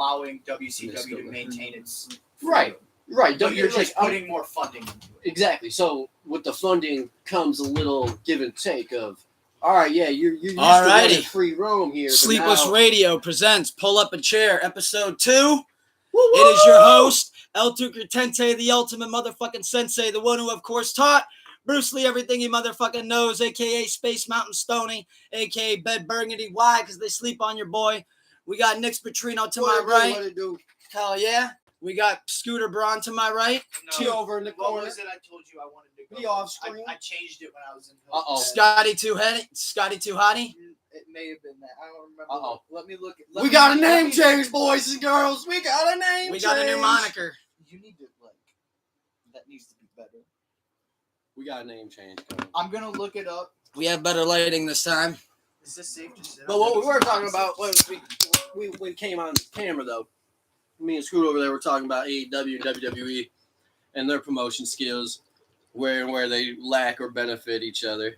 allowing WCW to maintain its right. But you're just putting more funding into it. Exactly. So with the funding comes a little give and take of, all right, yeah, you're used to running free roam here. Sleepless Radio presents Pull Up a Chair, episode 2. Woo-woo! It is your host, El Tucker Tente, the ultimate motherfucking sensei, the one who, of course, taught Bruce Lee everything he motherfucking knows, a.k.a. Space Mountain Stoney, a.k.a. Bed Burgundy. Why? Because they sleep on your boy. We got Nick Spetrino to my right. What it do? Hell yeah. We got Scooter Braun to my right. Two over in the corner. What was it I told you I wanted to go? Be off screen. I changed it when I was in. Scotty Too Hottie. It may have been that. I don't remember. Let me look. We got a name change, boys and girls. We got a name change. We got a new moniker. You need to that needs to be better. We got a name change. I'm gonna look it up. We have better lighting this time. Is this safe to sit? But what we were talking about when we came on camera though. Me and Scoot over there were talking about AEW and WWE and their promotion skills, where they lack or benefit each other.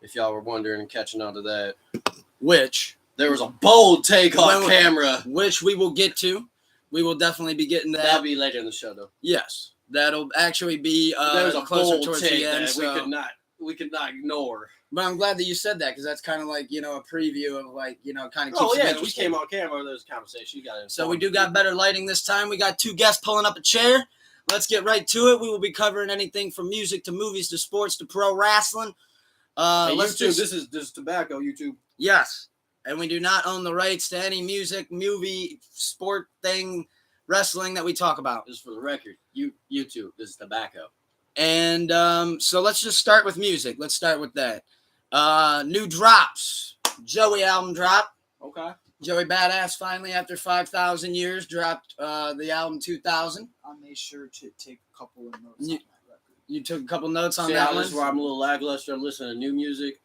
If y'all were wondering and catching on to that, which there was a bold take on camera, which we will get to. We will definitely be getting to that. That'll be later in the show, though. Yes, that'll actually be there's a closer bold towards take the end. That So. we could not ignore. But I'm glad that you said that because that's kind of like, a preview of like, kind of keeps it it interesting. We came on camera. There was a conversation. You got it. So we do got better lighting this time. We got two guests pulling up a chair. Let's get right to it. We will be covering anything from music to movies to sports to pro wrestling. YouTube, this is tobacco, YouTube. Yes. And we do not own the rights to any music, movie, sport thing, wrestling that we talk about. This is for the record. YouTube, this is tobacco. And so let's just start with music. Let's start with that. New drops. Joey album drop. Okay. Joey Badass finally, after 5,000 years, dropped the album 2000. I made sure to take a couple of notes on that record. You took a couple notes on that one? This is where I'm a little lackluster. I'm listening to new music.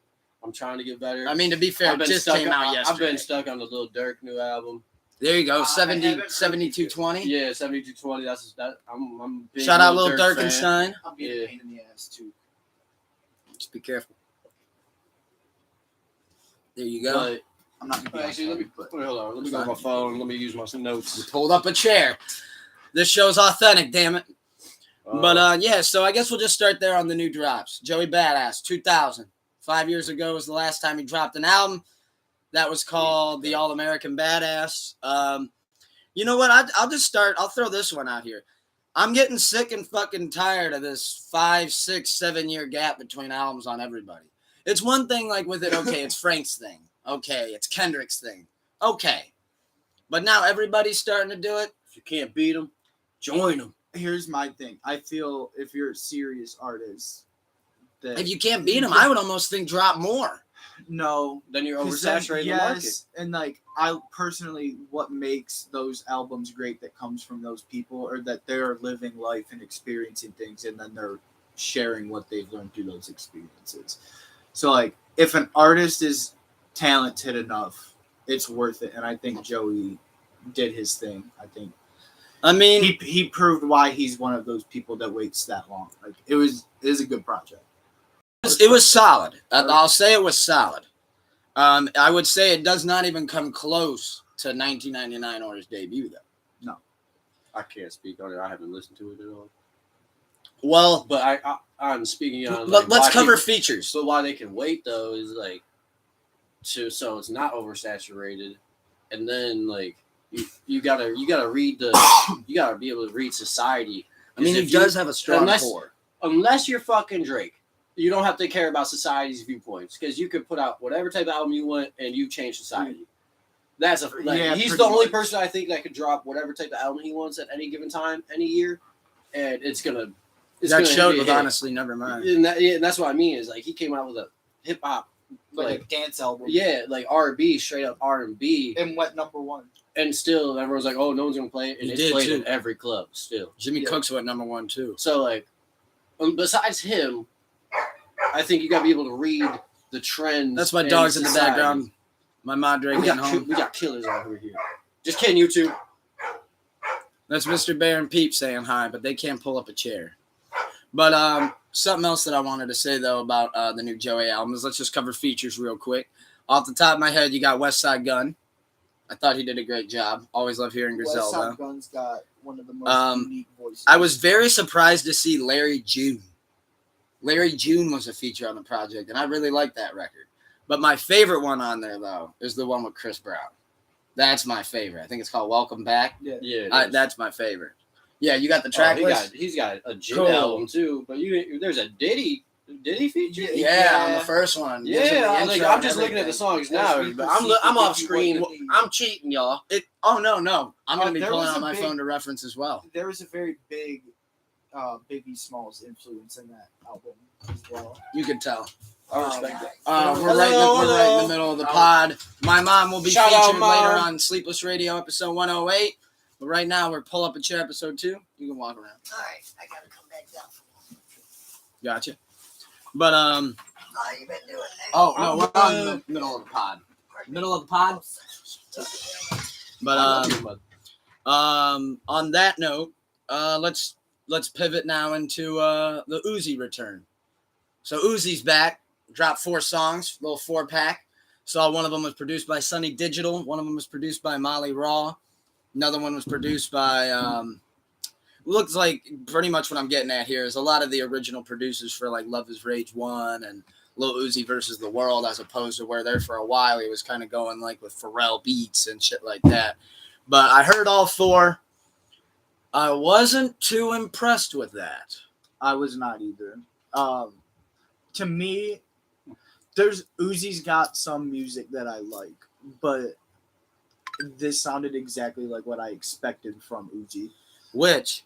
I'm trying to get better. I mean, to be fair, it just came out yesterday. I've been stuck on the Lil Durk new album. There you go, 7220. Yeah, 7220. I'm big. Shout out Lil Durkenstein. I'm being a pain in the ass too. Just be careful. There you go. But, I'm not gonna be actually, hold on. Let me go on my phone. Let me use my notes. You pulled up a chair. This show's authentic, damn it. But so I guess we'll just start there on the new drops. Joey Badass, 2000. 5 years ago was the last time he dropped an album. That was called The All-American Badass. You know what? I'll just start. I'll throw this one out here. I'm getting sick and fucking tired of this 5, 6, 7 year gap between albums on everybody. It's one thing like with it, okay, it's Frank's thing. Okay, it's Kendrick's thing. Okay. But now everybody's starting to do it. If you can't beat them, join them. Here's my thing. I feel if you're a serious artist, that if you can't beat them, I would almost think drop more. No, then you're oversaturating the market. And like I personally, what makes those albums great that comes from those people, or that they're living life and experiencing things, and then they're sharing what they've learned through those experiences. So like, if an artist is talented enough, it's worth it. And I think Joey did his thing. I mean, he proved why he's one of those people that waits that long. Like it is a good project. It was solid. I'll say it was solid. I would say it does not even come close to 1999 or his debut, though. No. I can't speak on it. I haven't listened to it at all. Well, but I'm speaking on. Let's cover features. But why they can wait though is like, so it's not oversaturated, and then like you gotta read you gotta be able to read society. I mean, he does have a strong core. Unless you're fucking Drake. You don't have to care about society's viewpoints because you could put out whatever type of album you want and you change society. He's the only person I think that could drop whatever type of album he wants at any given time, any year, and it's gonna. That showed with honestly, never mind. And that's what I mean is like he came out with a hip hop like a dance album. Yeah, like R&B, straight up R&B, and went #1. And still, everyone's like, "Oh, no one's gonna play it," and it's played in every club. Still, Jimmy Cooks went #1 too. So like, besides him. I think you got to be able to read the trends. That's my dogs in the background. My Madre getting home. We got killers over here. Just kidding, you two. That's Mr. Bear and Peep saying hi, but they can't pull up a chair. But something else that I wanted to say, though, about the new Joey album is let's just cover features real quick. Off the top of my head, you got West Side Gun. I thought he did a great job. Always love hearing West Griselda. Side Gun's got one of the most unique voices. I was very surprised to see Larry June. Larry June was a feature on the project, and I really liked that record. But my favorite one on there, though, is the one with Chris Brown. That's my favorite. I think it's called Welcome Back. Yeah. That's my favorite. Yeah, you got the track list? He's got a Jim Cool. album, too. But there's a Diddy feature? Yeah, on the first one. Yeah, I'm just looking at the songs now. But I'm off screen. I'm cheating, y'all. No. I'm going to be there pulling was out a my big- phone to reference as well. There was a very big Biggie Smalls influence in that album as well. You could tell. I respect that. We're right in the middle of the pod. My mom will be Shout out, featured Mom. later on Sleepless Radio episode 108. But right now, we're Pull Up a Chair episode 2. You can walk around. All right, I gotta come back down. Gotcha. But, How you been doing? oh, no, we're on the middle of the pod. Middle of the pod? But, on that note, let's pivot now into the Uzi return. So Uzi's back, dropped 4 songs, little 4-pack. Saw one of them was produced by Sunny Digital. One of them was produced by Molly Raw. Another one was produced by, looks like pretty much what I'm getting at here is a lot of the original producers for like Love is Rage 1 and Lil Uzi versus the World, as opposed to where there for a while he was kind of going like with Pharrell beats and shit like that. But I heard all 4. I wasn't too impressed with that. I was not either. To me, Uzi's got some music that I like, but this sounded exactly like what I expected from Uzi. Which,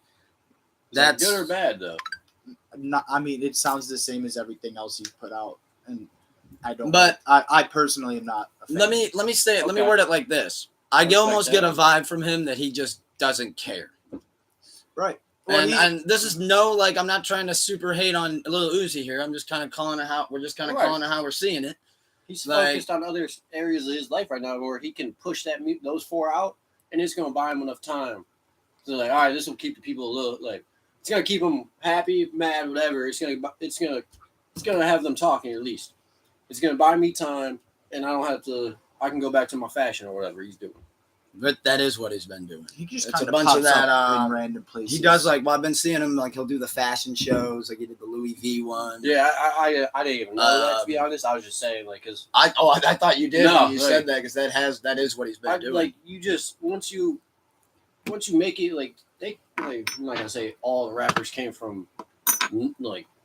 That's good or bad, though? It sounds the same as everything else he's put out, and I don't. But I personally am not a fan. let me say it. Let me Okay. word it like this. I Respect almost that. get a vibe from him that he just doesn't care. Right. Well, And this is I'm not trying to super hate on Lil Uzi here. I'm just kind of calling it how calling it how we're seeing it. He's Like- focused on other areas of his life right now where he can push those 4 out, and it's going to buy him enough time. So all right, this will keep the people a little it's going to keep them happy, mad, whatever. It's going to have them talking at least. It's going to buy me time, and I can go back to my fashion or whatever he's doing. But that is what he's been doing. he just it's kind a of bunch pops of that, up in random places. He does I've been seeing him he'll do the fashion shows, he did the Louis V one. Yeah, I didn't even know that, to be honest. I was just saying, because I thought you did No, when you said that, because that is what he's been doing. you just once you make it I'm not gonna say all the rappers came from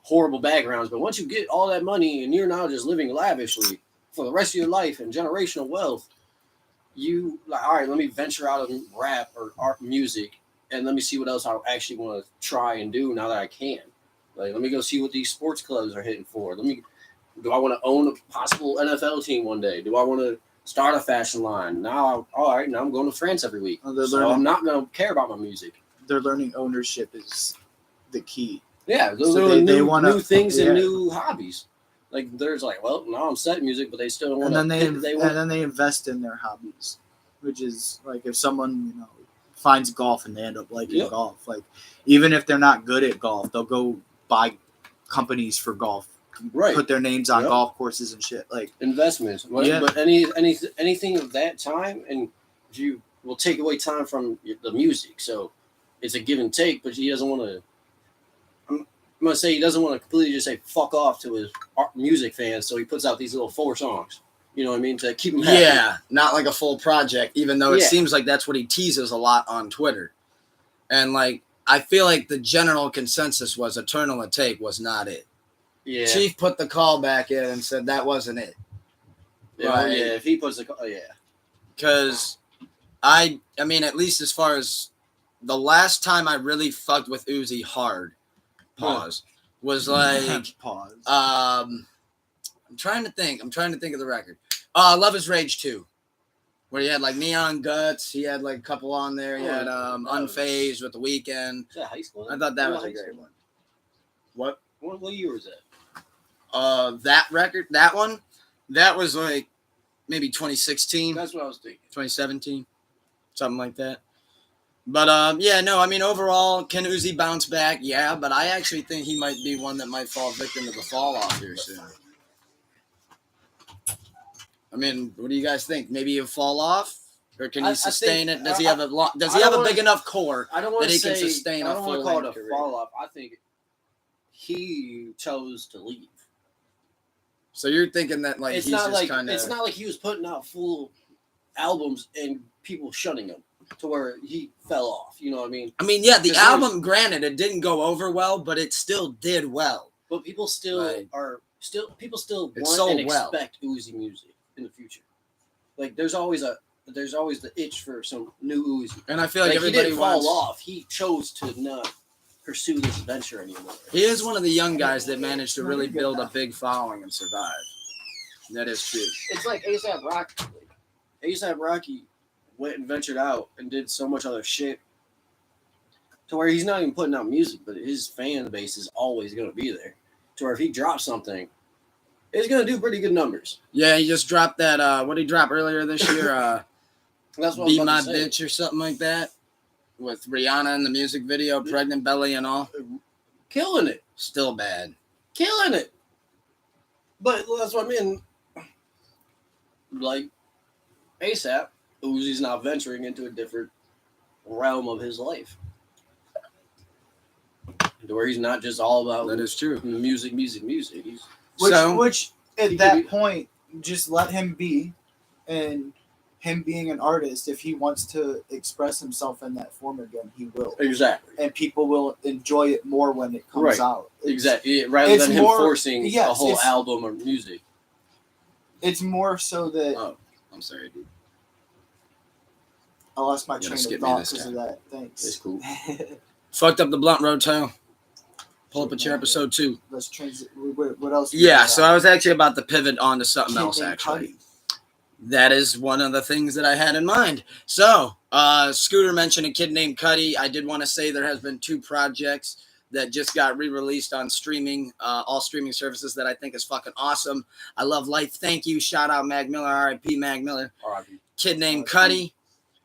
horrible backgrounds, but once you get all that money and you're now just living lavishly for the rest of your life and generational wealth, you all right, let me venture out of rap or art music and let me see what else I actually want to try and do now that I can. Let me go see what these sports clubs are hitting for. Do I want to own a possible NFL team one day? Do I want to start a fashion line? Now I'm going to France every week. I'm not going to care about my music. They're learning ownership is the key. Yeah, they're So doing they wanna- new things yeah. and new hobbies. There's now I'm set music, but they still want And then to. they invest in their hobbies, which is if someone finds golf and they end up liking golf, even if they're not good at golf, they'll go buy companies for golf, Right. put their names on golf courses and shit. Investments. Yeah. But anything of that time, and you will take away time from the music. So it's a give and take, but he doesn't want to. I'm going to say he doesn't want to completely just say fuck off to his music fans, so he puts out these little 4 songs. You know what I mean? To keep them happy. Yeah, not like a full project, even though it Yeah. seems like that's what he teases a lot on Twitter. And I feel like the general consensus was Eternal Take was not it. Yeah. Chief put the call back in and said that wasn't it. Yeah, if he puts the Because at least as far as the last time I really fucked with Uzi hard, was Pause. I'm trying to think of the record. Love is Rage 2, where he had Neon Guts. He had a couple on there. He had Unfazed with The Weeknd. Is that high school? I thought that was a great one. What? What year was that? That record, that one, that was maybe 2016, That's what I was thinking. 2017, something like that. But overall, can Uzi bounce back? Yeah, but I actually think he might be one that might fall victim to the fall off here soon. What do you guys think? Maybe he'll fall off, or can he sustain think- it? Does he have a Does I he have don't a big wanna- enough core? I don't want that to he say can sustain I a don't want to full call it a length career. fall off. I think he chose to leave. So you're thinking that like It's he's not just like kind of. it's not like he was putting out full albums and people shunning him to where he fell off. You know what I mean? I mean, yeah, the 'Cause album, granted, it didn't go over well, but it still did well. But people still Right. people still It want sold and well. expect Uzi music in the future. Like there's always the itch for some new Uzi. And I feel like He everybody didn't wants. fall off. He chose to not pursue this adventure anymore. He is one of the young guys that managed to really build a big following and survive. That is true. It's like ASAP Rocky. ASAP Rocky went and ventured out and did so much other shit to where he's not even putting out music, but his fan base is always going to be there. To where if he drops something, it's going to do pretty good numbers. Yeah, he just dropped that. What did he drop earlier this year? That's what Be I'm My about to say. Bitch or something like that. With Rihanna in the music video, pregnant belly and all. Killing it. Still bad. Killing it. But that's what I mean. Like ASAP, Uzi's now venturing into a different realm of his life. To where he's not just all about That is true. music. He's Which He at could that be- point, just let him be, and him being an artist, if he wants to express himself in that form again, he will, exactly. and people will enjoy it more when it comes Right. out. Exactly. Yeah, rather it's than him more- forcing yes, a whole it's- album or music. It's more so that Oh, I'm sorry, dude. I lost my You gotta train skip of me thought this because of time. that. Thanks. It's cool. Fucked up the blunt road too. Pull up a chair, episode 2. Let's transit. What else? Yeah, so I was actually about to pivot on to something Kid else, named actually. Cudi. That is one of the things that I had in mind. So, Scooter mentioned a kid named Cudi. I did want to say there has been 2 projects that just got re-released on streaming, all streaming services that I think is fucking awesome. I love Life. Thank you. Shout out Mag Miller, R.I.P. Mag Miller. R.I.P. Kid named R.I.P. Cudi.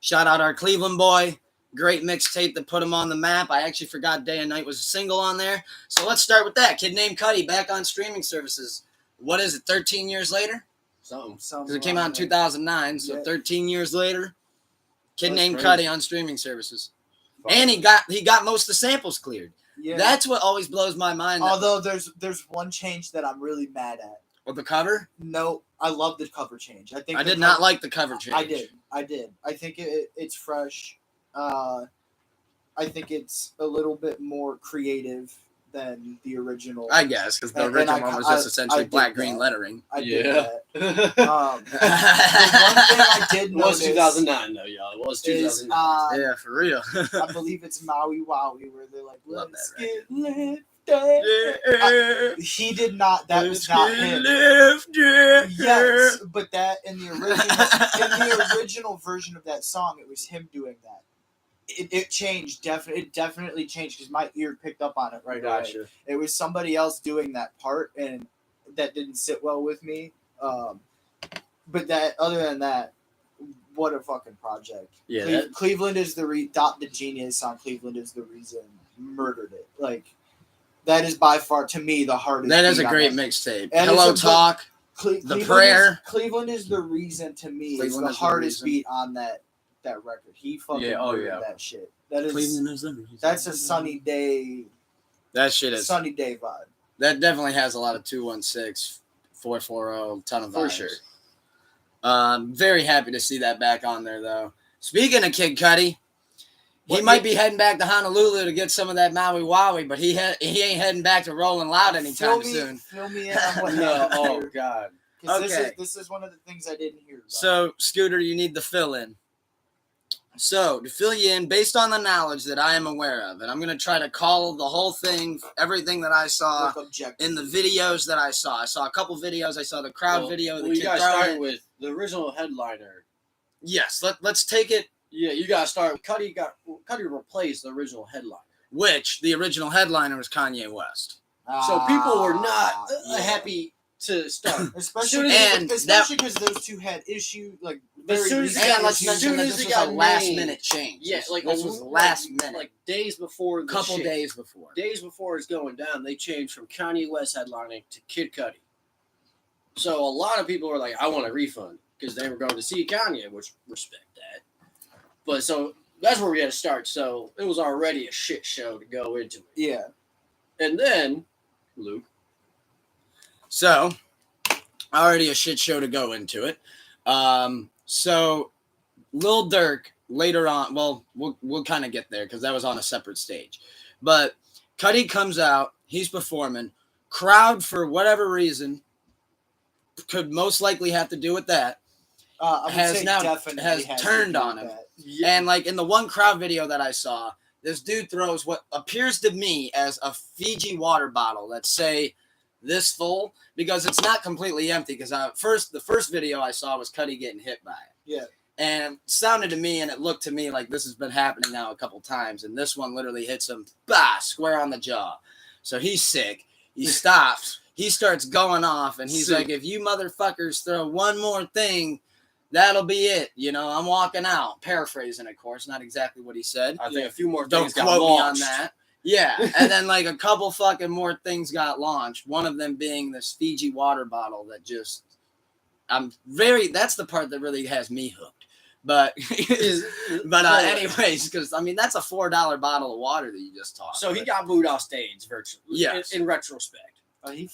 Shout out our Cleveland boy. Great mixtape that put him on the map. I actually forgot Day and Night was a single on there. So let's start with that. Kid named Cudi back on streaming services. What is it, 13 years later? Something. Because it came out in 2009, so Yeah. 13 years later, Kid That's named crazy. Cudi on streaming services. And he got most of the samples cleared. Yeah. That's what always blows my mind. Although there's one change that I'm really mad at. With the cover, No, I love the cover change. I think I the did not cover- like the cover change. I did. I think it's fresh. I think it's a little bit more creative than the original. I guess, because the And original I- one was I- just essentially I did black-green that. lettering. I did Yeah. that. The one thing I did It was notice 2009 though, y'all. It was is 2009. Yeah, for real. I believe it's Maui Wowie where they're like, Love let's that get lifted. He did not. That was not him. Yes, but that in the original version of that song, it was him doing that. It changed. It definitely changed because my ear picked up on it right away. Gotcha. It was somebody else doing that part, and that didn't sit well with me. But that, other than that, what a fucking project. Yeah, Cleveland is the genius on Cleveland is the reason murdered it. Like that is by far to me the hardest. That is a beat on great that. mixtape. And Hello it's a- Talk. Cleveland prayer. Cleveland is the reason to me. It's Cleveland the is the hardest reason. beat on that record. He fucking Yeah, oh, murdered yeah. that shit. That is Cleveland is the reason. that's a sunny day That shit is. sunny day vibe. That definitely has a lot of 216, 440, ton of vibes. For sure. Very happy to see that back on there, though. Speaking of Kid Cudi, he What- might be heading back to Honolulu to get some of that Maui Wowie, but he ain't heading back to Rolling Loud anytime soon. Fill me in on what No, happened oh here, god. 'cause Okay. this is one of the things I didn't hear about. So, Scooter, you need the fill in. So, to fill you in, based on the knowledge that I am aware of, and I'm going to try to call the whole thing, everything that I saw Look objective. in the videos that I saw. I saw a couple videos. I saw the crowd video. The you kid gotta throwing start it. with the original headliner. Yes, let's take it. Yeah, you gotta start. Cudi replaced the original headliner. Which the original headliner was Kanye West. So people were not yeah. happy to start. Especially And because those two had issue like As very soon as recent And let's issues. mention soon that as this it was got a last named- minute change. Yeah, like this was last minute, like days before the couple shit. days before. Days before it's going down, they changed from Kanye West headlining to Kid Cudi. So a lot of people were like, "I want a refund," because they were going to see Kanye, which respect that. But so that's where we had to start. So it was already a shit show to go into it. Yeah. And then, Luke. So, already a shit show to go into it. So, Lil Durk later on, well, we'll kind of get there because that was on a separate stage. But Cuddy comes out, he's performing. Crowd, for whatever reason, could most likely have to do with that. Has turned on him. Yeah. And like in the one crowd video that I saw, this dude throws what appears to me as a Fiji water bottle that's say this full, because it's not completely empty. Because the first video I saw was Cuddy getting hit by it. Yeah. And it sounded to me and it looked to me like this has been happening now a couple times. And this one literally hits him, square on the jaw. So he's sick. He stops. He starts going off. And he's like, if you motherfuckers throw one more thing, that'll be it. You know, I'm walking out. Paraphrasing, of course. Not exactly what he said. I think a few more Don't things got quote me on launched. that. Yeah. And then like a couple fucking more things got launched. One of them being this Fiji water bottle that just, that's the part that really has me hooked. But anyways, because I mean that's a $4 bottle of water that you just talked. So he got booed off stage virtually. Yes. In retrospect.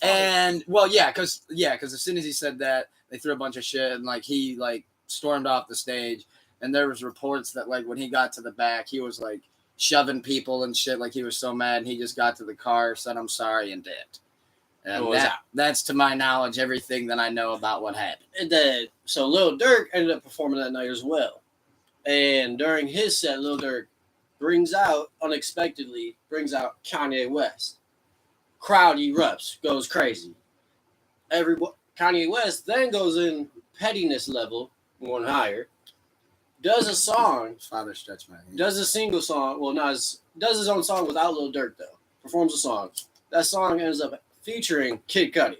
And well, because as soon as he said that, they threw a bunch of shit and like he like stormed off the stage. And there was reports that like when he got to the back, he was like shoving people and shit. Like he was so mad, and he just got to the car, said I'm sorry, and dipped. And that's to my knowledge everything that I know about what happened. And then, so Lil Durk ended up performing that night as well. And during his set, Lil Durk unexpectedly brings out Kanye West. Crowd erupts, goes crazy. Kanye West then goes in pettiness level, one higher, does a song. Father stretch my hand. Does a single song. Well, does his own song without Lil Durk, though. Performs a song. That song ends up featuring Kid Cudi.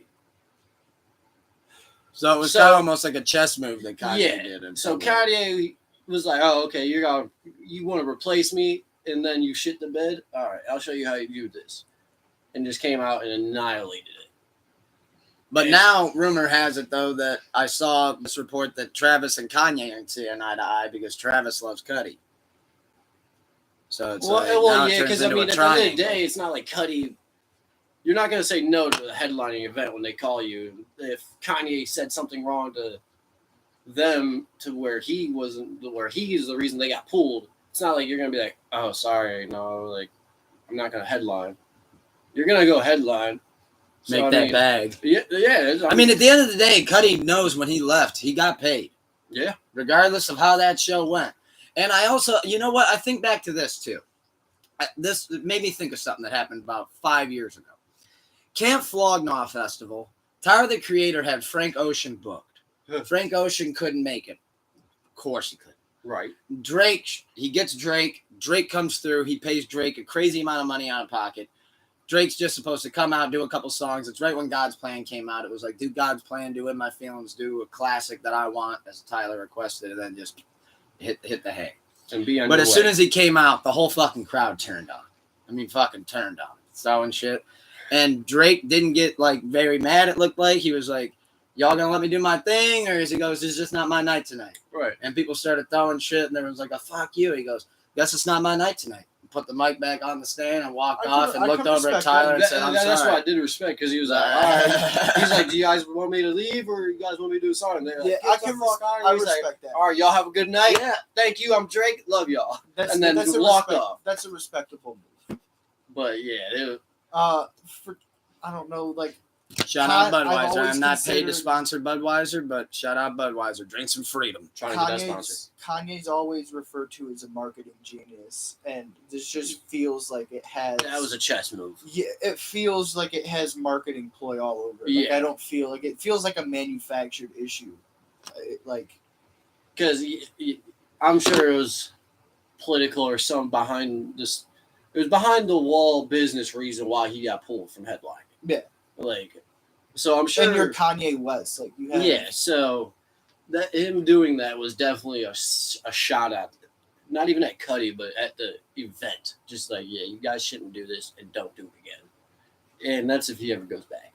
So it was kind of almost like a chess move that Kanye did. So Kanye was like, "Oh, okay, you want to replace me, and then you shit the bed. All right, I'll show you how you do this," and just came out and annihilated it. But now, rumor has it though that I saw this report that Travis and Kanye aren't seeing eye to eye because Travis loves Cudi. So it's because I mean, at the end of the day, it's not like Cudi. You're not going to say no to a headlining event when they call you. If Kanye said something wrong to them to where he's the reason they got pulled, it's not like you're going to be like, oh, sorry, no, like, I'm not going to headline. You're going to go headline. Make that bag. Yeah. I mean, at the end of the day, Cudi knows when he left, he got paid. Yeah. Regardless of how that show went. And I also, you know what? I think back to this, too. This made me think of something that happened about 5 years ago. Camp Flognaw Festival, Tyler, the Creator, had Frank Ocean booked. Frank Ocean couldn't make it. Of course he could. Right. Drake, he gets Drake. Drake comes through. He pays Drake a crazy amount of money out of pocket. Drake's just supposed to come out, do a couple songs. It's right when God's Plan came out. It was like, do God's Plan, do In My Feelings, do a classic that I want, as Tyler requested, and then just hit the hay. And be on But your as way. soon as he came out, the whole fucking crowd turned on. I mean, fucking turned on. Throwing shit. And Drake didn't get, like, very mad, it looked like. He was like, y'all gonna let me do my thing? Or he goes, it's just not my night tonight. Right. And people started throwing shit, and there was like, a fuck you. He goes, guess it's not my night tonight. Put the mic back on the stand and walked off and looked over at Tyler and said, I'm sorry. That's what I did respect, because he was like, all right. He's like, do you guys want me to leave, or you guys want me to do a song? And they're like, I respect that. All right, y'all have a good night. Yeah. Thank you. I'm Drake. Love y'all. That's walked off. That's a respectable move. But yeah, I don't know, like, Shout out I've Budweiser. always I'm not paid to considered- sponsor Budweiser, but shout out Budweiser. Drink some freedom. trying to get that sponsor. Kanye's always referred to as a marketing genius, and this just feels like it has. That was a chess move. Yeah, it feels like it has marketing ploy all over it. Like, Yeah. I don't feel like it feels like a manufactured issue. Because I'm sure it was political or some behind this. It was behind the wall business reason why he got pulled from headlining. Yeah. Like, so I'm sure. And you're Kanye West, like you have. Yeah, so that him doing that was definitely a shot at, not even at Cudi, but at the event. Just like, yeah, you guys shouldn't do this and don't do it again. And that's if he ever goes back.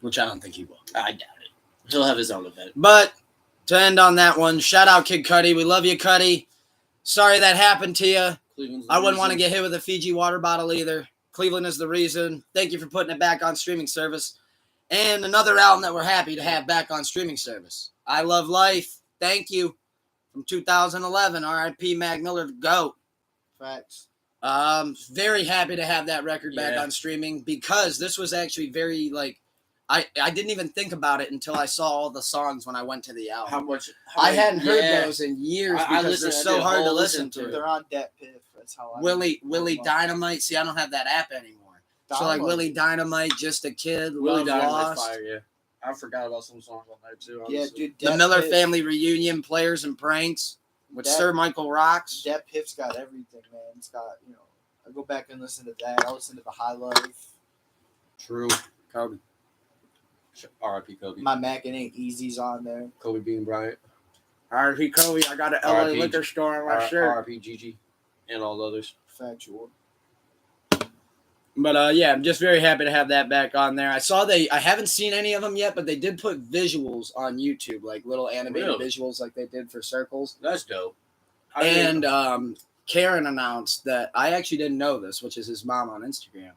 Which I don't think he will. I doubt it. He'll have his own event. But to end on that one, shout out Kid Cudi. We love you, Cudi. Sorry that happened to you. Cleveland's I wouldn't want to get hit with a Fiji water bottle either. Cleveland is the reason. Thank you for putting it back on streaming service. And another album that we're happy to have back on streaming service. I Love Life. Thank you. From 2011. R.I.P. Mac Miller, GOAT. Facts. Very happy to have that record back on streaming because this was actually very, like, I didn't even think about it until I saw all the songs when I went to the album. I hadn't heard those in years because they're so hard to listen to. They're on Dat Piff. That's how I Willie Dynamite. See, I don't have that app anymore. So like Willie Dynamite, Just a Kid, Willie Love Dynamite's Lost. fire, yeah. I forgot about some songs on there too. Yeah, Honestly. dude. The Miller Family Reunion, Players and Pranks with Sir Michael Rocks. Dat Piff's got everything, man. It's got, I go back and listen to that. I listen to the High Life. True. Kobe. R.I.P. Kobe. My Mac and Ain't Easy's on there. Kobe Bean Bryant. R.I.P. Kobe. I got an LA R.I.P. liquor store on my shirt. R.I.P. Gigi. And all the others. Factual. But yeah, I'm just very happy to have that back on there. I haven't seen any of them yet, but they did put visuals on YouTube, like little animated visuals like they did for Circles. That's dope. And Karen announced that, I actually didn't know this, which is his mom on Instagram,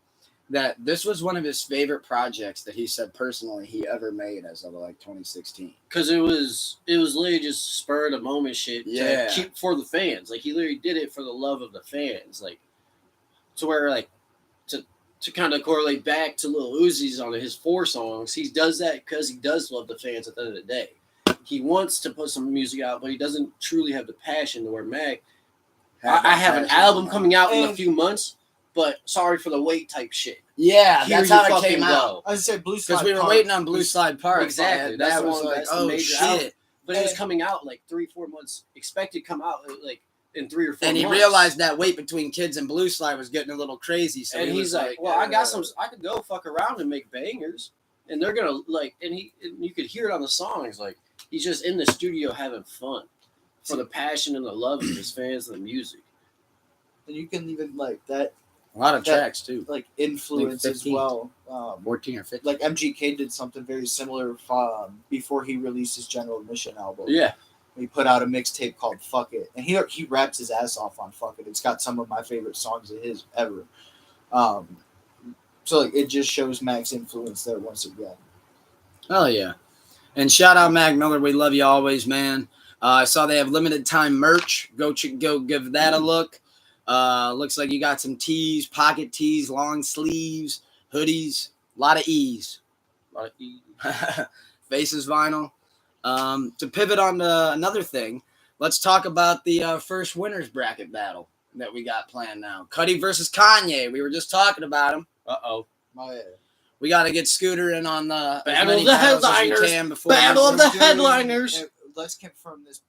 that this was one of his favorite projects that he said personally he ever made as of like 2016. Because it was literally just spur of the moment shit to keep for the fans. Like he literally did it for the love of the fans. Like to where like to kind of correlate back to Lil Uzi's on his 4 songs, he does that because he does love the fans at the end of the day. He wants to put some music out, but he doesn't truly have the passion to where Mac. I have an album coming out in a few months, but sorry for the wait type shit. Yeah, that's how it came out. I said Blue Slide Park. Because we were waiting on Blue Slide Park. Exactly. That was like, oh shit. Album. But it was coming out like 3-4 months. Expected to come out like in 3 or 4 months. And he realized that wait between Kids and Blue Slide was getting a little crazy. So and he's like, well, I got some. I could go fuck around and make bangers. And they're gonna like, and you could hear it on the songs. Like he's just in the studio having fun for the passion and the love of his fans and the music. And you can even like that. A lot of tracks too, like influence as well. 14 or 15. Like MGK did something very similar before he released his General Admission album. Yeah, he put out a mixtape called "Fuck It," and he raps his ass off on "Fuck It." It's got some of my favorite songs of his ever. So like it just shows Mac's influence there once again. Oh yeah, and shout out Mac Miller. We love you always, man. I saw they have limited time merch. Go give that a look. Looks like you got some tees, pocket tees, long sleeves, hoodies, a lot of E's. Faces vinyl. To pivot on to another thing, let's talk about the first winners bracket battle that we got planned now. Cudi versus Kanye. We were just talking about him. Oh yeah. We got to get Scooter in on the Battle of the Headliners. Battle of the Headliners. Let's confirm this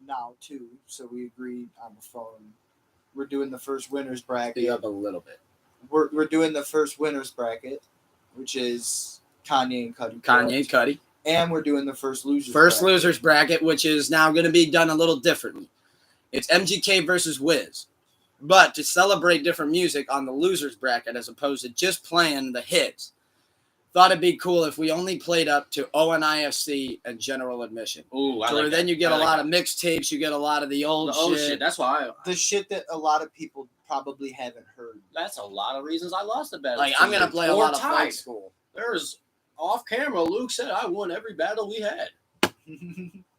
now too, so we agreed on the phone. We're doing the first winners bracket. Up a little bit. We're doing the first winners bracket, which is Kanye and Cudi. Cudi. And we're doing the first losers. Losers bracket, which is now going to be done a little differently. It's MGK versus Wiz, but to celebrate different music on the losers bracket as opposed to just playing the hits. Thought it'd be cool if we only played up to ONIFC and General Admission. Ooh, I so like then that. you get a lot of mixtapes, you get a lot of the old shit. That's why the shit that a lot of people probably haven't heard. That's a lot of reasons I lost the battle. Like I'm gonna play a lot of Fight School. There's off camera. Luke said I won every battle we had,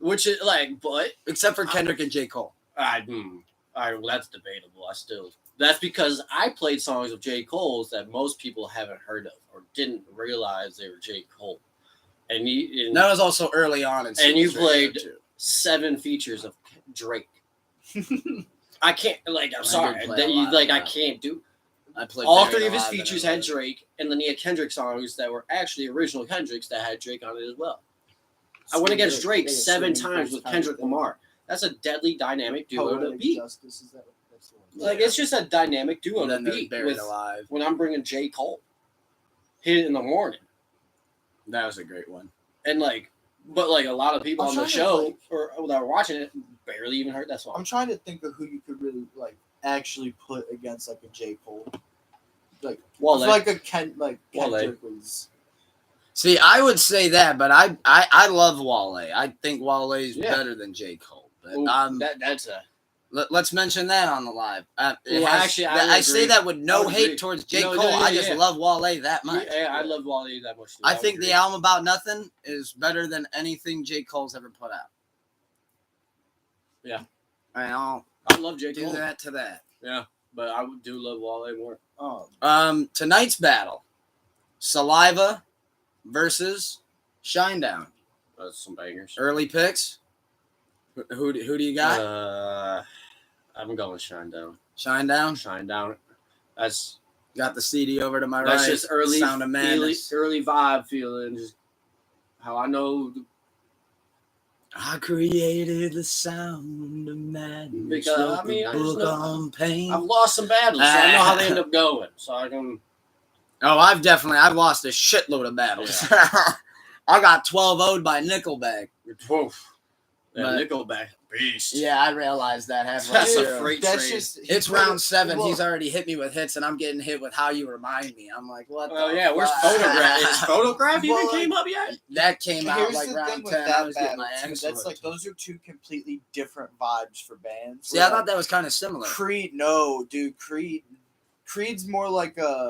which is like, but except for Kendrick and J. Cole. Well, that's debatable. That's because I played songs of J. Cole's that most people haven't heard of or didn't realize they were J. Cole. And that was also early on. And you played 7 features of Drake. I can't, like, I'm sorry. I can't do. I played all 3 of his features had Drake, and then he had Kendrick songs that were actually original Kendricks that had Drake on it as well. I went against Drake 7 times with Kendrick Lamar. That's a deadly dynamic duo to beat. Like, it's just a dynamic duo to beat when I'm bringing J. Cole. Hit it in the morning. That was a great one. And, but a lot of people on the show or that were watching it barely even heard that song. I'm trying to think of who you could really, actually put against, a J. Cole. Kendrick was... See, I would say that, but I love Wale. I think Wale is better than J. Cole. But that's a... Let's mention that on the live. Well, actually, I say agree. that with I no would hate agree. towards J. No, Cole. yeah, I just yeah. love Wale that much. Yeah, I love Wale that much. Too. I would think agree. the album About Nothing is better than anything J. Cole's ever put out. Yeah. I'll I love J. do Cole. that to that. Yeah, but I do love Wale more. Tonight's battle, Saliva versus Shinedown. That's some bangers. Early picks. Who do you got? I'm going Shinedown. Shinedown. Shinedown. That's Got the CD over to my that's right. just early Sound of Madness. early vibe feeling. Just how I know. I created the sound of madness. Because, wrote I mean, the I just book know- on pain. I've lost some battles, so I know how they end up going. So I can. Oh, I've lost a shitload of battles. I got 12-0'd by Nickelback. Yeah, But- Nickelback beast. Yeah, I realized that halfway That's through. a freight That's train. just It's round 7. well, He's already hit me with hits, and I'm getting hit with How You Remind Me. I'm like, what Well, the yeah, where's fuck? Photograph? Is Photograph even Well, came up yet? That came out Here's like the round thing with 10. I that was getting battle, my too. ass That's like whooped. those are two completely different vibes for bands. See, I thought that was kind of similar. Creed, no, dude, Creed's more like a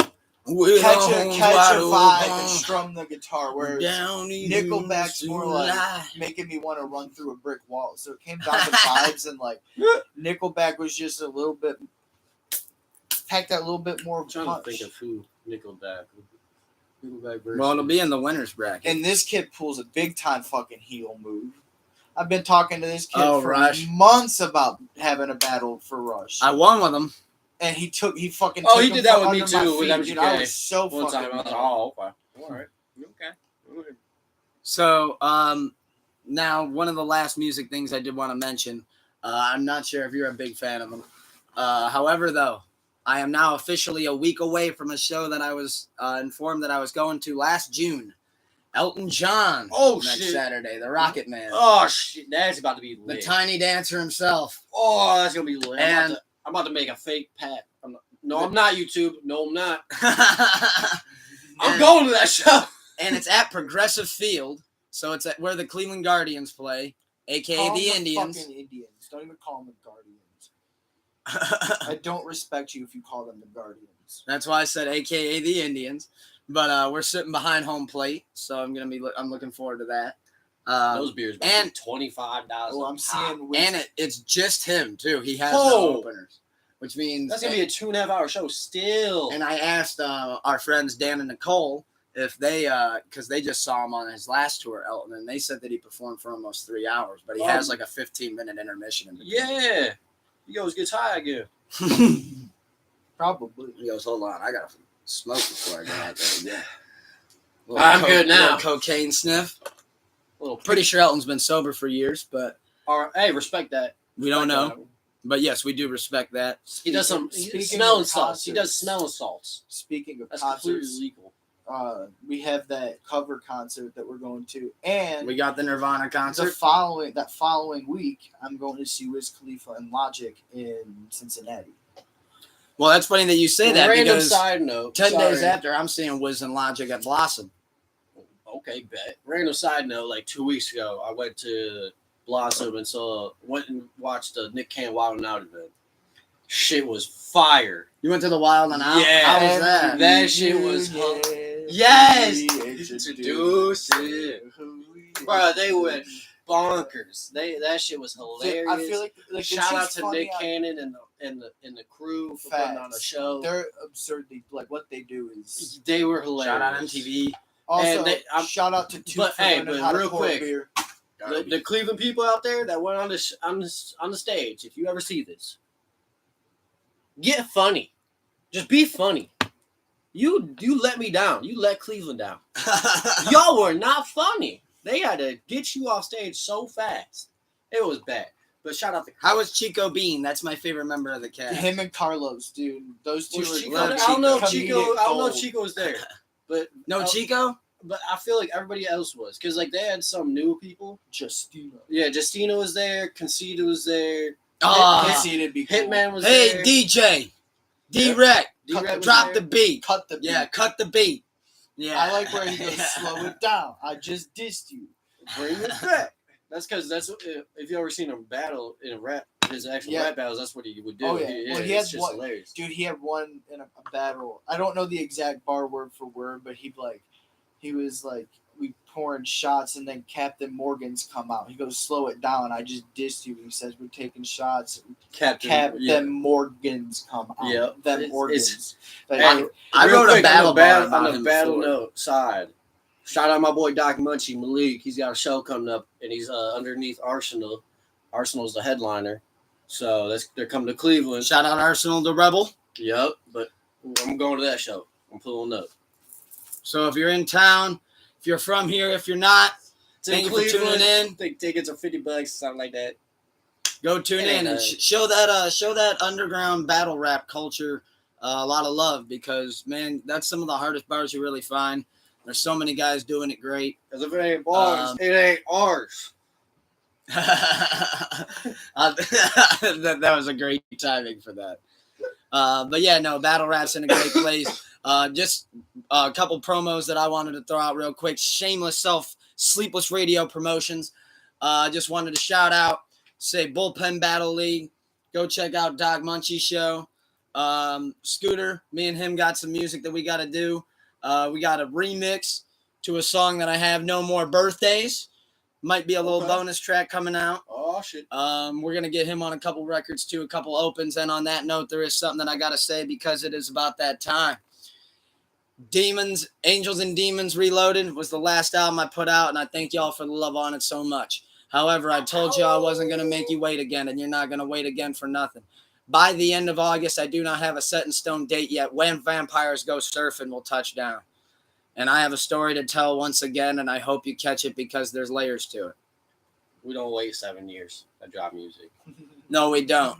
We catch don't a wide vibe open, and strum the guitar, whereas down in Nickelback's the more like light. making me want to run through a brick wall. So it came down to vibes, and like Nickelback was just a little bit packed that little bit more I'm trying punch. to think of who Nickelback versus. Well, it'll be in the winners bracket. And this kid pulls a big time fucking heel move. I've been talking to this kid Oh, for Rush. months about having a battle for Rush. I won with him. And he fucking Oh, took he him did that from with me under my too, with feet, dude. I MGK. was so One fucking time I was like, mad. oh, okay. All right. Okay. So, now one of the last music things I did want to mention. I'm not sure if you're a big fan of them. However, though, I am now officially a week away from a show that I was informed that I was going to last June. Elton John. Oh, next shit. Saturday, the Rocket Man, Oh, shit. That's about to be the lit. tiny dancer himself. Oh, that's going to be lit. And- I'm about to make a fake pat. I'm not YouTube. No, I'm not. I'm And- going to that show. And it's at Progressive Field, so it's at where the Cleveland Guardians play, aka Call the them Indians. fucking Indians. Don't even call them the Guardians. I don't respect you if you call them the Guardians. That's why I said AKA the Indians. But we're sitting behind home plate, so I'm looking forward to that. Those beers and- $25. Well, I'm seeing And it's just him too. He has no Oh. openers, which means That's going to be a 2.5-hour show still. And I asked our friends Dan and Nicole if they, because they just saw him on his last tour, Elton, and they said that he performed for almost 3 hours, but he has like a 15-minute intermission in between. Yeah. He goes, gets high again. probably. He goes, hold on, I gotta smoke before I go out there again. I'm good now. Little cocaine sniff. Little Pretty sure Elton's been sober for years, but All right, hey, respect that. we don't know. But yes, we do respect that. He does some Speaking smelling of salts. He does concerts. smelling salts. Speaking of That's completely concerts, legal. we have that cover concert that we're going to, and We got the Nirvana that concert. following week, I'm going to see Wiz Khalifa and Logic in Cincinnati. Well, that's funny that you say that Random because side note. 10 days sorry. after, I'm seeing Wiz and Logic at Blossom. Okay, bet. Random side note, like 2 weeks ago, I went to Blossom and went and watched the Nick Cannon Wild and Out event. Shit was fire. You went to the Wild and Out? Yeah. How was that? That shit was Yes! Introduce it. Bro, they went bonkers. That shit was hilarious. I feel like the Shout out shit's to funny Nick Cannon and the crew for putting on a Facts. show. They're absurdly like what they do is. They were hilarious. Shout out MTV. Also, And shout out to Two but, for hey, learning but how to real pour quick, beer. The Cleveland people out there that went on the stage, if you ever see this, get funny. Just be funny. You let me down. You let Cleveland down. Y'all were not funny. They had to get you off stage so fast. It was bad. But shout out to How was Chico Bean? That's my favorite member of the cast. Him and Carlos, dude. Those two Was are Chico, love I don't know if comedic Chico. I don't know if gold. Chico was there, but No Chico? but I feel like everybody else was because like they had some new people. Justino. Yeah, Justina was there. Concita was there. Conceited be cool. Hitman was Hey, there. DJ. D-Rec. D-Rec was Drop there. the beat. Cut the beat. Yeah, cut the beat. Yeah. I like where he goes, slow it down. I just dissed you. Bring it back. That's because if you ever seen him battle in a rap his actual Yeah. rap battles, that's what he would do. Oh, yeah. Well, he it's had just one- hilarious. Dude, he had one in a battle. I don't know the exact bar word for word, but he was like, we pouring shots, and then Captain Morgan's come out. He goes, slow it down. I just dissed you. He says, we're taking shots. Captain Morgan's come out. Yeah. Them It's- organs. Like, And I real wrote a quick, battle bar on about the him battle before. note side. Shout out my boy Doc Munchie Malik. He's got a show coming up, and he's underneath Arsenal. Arsenal's the headliner, so they're coming to Cleveland. Shout out Arsenal, the Rebel. Yep, but I'm going to that show. I'm pulling up. So if you're in town, if you're from here, if you're not, thank you for tuning in. I think tickets are $50, something like that. Go tune in and show that underground battle rap culture a lot of love, because man, that's some of the hardest bars you really find. There's so many guys doing it great. Because if it ain't bars, it ain't ours. That was a great timing for that. But yeah, no, battle rap's in a great place. Just a couple promos that I wanted to throw out real quick. Shameless Sleepless Radio promotions. Just wanted to shout out, say Bullpen Battle League. Go check out Doc Munchie's show. Scooter, me and him got some music that we got to do. We got a remix to a song that I have, No More Birthdays. Might be a little bonus track coming out. Oh, shit. We're going to get him on a couple records too, a couple opens. And on that note, there is something that I got to say because it is about that time. Angels and Demons Reloaded was the last album I put out, and I thank y'all for the love on it so much. However, I told you I wasn't going to make you wait again, and you're not going to wait again for nothing. By the end of August, I do not have a set in stone date yet when Vampires Go Surfing will touch down. And I have a story to tell once again, and I hope you catch it because there's layers to it. We don't wait 7 years to drop music. No, we don't.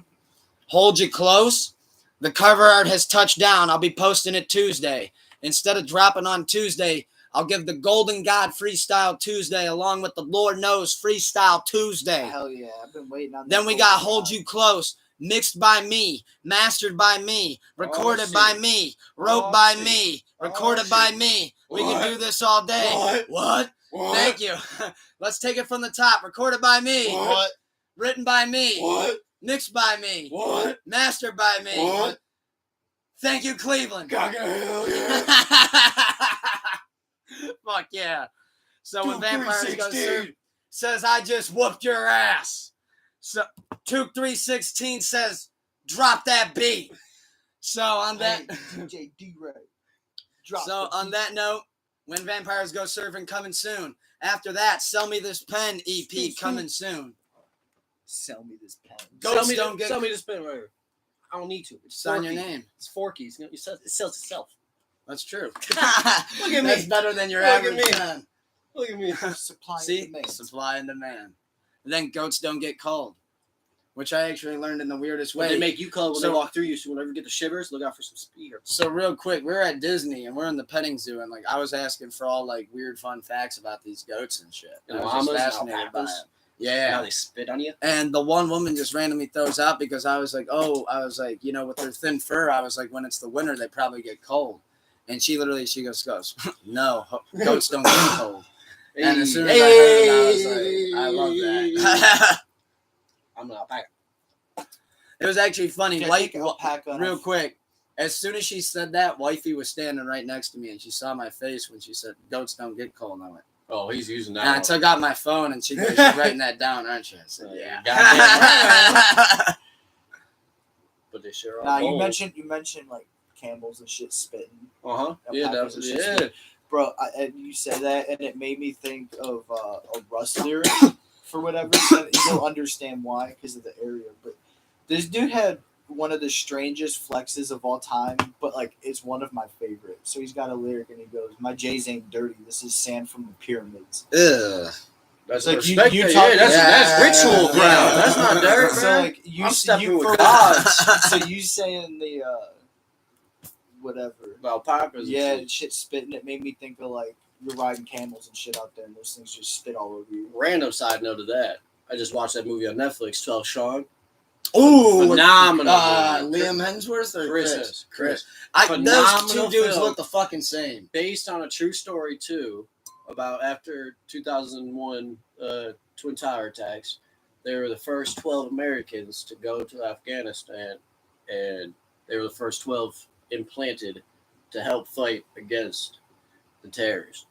Hold you close. The cover art has touched down. I'll be posting it Tuesday. Instead of dropping on Tuesday, I'll give the Golden God Freestyle Tuesday along with the Lord Knows Freestyle Tuesday. Hell yeah, I've been waiting on that. Then we got Hold You Close, mixed by me, mastered by me, recorded by me, wrote by me, recorded by me. We can do this all day. What? Thank you. Let's take it from the top. Recorded by me. What? Written by me. What? Mixed by me. What? Mastered by me. What? Thank you, Cleveland. Hell yeah. Fuck yeah. So when Vampires Go Surf says, I just whooped your ass. So 2-3-16 says, drop that beat. So on that DJ D-Ray. So on that note, when Vampires Go Surfing coming soon. After that, Sell Me This Pen EP coming soon. Sell me this pen. Sell me this pen right here. I don't need to. It's Sign your Forky. name. It's Forky's. It sells itself. That's true. Look at me. That's better than your Look at average me. pen. Look at me. Supply See? and demand. Supply and demand. And then goats don't get cold, which I actually learned in the weirdest way. They make you cold when So- they walk through you, so whenever you get the shivers, look out for some speeder. So real quick, we're at Disney and we're in the petting zoo, and like I was asking for all like weird fun facts about these goats and shit. And I was just llamas and fascinated by alpacas. it. Yeah. Now they spit on you. And the one woman just randomly throws out because I was like, you know, with their thin fur, I was like, when it's the winter, they probably get cold. And she goes, no, goats don't get cold. And as soon as I heard it, I was like, I love that. I'm an alpaca. It was actually funny. Yeah, take alpaca Real off. quick, as soon as she said that, wifey was standing right next to me, and she saw my face when she said, goats don't get cold. And I went, Oh, he's using that. and I one. took out my phone, and she goes, you're writing that down, aren't you? I said, yeah. Goddamn right. But they sure are. Nah, you bold. mentioned like camels and shit spitting. Uh-huh. Yeah, that was Alpacas and yeah. shit. Bro, you said that, and it made me think of a Russ lyric for whatever reason. You'll understand why, because of the area. But this dude had one of the strangest flexes of all time, but like it's one of my favorites. So he's got a lyric, and he goes, "My J's ain't dirty. This is sand from the pyramids." Ugh. That's Like, respect. you Yeah, talk- that's Yeah. ritual ground. That's not dirt, So man. like I'm stepping with for gods. So you saying the whatever? Alpacas. Yeah, and shit. shit spitting. It made me think of like you're riding camels and shit out there, and those things just spit all over you. Random side note of that. I just watched that movie on Netflix, 12 Sean. Ooh, Phenomenal. Liam Hemsworth or Chris. Chris. Those Phenomenal two dudes film. look the fucking same. Based on a true story too, about after 2001 Twin Tower attacks. They were the first 12 Americans to go to Afghanistan, and they were the first 12 implanted to help fight against the terrorists.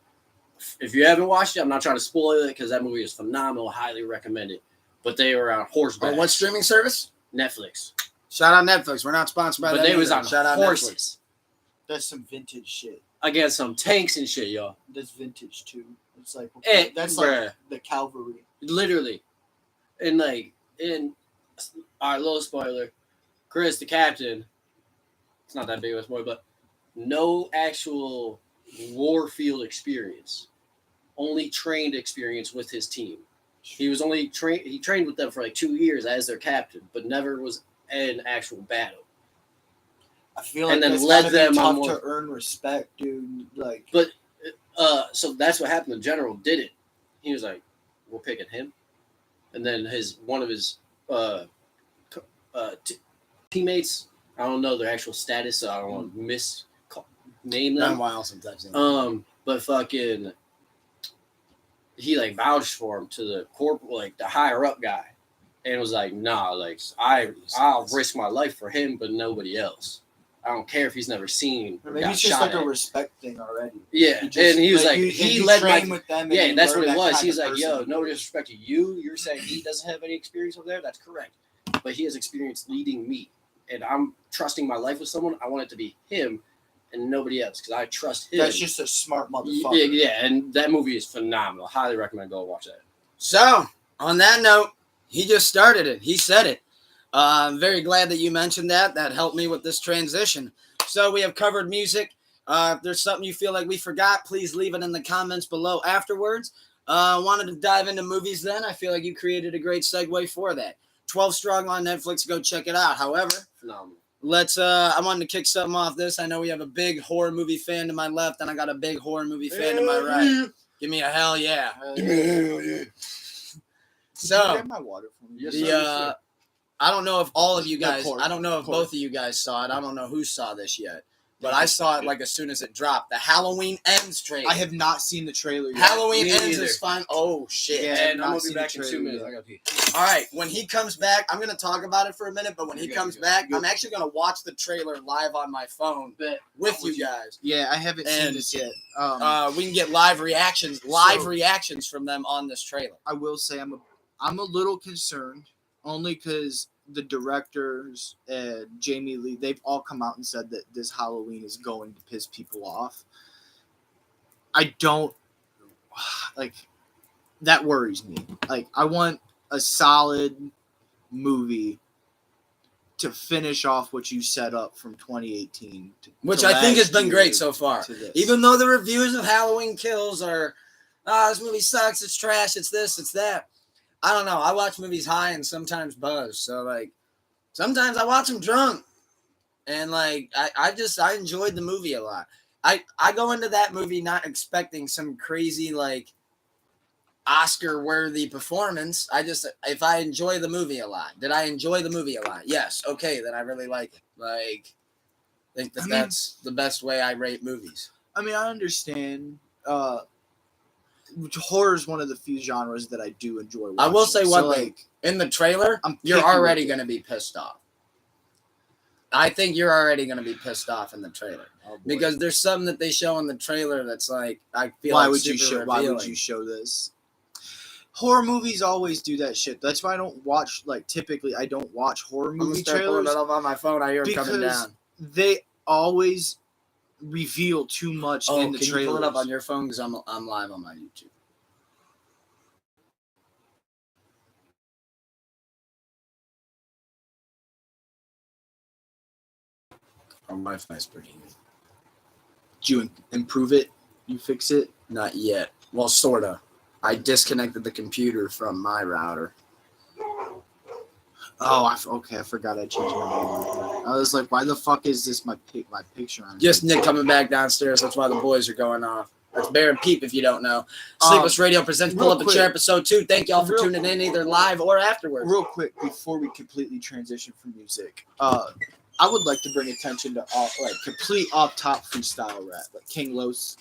If you haven't watched it, I'm not trying to spoil it because that movie is phenomenal. Highly recommend it. But they were on horseback. On what streaming service? Netflix. Shout out Netflix. We're not sponsored by But that. they was either. on Shout out horses. Netflix. That's some vintage shit. Against some tanks and shit, y'all. That's vintage too. It's like That's like the cavalry. Literally. And all right, little spoiler. Chris, the captain, it's not that big of a spoiler, but no actual warfield experience. Only trained experience with his team. He was only he trained with them for like 2 years as their captain, but never was in actual battle. I feel like And then that's led gotta them be on tough more- to earn respect, dude. Like, But so that's what happened. The general did it. He was like, "We're picking him," and then one of his teammates. I don't know their actual status, so I don't want to name Been a them. while sometimes. But fucking, he like vouched for him to the corporal, like the higher up guy, and was like, "Nah, like I'll risk my life for him, but nobody else. I don't care if he's never seen." maybe it's just like a respect thing already. Yeah, Just, and he was like, he led my. with them. And Yeah, you that's learn what it that was. kind He's of like, person. "Yo, no disrespect to you. You're saying he doesn't have any experience over there. That's correct, but he has experience leading me, and I'm trusting my life with someone. I want it to be him and nobody else because I trust him." That's just a smart motherfucker. Yeah, and that movie is phenomenal. Highly recommend go watch that. So, on that note, he just started it. He said it. I'm very glad that you mentioned that. That helped me with this transition. So, we have covered music. If there's something you feel like we forgot, please leave it in the comments below afterwards. Wanted to dive into movies then. I feel like you created a great segue for that. 12 Strong on Netflix. Go check it out. However, Phenomenal. I wanted to kick something off this. I know we have a big horror movie fan to my left, and I got a big horror movie fan to my right. Give me a hell yeah. Give me a hell yeah. Can you So, grab my water for me? Yes, the, sir. I don't know if all of you guys, Court. I don't know if Court. both of you guys saw it. I don't know who saw this yet, but I saw it like as soon as it dropped. The Halloween Ends trailer. I have not seen the trailer yet. Halloween Me Ends either. is fine. Oh, shit. Yeah. And not I'm gonna seen be the back in 2 trailer minutes. yet. I gotta pee. All right, when he comes back, I'm going to talk about it for a minute, but when he You're good, comes you're good. back, You're I'm actually going to watch the trailer live on my phone Bet. with I'm with you you. guys. Yeah, I haven't seen And, this yet. We can get live reactions from them on this trailer. I will say I'm a little concerned only because the directors and Jamie Lee, they've all come out and said that this Halloween is going to piss people off. I don't like that worries me. Like I want a solid movie to finish off what you set up from 2018 Which to I think has last been year great so far. to this. Even though the reviews of Halloween Kills are, this movie sucks, it's trash, it's this, it's that. I don't know. I watch movies high and sometimes buzz. So, like, sometimes I watch them drunk. And, like, I enjoyed the movie a lot. I go into that movie not expecting some crazy, like, Oscar-worthy performance. If I enjoy the movie a lot. Did I enjoy the movie a lot? Yes. Okay, then I really like it. Like, I think that's the best way I rate movies. I mean, I understand. Horror is one of the few genres that I do enjoy watching. I will say one So, thing. In the trailer, I'm you're picky already with it. going to be pissed off. I think you're already going to be pissed off in the trailer. Oh, boy. Because there's something that they show in the trailer that's like, I feel why like would you super show? Why would revealing. you show this? Horror movies always do that shit. That's why I don't watch. Like typically, I don't watch horror I'm going movie to start pulling trailers. it up on my phone. I hear it coming because down. They always reveal too much Oh, in the can trailers. you pull it up on your phone? Because I'm live on my YouTube. Our Wi-Fi's pretty good. Did you improve it? You fix it? Not yet. Well, sort of. I disconnected the computer from my router. Oh, okay. I forgot I changed my name. I was like, why the fuck is this my picture on? Just Nick coming back downstairs. That's why the boys are going off. That's Bear and Peep if you don't know. Sleepless Radio presents Pull real Up a quick. Chair episode 2. Thank y'all for Real tuning in either live or afterwards. Real quick before we completely transition from music, I would like to bring attention to complete off top freestyle rap, like King Los.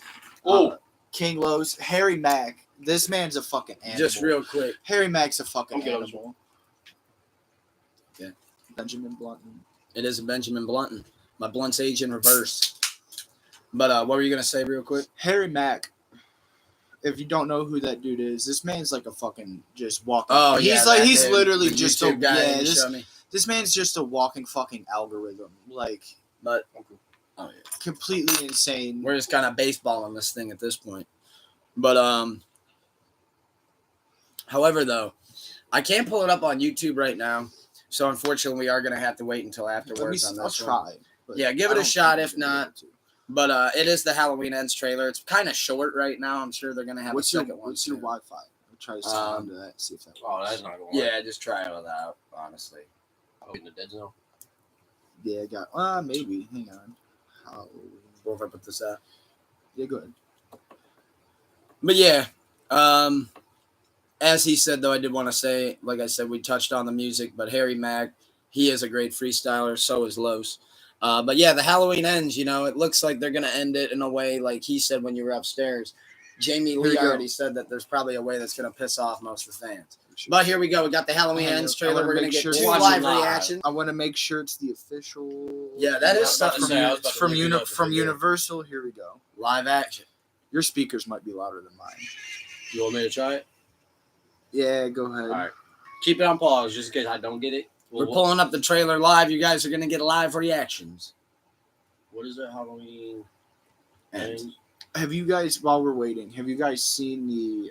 King Los, Harry Mack This man's a fucking animal. Just real quick. Harry Mack's a fucking I'm good on animal. Yeah. Benjamin Bluntton. It is a Benjamin Bluntton. My blunt's age in reverse. But what were you gonna say real quick? Harry Mack. If you don't know who that dude is, this man's like a fucking just walking. Oh, he's yeah, like that he's dude, literally the just YouTube a guy yeah. you showed me. This man's just a walking fucking algorithm. Like, But oh yeah, completely insane. we're just kind of baseballing this thing at this point. But however though, I can't pull it up on YouTube right now, so unfortunately we are gonna have to wait until afterwards on I'll this one. try. But Yeah, give I it a don't shot think if I'm gonna be not. able to. But it is the Halloween Ends trailer. It's kind of short right now. I'm sure they're gonna have What's a your second one. What's your soon. Wi-Fi? I'll try to sign onto that. See if that works. Oh, that's not going. Yeah, just try it without. Honestly, Oh, in the dead zone. Yeah, I got. Maybe. Hang on. Halloween. we'll put this out. Yeah, go ahead. But yeah, as he said though, I did want to say, like I said, we touched on the music, but Harry Mack, he is a great freestyler. So is Los. But yeah, the Halloween Ends. You know, it looks like they're gonna end it in a way like he said when you were upstairs. Jamie Here Lee we go. already said that there's probably a way that's gonna piss off most of the fans. But here we go. We got the Halloween Ends I trailer. wanna We're gonna make get sure two to watch live it live. reactions. I want to make sure it's the official. Yeah, that is I was about to something say, I was about to from look it up from if it did. Universal. Here we go. live action. Your speakers might be louder than mine. You want me to try it? Yeah, go ahead. All right. Keep it on pause just in case I don't get it. We're pulling up the trailer live. You guys are gonna get live reactions. What is it? Halloween Ends. Ends? Have you guys, while we're waiting, have you guys seen the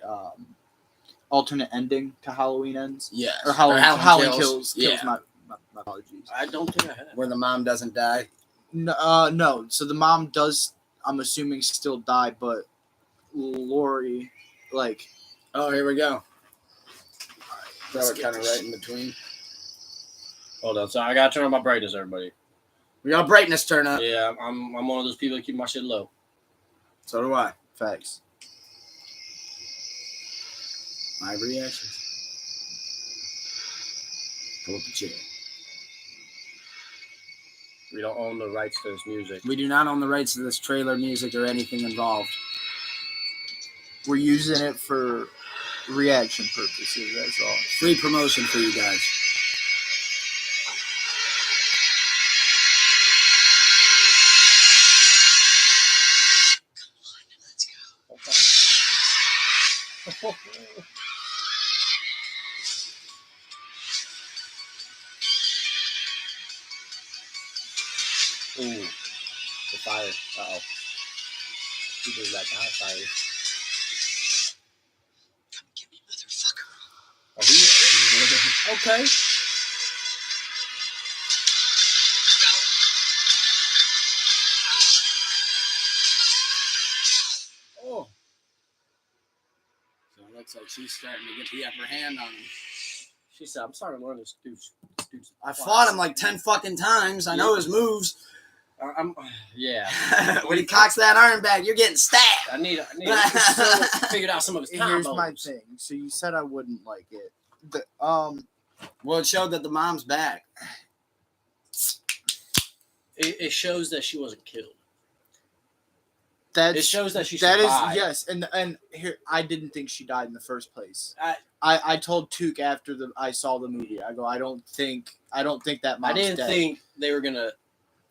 alternate ending to Halloween Ends? Yes. Or Halloween kills. Yeah. My apologies. I don't think I have. Where the mom doesn't die. No. So the mom does, I'm assuming, still die, but Lori, like. Oh, here we go. Throw Let's it get kind of this. right in between. Hold on. So I gotta turn on my brightness, everybody. We got brightness turn up. Yeah, I'm one of those people that keep my shit low. So do I. Facts. Live reactions. Pull up the chair. We don't own the rights to this music. We do not own the rights to this trailer, music, or anything involved. We're using it for reaction purposes, that's all. Free promotion for you guys. Ooh, the fire. Uh-oh. He does like the hot fire. Come get me, motherfucker. Oh, he, okay. Oh. So it looks like she's starting to get the upper hand on him. She said, I'm starting to learn this dude's I fought him like 10 fucking times. I know his moves. Yeah. When he cocks that arm back, you're getting stabbed. I need to still figured out some of his combos. Here's my thing. So you said I wouldn't like it. Well, it showed that the mom's back. It shows that she wasn't killed. That's, It shows that she that is survived. yes, and here I didn't think she died in the first place. I- I told Took after I saw the movie. I go, I don't think that mom's I didn't dead. think they were gonna.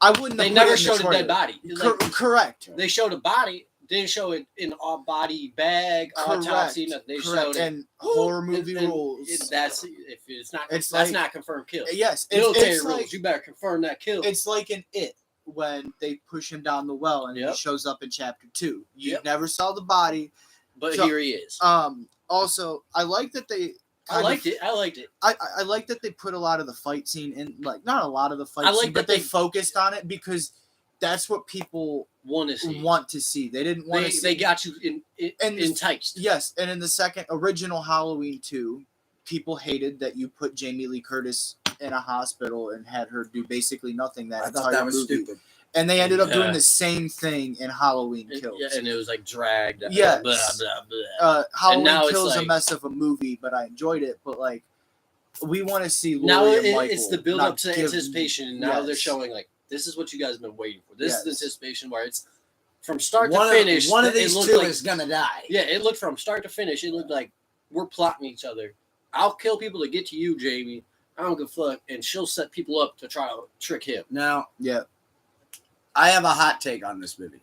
I wouldn't. They have never put it in the showed a dead trailer. body. Like, Correct. they showed a body. Didn't show it in a body bag, autopsy. Nothing. They showed it. And horror movie and rules. That's if it's not. It's that's like- not confirmed kill. Yes, Military it's rules. like You better confirm that kill. it's like an It when they push him down the well and Yep. he shows up in chapter 2. You Yep. never saw the body. But so- here he is. Also, I like that they. I liked it. I liked it. I like that they put a lot of the fight scene in, like not a lot of the fight I like scene, but that they they- focused on it because that's what people Want to see. want to see. They didn't want to see. They got you And enticed. Yes, and in the second original Halloween 2, people hated that you put Jamie Lee Curtis in a hospital and had her do basically nothing that I entire thought that was movie. stupid. And they ended up doing Yeah. the same thing in Halloween Kills. Yeah, and it was like dragged. Yes. Blah, blah, blah. Halloween now it's Kills a like- mess of a movie, but I enjoyed it. But like, we want to see Laurie Now and Michael. it's the build not up to give- anticipation, and now they're Yes. showing like this is what you guys have been waiting for. This is the Yes. anticipation where it's from start to finish. One of these two like, is gonna die. Yeah, it looked from start to finish. It looked like we're plotting each other. I'll kill people to get to you, Jamie. I don't give a fuck, and she'll set people up to try to trick him. Now, Yeah. I have a hot take on this movie.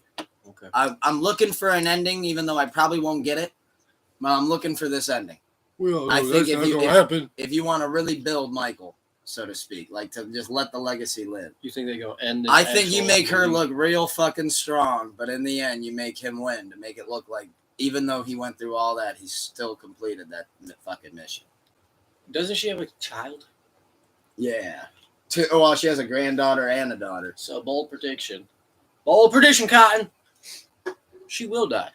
Okay. I'm looking for an ending, even though I probably won't get it. But I'm looking for this ending. Well, I think if you want to really build Michael, so to speak, like to just let the legacy live. You think they go end? I think you make her look real fucking strong, but in the end, you make him win to make it look like even though he went through all that, he still completed that fucking mission. Doesn't she have a child? Yeah. Well, she has a granddaughter and a daughter. So bold prediction. Bold prediction, Cotton. She will die.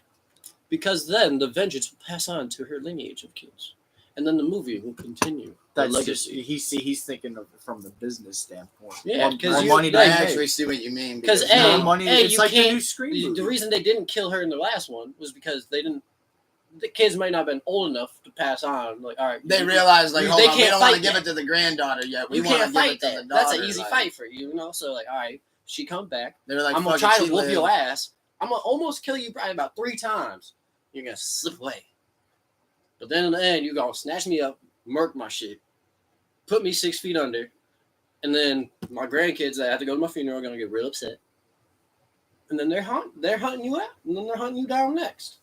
Because then the vengeance will pass on to her lineage of kids. And then the movie will continue. That's legacy. just he's thinking of it from the business standpoint. Yeah, because money to I make. actually see what you mean. Because money. It's you like the can't. new Scream movie. The reason they didn't kill her in the last one was because they didn't. The kids might not have been old enough to pass on. Like, all right, they realized, like, hold they on, we can't don't want to fight give yet. it to the granddaughter yet. We you want to can't give fight it to the that. daughter. That's an easy like, fight for you, So, like, all right, she come back. They're like, I'm gonna fuck try it, to she whoop lived. your ass. I'm gonna almost kill you probably about 3 times. You're gonna slip away. But then in the end, you're gonna snatch me up, murk my shit, put me 6 feet under, and then my grandkids that have to go to my funeral are gonna get real upset. And then they're hunting you out, and then they're hunting you down next.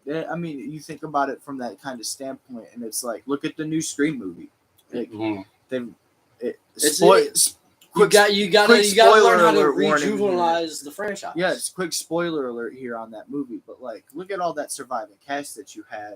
Yeah, I mean, you think about it from that kind of standpoint, and it's like, look at the new Scream movie. Like, you got to learn how to rejuvenate the franchise. Yes, quick spoiler alert here on that movie, but like, look at all that surviving cast that you had.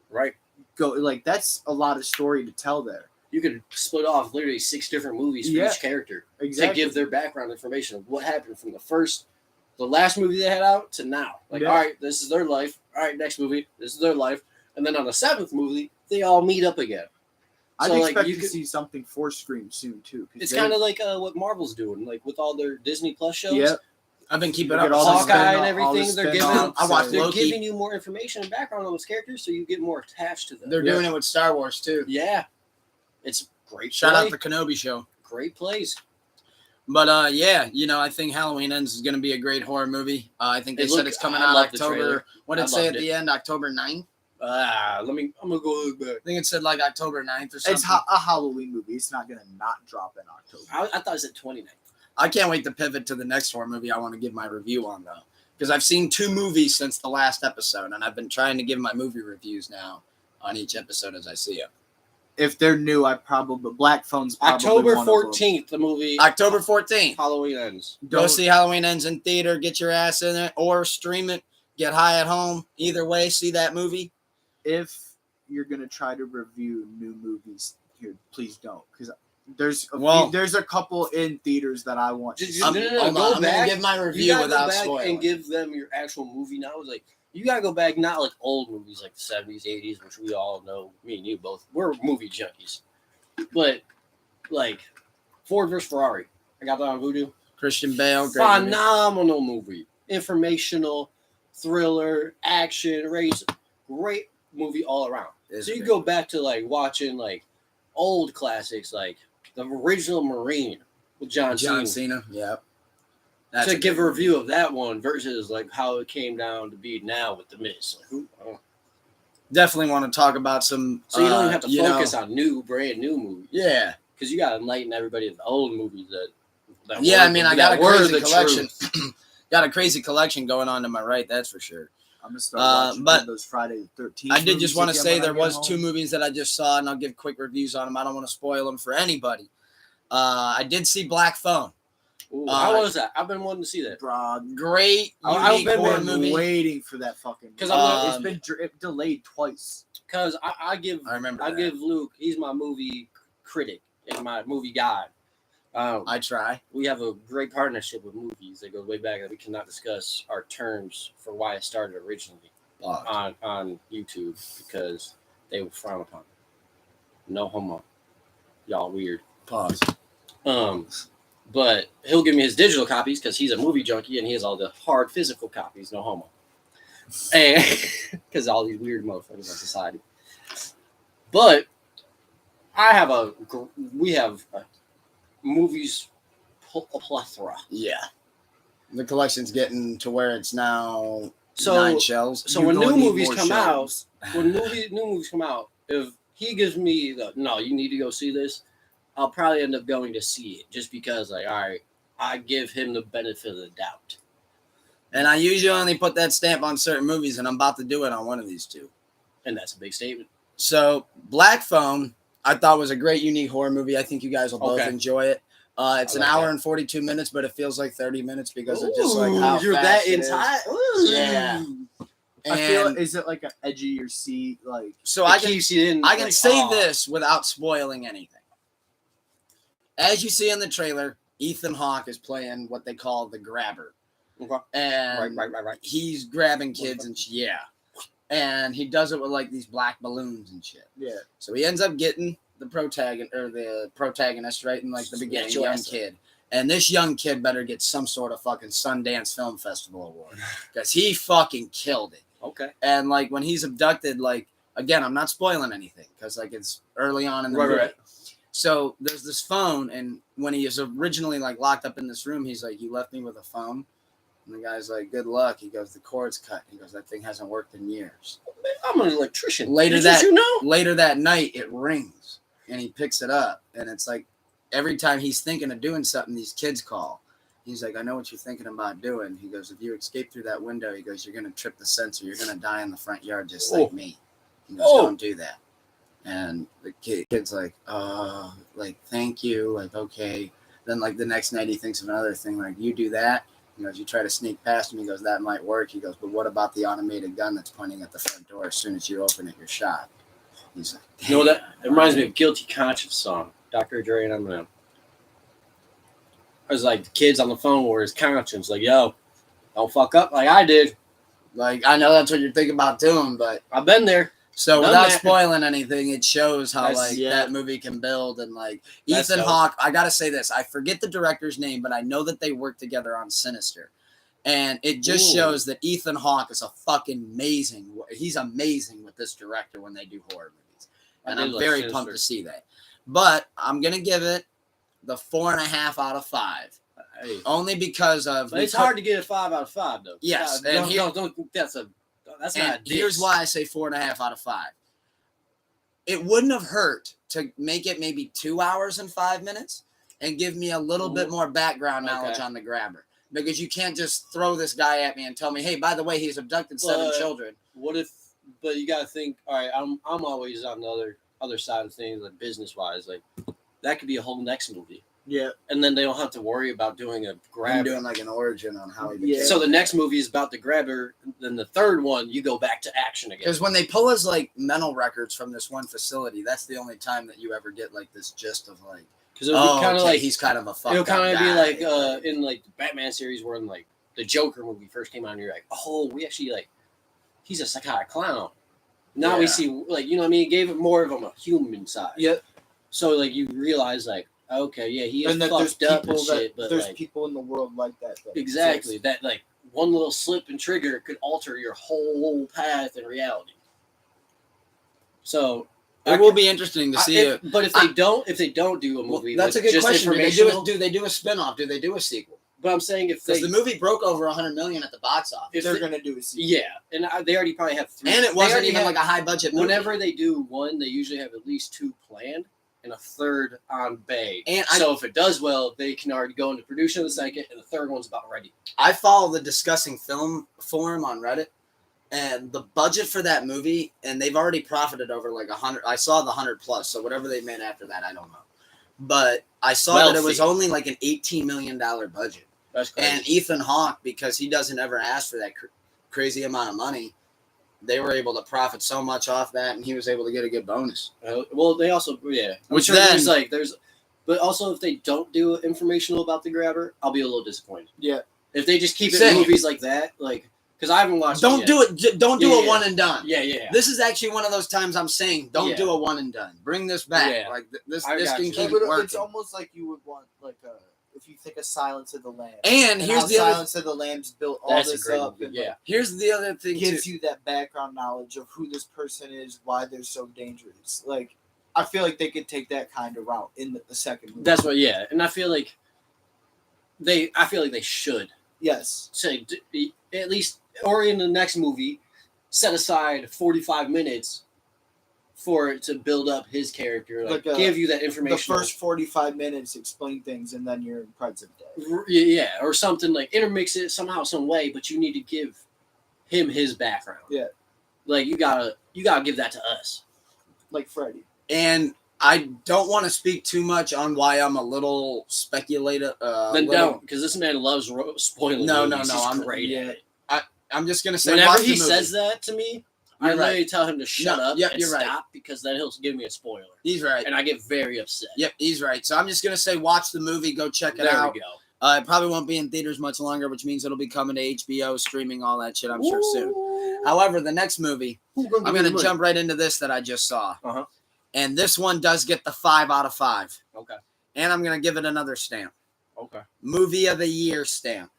Right. Go like that's a lot of story to tell there. You could split off literally 6 different movies for each character to give their background information of what happened from the last movie they had out to now. Like, all right, this is their life. All right, next movie, this is their life. And then on the 7th movie, they all meet up again. So, I'd expect to see something for Scream soon too. It's kind of like what Marvel's doing, like with all their Disney Plus shows. Yeah, I've been keeping up with all Hawkeye and everything. They're giving giving you more information and background on those characters, so you get more attached to them. They're doing it with Star Wars too. Yeah, it's great. Shout out the Kenobi show. Great plays. But yeah, I think Halloween Ends is going to be a great horror movie. I think they said it's coming out October. What did it say at the end? October 9th? I'm gonna go look back. I think it said like October 9th or something. It's a Halloween movie. It's not gonna not drop in October. I thought it said 29th. I can't wait to pivot to the next horror movie I want to give my review on though, because I've seen 2 movies since the last episode, and I've been trying to give my movie reviews now on each episode as I see it. If they're new, Black Phone's probably October one 14th. The movie. October 14th. Halloween Ends. Go see Halloween Ends in theater. Get your ass in it, or stream it. Get high at home. Either way, see that movie. If you're gonna try to review new movies here, please don't, because there's a couple in theaters that I want. I'm gonna give my review without spoiling. And give them your actual movie now. It's like you gotta go back, not like old movies like the 70s, 80s, which we all know. Me and you both, we're movie junkies. But like Ford vs Ferrari, I got that on Vudu. Christian Bale, phenomenal movie, informational, thriller, action, race, great movie all around. So you go back to like watching like old classics like the original Marine with John Cena. Yep. To give a review of that one versus like how it came down to be now with the Miz. Like, definitely want to talk about some. So you don't even have to focus on brand new movies. Yeah, because you got to enlighten everybody of the old movies that I got a crazy collection. Got a crazy collection going on to my right. That's for sure. I'm gonna start watching those Friday the 13th. I did just want to say there was 2 movies that I just saw, and I'll give quick reviews on them. I don't want to spoil them for anybody. I did see Black Phone. Ooh, how was that? I've been wanting to see that. Great, I've been movie. Waiting for that fucking. Because it's been delayed twice. Because I give Luke. He's my movie critic and my movie guide. I try. We have a great partnership with movies that goes way back that we cannot discuss our terms for why it started originally on YouTube because they were frowned upon. No homo. Y'all weird. Pause. But he'll give me his digital copies because he's a movie junkie and he has all the hard physical copies. No homo. And because all these weird motherfuckers in society. But we have movies a plethora. Yeah. The collection's getting to where it's now So 9 shelves. So You're when gonna new need movies more come shelves. out, new movies come out, if he gives me the no, you need to go see this, I'll probably end up going to see it just because, like, all right, I give him the benefit of the doubt. And I usually only put that stamp on certain movies, and I'm about to do it on one of these two. And that's a big statement. So Black Phone, I thought was a great, unique horror movie. I think you guys will both Okay. enjoy it. It's I an like hour that. and 42 minutes, but it feels like 30 minutes because of just like how you're fast that it is. inside. Yeah. I feel And is it like an edge of your seat? Like so It I can keeps you in. I can like, say oh. this without spoiling anything. As you see in the trailer, Ethan Hawke is playing what they call the grabber. Okay. And Right. he's grabbing kids and and he does it with like these black balloons and shit. yeah, So he ends up getting the protagonist right in like the beginning, your young ass up. kid. And this young kid better get some sort of fucking Sundance Film Festival award because he fucking killed it. Okay. And like when he's abducted, like again, I'm not spoiling anything because like it's early on in the movie. Right. So there's this phone, and when he is originally like locked up in this room, he's like, "You left me with a phone," and the guy's like, "Good luck." He goes, "The cord's cut." He goes, "That thing hasn't worked in years." I'm an electrician. Later you Later that night, it rings, and he picks it up, and it's like every time he's thinking of doing something, these kids call. He's like, "I know what you're thinking about doing." He goes, "If you escape through that window," he goes, "you're gonna trip the sensor. You're gonna die in the front yard just like me." He goes, "Don't do that." And the kid's like, like, thank you, like, okay. Then like the next night he thinks of another thing, like, you do that. He goes, you try to sneak past him. He goes, that might work. He goes, but what about the automated gun that's pointing at the front door? As soon as you open it, you're shot. He's like, You know that it reminds me of Guilty Conscience song, Dr. Dre and Eminem. I was like the kids on the phone were his conscience, like, yo, don't fuck up like I did. Like, I know that's what you're thinking about doing, but I've been there. so Done without that. spoiling anything, it shows how That's- that movie can build. And like That's Ethan dope. Hawke, I gotta say this, I forget the director's name, but I know that they worked together on Sinister, and it just Ooh. shows that Ethan Hawke is a fucking amazing. He's amazing with this director when they do horror movies, and I I'm did like very Sinister. pumped to see that. But I'm gonna give it the 4.5 out of 5, Hey. only because of But it's hard to get a 5 out of 5 though. Yes, don't, and don't that's not a And diss. here's why I say 4.5 out of 5. It wouldn't have hurt to make it maybe 2 hours and 5 minutes and give me a little bit more background knowledge Okay. on the grabber. Because you can't just throw this guy at me and tell me, hey, by the way, he's abducted 7 children. What if? But you got to think. All right, I'm always on the other side of things, like business wise. Like that could be a whole next movie, yeah. and then they don't have to worry about doing a I'm grabber. doing like an origin on how he Yeah. became. So the next movie is about the grabber. Then the third one, you go back to action again. Because when they pull his like mental records from this one facility, that's the only time that you ever get like this gist of like, Because it'll be kind of like he's kind of a fucked it'll up kind of be guy. like in like the Batman series where in like the Joker movie first came out, and you're like, oh, we actually like he's a psychotic clown. Now we Yeah. see like you know what I mean. It gave it more of a human side. Yeah. So like you realize like okay, yeah, he is And that there's fucked up and people shit, that but there's like people in the world like that. exactly exist. that like one little slip and trigger could alter your whole path in reality. So It will be interesting to see it. But if they don't do a movie, That's a with good just question. informational. Do they do a spin-off? Do they do a sequel? But I'm saying if Because they the movie broke over 100 million at the box office. if They're they- gonna do a sequel. yeah, and they already probably have 3. And it they wasn't already even have- like a high-budget movie. Whenever they do one, they usually have at least 2 planned and a third on bay. And so if it does well, they can already go into production of the second, and the third one's about ready. I follow the Discussing Film forum on Reddit, and the budget for that movie, and they've already profited over like 100. I saw the 100 plus, so whatever they made after that, I don't know. But I saw that it was Wealthy. only like an $18 million budget. That's crazy. And Ethan Hawke, because he doesn't ever ask for that crazy amount of money, they were able to profit so much off that, and he was able to get a good bonus. Well, they also I'm Which sure then- but also if they don't do informational about the grabber, I'll be a little disappointed. Yeah. If they just keep it Same. in movies like that, like because I haven't watched. Don't it do it. Don't do Yeah, a yeah. one and done. Yeah. This is actually one of those times I'm saying, don't Yeah. do a one and done. Bring this back. Yeah. Like this I got can you. keep But it working. it's almost like you would want like if you think of Silence of the Lambs. And here's how the other. Silence of the Lambs built all That's a this great up movie. and Yeah. Here's the other thing gives too. you that background knowledge of who this person is, why they're so dangerous. Like I feel like they could take that kind of route in the second movie. That's what. Yeah, and I feel like they should. Yes. At least, or in the next movie, set aside 45 minutes for it to build up his character, give you that information. The first 45 minutes explain things, and then you're in present day. Yeah, or something like intermix it somehow, some way, but you need to give him his background. Yeah. Like you gotta give that to us. Like Freddy. And I don't want to speak too much on why I'm a little speculative. Then don't, because this man loves spoiling. No, movies. no, He's I'm great at it. I'm just gonna say, Whenever watch he the movie. says that to me, You're I right. literally tell him to shut up and you're stop right. because then he'll give me a spoiler, He's right. and I get very upset. Yep, he's right. So I'm just gonna say, watch the movie, go check it There out. we go. It probably won't be in theaters much longer, which means it'll be coming to HBO, streaming, all that shit, I'm sure, soon. However, the next movie, I'm going to jump right into this that I just saw. Uh-huh. And this one does get the 5 out of 5. Okay. And I'm going to give it another stamp. Okay. Movie of the Year stamp.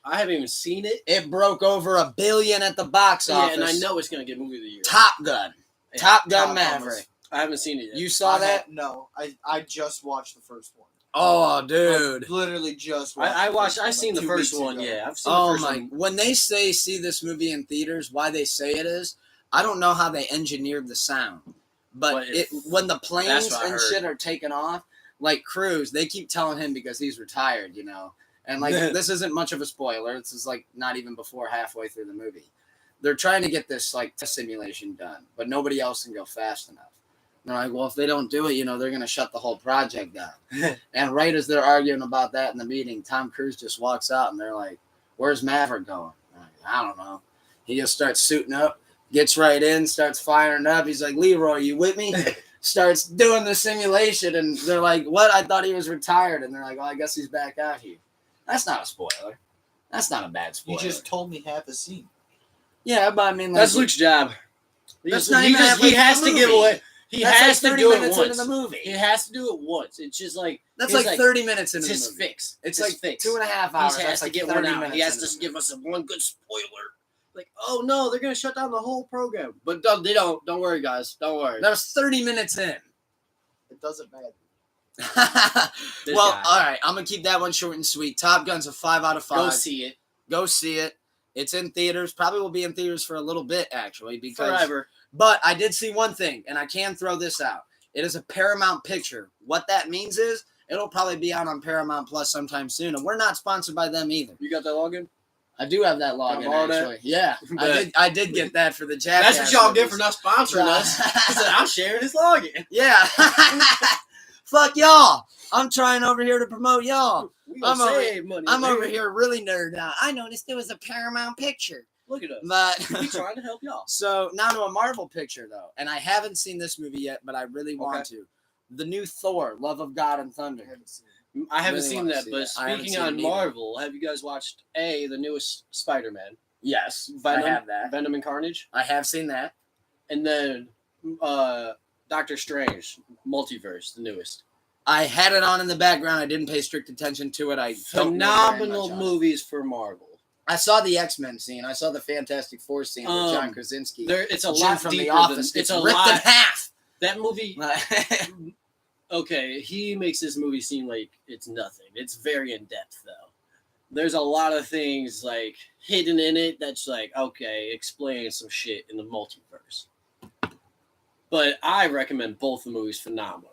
I haven't even seen it. It broke over $1 billion at the box office. Yeah, and I know it's going to get Movie of the Year. Top Gun. Yeah, Top Gun Top Maverick. I haven't seen it yet. You saw that? No. I just watched the first one. Oh, dude. I literally just watched I've seen the first one, yeah. I've seen the Oh first my! one. When they say see this movie in theaters, why they say it is, I don't know how they engineered the sound, but when the planes what I and heard. shit are taking off, like Cruise, they keep telling him because he's retired, you know, and like this isn't much of a spoiler. This is like not even before halfway through the movie. They're trying to get this like test simulation done, but nobody else can go fast enough. They're like, well, if they don't do it, you know, they're going to shut the whole project down. And right as they're arguing about that in the meeting, Tom Cruise just walks out and they're like, where's Maverick going? I'm like, I don't know. He just starts suiting up, gets right in, starts firing up. He's like, Leroy, you with me? Starts doing the simulation. And they're like, what? I thought he was retired. And they're like, well, I guess he's back out here. That's not a spoiler. That's not a bad spoiler. You just told me half a scene. Yeah, but I mean, like, That's Luke's job. That's not even halfway he has through to the give movie. away. He that's has like to 30 do it minutes once. into the movie. He has to do it once. It's just like That's it's like 30 minutes into it's the his movie. fix. It's his like fix. 2.5 hours. He has That's to like get 30 one out. minutes He has into to the give movie. us one good spoiler. Like, oh no, they're gonna shut down the whole program. But they don't. Don't worry, guys. Don't worry. That was 30 minutes in. It doesn't matter. This Well, guy. all right. I'm going to keep that one short and sweet. Top Gun's a 5 out of 5. Go see it Go see it. It's in theaters. Probably will be in theaters for a little bit, actually. Because, forever. But I did see one thing, and I can throw this out. It is a Paramount picture. What that means is it'll probably be out on Paramount Plus sometime soon. And we're not sponsored by them either. You got that login? I do have that login, borrow that? actually. Yeah, But- I did get that for the Jackass. That's what y'all get movies. for not sponsoring us. He said, I'm sharing his login. Yeah. Fuck y'all. I'm trying over here to promote y'all. We gonna save money. I'm man. over here really nerd out. I noticed there was a Paramount picture. Look at us. But We trying to help y'all. so now to a Marvel picture though. And I haven't seen this movie yet, but I really want to. The new Thor, Love of God and Thunder. I haven't Really seen wanna that, see but that. I haven't speaking seen on it either. Marvel, have you guys watched the newest Spider-Man? Yes, Venom, I have that. Venom and Carnage, I have seen that. and then Doctor Strange, Multiverse, the newest. I had it on in the background. I didn't pay strict attention to it. I don't know very Phenomenal much on it. movies for Marvel. I saw the X-Men scene. I saw the Fantastic Four scene with John Krasinski. It's a Jim lot from deeper The Office than gets it's a ripped lot. in half. That movie. Okay, he makes this movie seem like it's nothing. It's very in depth though. There's a lot of things like hidden in it that's like, okay, explain some shit in the multiverse. But I recommend both the movies. Phenomenal.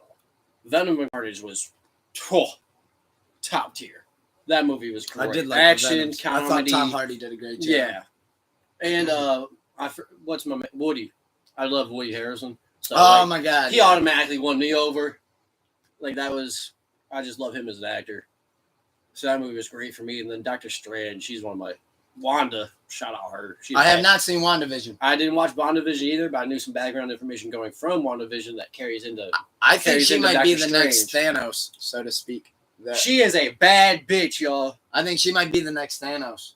Venom and Carnage was top tier. That movie was great. I did like action, I comedy. thought Tom Hardy did a great job. Yeah, and what's my Woody? I love Woody Harrelson. So Oh like, my god. he automatically won me over. Like that was, I just love him as an actor. So that movie was great for me. And then Doctor Strange, she's one of my Wanda. Shout out her. She's I have bad. not seen WandaVision. I didn't watch WandaVision either, but I knew some background information going from WandaVision that carries into. I think Carries she into might be Doctor the next Strange. Thanos, so to speak. She is a bad bitch, y'all. I think she might be the next Thanos.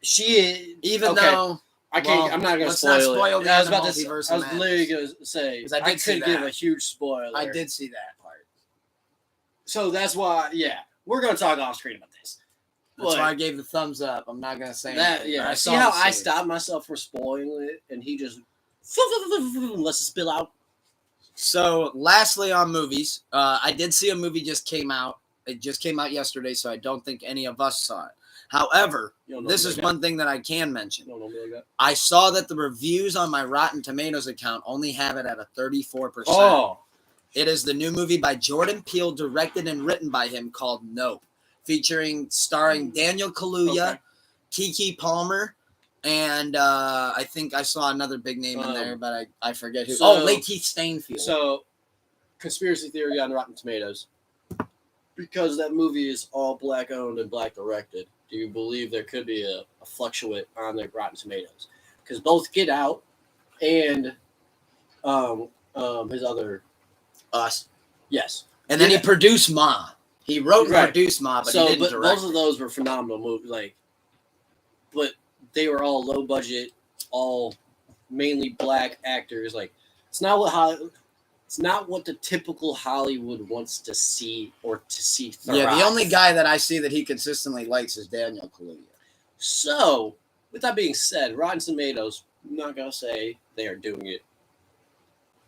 She is. Even okay. though I can't. Well, I'm not gonna let's not spoil spoil it. the I was end of about to. Multiverse I was of literally Madness. gonna say 'Cause I I did see could give that. a huge spoiler. I did see that part. So that's why. Yeah, we're gonna talk off screen about this. That's But why I gave the thumbs up. I'm not gonna say that. anything, Yeah, but I see saw how the I series. stopped myself from spoiling it, and he just lets it spill out. So, lastly, on movies, I did see a movie just came out. It just came out yesterday, so I don't think any of us saw it. However, You don't know this me is like one thing that I can mention. You don't know me like that. I saw that the reviews on my Rotten Tomatoes account only have it at a 34%. Oh, It is the new movie by Jordan Peele, directed and written by him, called Nope, starring Daniel Kaluuya, okay. Keke Palmer, and I think I saw another big name in there, but I forget who. So- Lakeith Stanfield. So, conspiracy theory on Rotten Tomatoes. Because that movie is all black owned and black directed, do you believe there could be a fluctuate on the Rotten Tomatoes? Because both Get Out and his other Us. yes, And then Yeah. he produced Ma. He wrote and Right. produced Ma, but he didn't but direct. both of those were phenomenal movies. Like, but they were all low budget, all mainly black actors. Like, it's not what the typical Hollywood wants to see or to see thrive. Yeah, the only guy that I see that he consistently likes is Daniel Kaluuya. So, with that being said, Rotten Tomatoes, I'm not gonna say they are doing it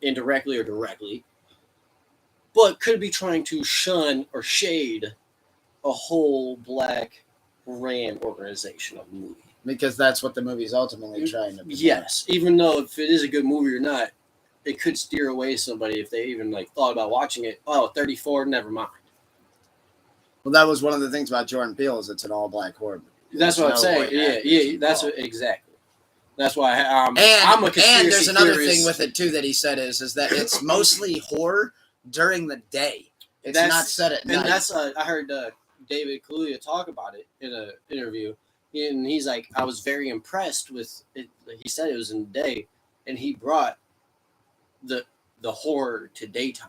indirectly or directly, but could be trying to shun or shade a whole black ran organization of movie. Because that's what the movie's ultimately trying to be. Yes, even though if it is a good movie or not, it could steer away somebody if they even like thought about watching it. Oh, 34, never mind. Well, that was one of the things about Jordan Peele is it's an all-black horror movie. That's There's what I'm no saying. white Yeah, actors yeah, that's involved. what, exactly. That's why I'm a conspiracy and there's another theorist. thing with it too that he said is that it's mostly horror during the day. It's That's- not set at night. And that's I heard David Kaluuya talk about it in an interview, and he's like, I was very impressed with it. He said it was in the day, and he brought the horror to daytime.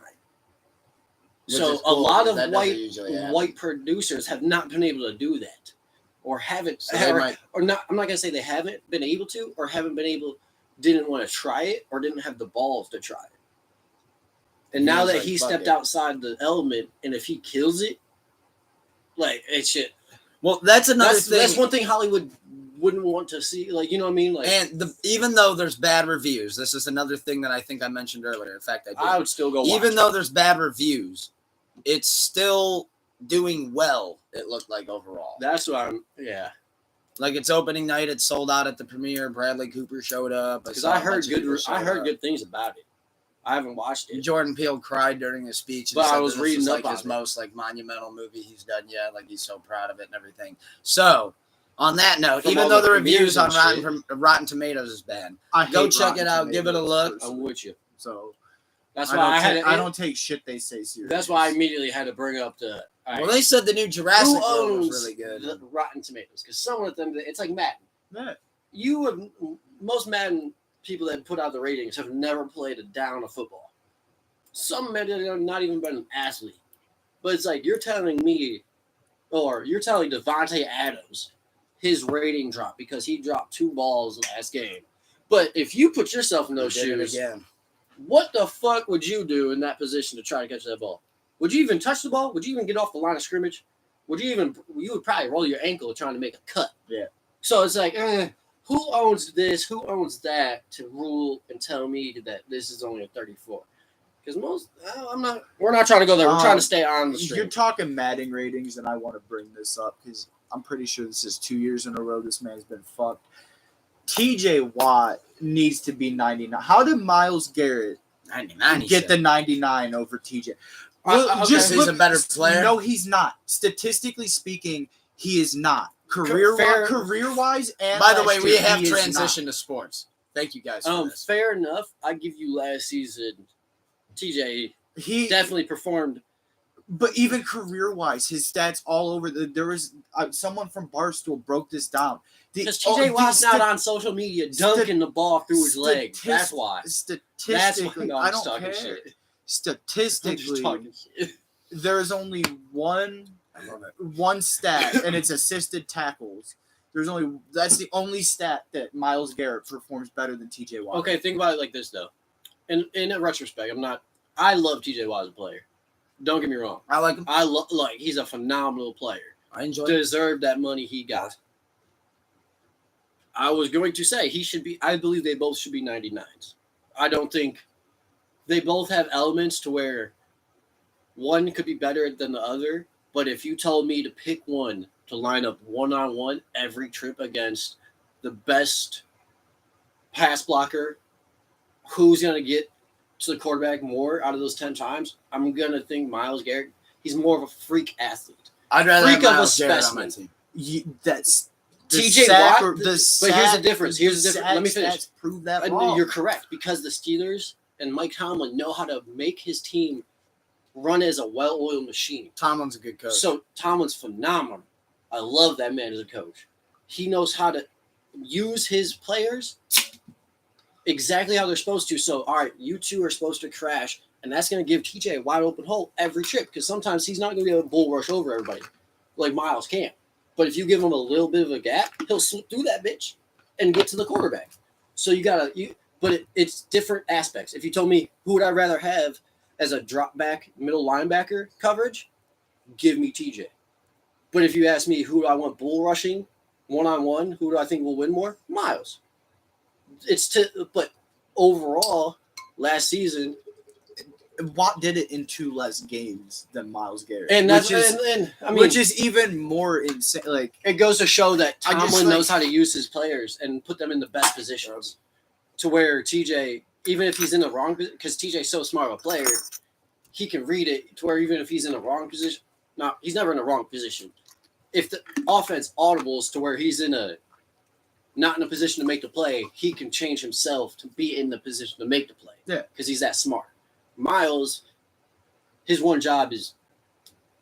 Which So is a cool, lot because of that doesn't usually happen. white producers have not been able to do that, or haven't, So they might- or not. I'm not gonna say they haven't been able to, or didn't want to try it, or didn't have the balls to try it. And now Feels that like, he fuck stepped it. outside the element, and if he kills it, like it's shit. Well, that's another thing. That's one thing Hollywood wouldn't want to see. Like, you know what I mean? Like, And even though there's bad reviews, this is another thing that I think I mentioned earlier. In fact, I did. I would still go. Even watch though there's bad reviews, it's still doing well. It looked like overall. that's what I'm. Yeah, Like its opening night, it sold out at the premiere. Bradley Cooper showed up. because saw I a heard bunch of people good. I show heard up. good things about it. I haven't watched it. Jordan Peele cried during his speech. And But said I was that this reading was up like on his it. most like monumental movie he's done yet. Like he's so proud of it and everything. So, on that note, From even all though the the reviews reviews on and Rotten Tomatoes is bad, I Go hate check Rotten it out, give it a Tomatoes look. personally, I'm with you. So That's I why don't, I had. take, I don't take shit they say seriously. That's why I immediately had to bring up the. well, they said the new Jurassic who World owns was really good. the Rotten Tomatoes? Because some of them, it's like Madden. Yeah. You have most Madden people that put out the ratings have never played a down of football. Some men have not even been an athlete. But it's like you're telling me, or you're telling Devontae Adams his rating dropped because he dropped 2 balls last game. But if you put yourself in those They did it shoes, again. what the fuck would you do in that position to try to catch that ball? Would you even touch the ball? Would you even get off the line of scrimmage? You would probably roll your ankle trying to make a cut. Yeah. So it's like, who owns this? Who owns that to rule and tell me that this is only a 34? Because we're not trying to go there. We're trying to stay on the You're street. talking Madden ratings, and I want to bring this up because I'm pretty sure this is 2 years in a row this man's been fucked. TJ Watt needs to be 99. How did Myles Garrett 99. get the 99 over TJ? Okay. He's a better player. No, he's not. Statistically speaking, he is not. Fair- Career-wise, and By the way, last we year, have he is transitioned to sports. Thank you guys for this. Fair enough. I give you last season. TJ not. He definitely performed. But even career-wise, his stats all over. There was someone from Barstool broke this down. Because TJ Watt's not on social media dunking the ball through his legs. That's why. Statistically, That's why I don't talking care. shit. I'm just Statistically, talking shit. there is only one stat, and it's assisted tackles. That's the only stat that Myles Garrett performs better than TJ Watt. Okay, think about it like this though. In a retrospect, I love TJ Watt as a player. Don't get me wrong. I like him. He's a phenomenal player. I enjoy it. Deserved that money he got. I was going to say I believe they both should be 99s. I don't think they both have elements to where one could be better than the other, but if you told me to pick one to line up one-on-one every trip against the best pass blocker, who's going to get to the quarterback more out of those 10 times, I'm going to think Myles Garrett, he's more of a freak athlete. I'd rather Freak have of a Myles Garrett on my specimen. team. That's TJ sack Watt, or- but here's the difference. Here's the difference. Let me finish. Stats prove that And wrong. you're correct, because the Steelers and Mike Tomlin know how to make his team run as a well-oiled machine. Tomlin's a good coach. So Tomlin's phenomenal. I love that man as a coach. He knows how to use his players exactly how they're supposed to. So, all right, you two are supposed to crash, and that's going to give TJ a wide open hole every trip, because sometimes he's not going to be able to bull rush over everybody like Myles can. But if you give him a little bit of a gap, he'll slip through that bitch and get to the quarterback. So it's different aspects. If you told me who would I rather have as a drop back middle linebacker coverage, give me TJ. But if you ask me who do I want bull rushing one-on-one, who do I think will win more? Myles. But overall, last season, Watt did it in 2 less games than Myles Garrett, and that's which is even more insane. Like, it goes to show that I just, Tomlin like- knows how to use his players and put them in the best positions. To where TJ, even if he's in the wrong position, because TJ's so smart of a player, he can read it to where even if he's in the wrong position, he's never in the wrong position. If the offense audibles to where he's not in a position to make the play, he can change himself to be in the position to make the play. Yeah. Because he's that smart. Myles, his one job is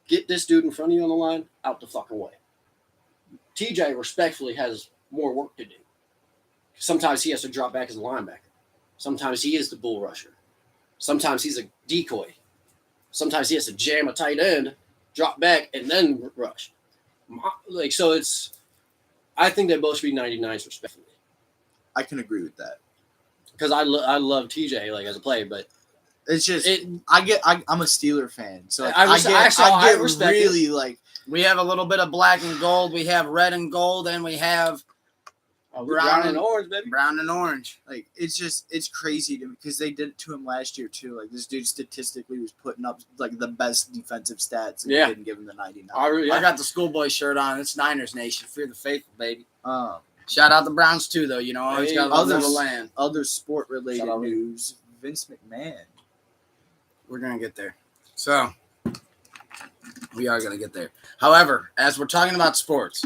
get this dude in front of you on the line out the fucking way. TJ respectfully has more work to do. Sometimes he has to drop back as a linebacker. Sometimes he is the bull rusher. Sometimes he's a decoy. Sometimes he has to jam a tight end, drop back, and then rush. I think they both should be 99s respectfully. I can agree with that. Because I love TJ as a player, but It's just I'm a Steeler fan, so I get respect really it. like we have a little bit of black and gold. We have red and gold, and we have brown and orange, baby. brown and orange. like it's crazy to me because they did it to him last year too. Like this dude statistically was putting up like the best defensive stats, and Yeah. they didn't give him the 99. I got the schoolboy shirt on. It's Niners Nation. Fear the faithful, baby. Shout out the Browns too, though. Always Hey, got love for others- the land. Other sport related Shout out. news: Vince McMahon. We're gonna get there. So we are gonna get there. However, as we're talking about sports,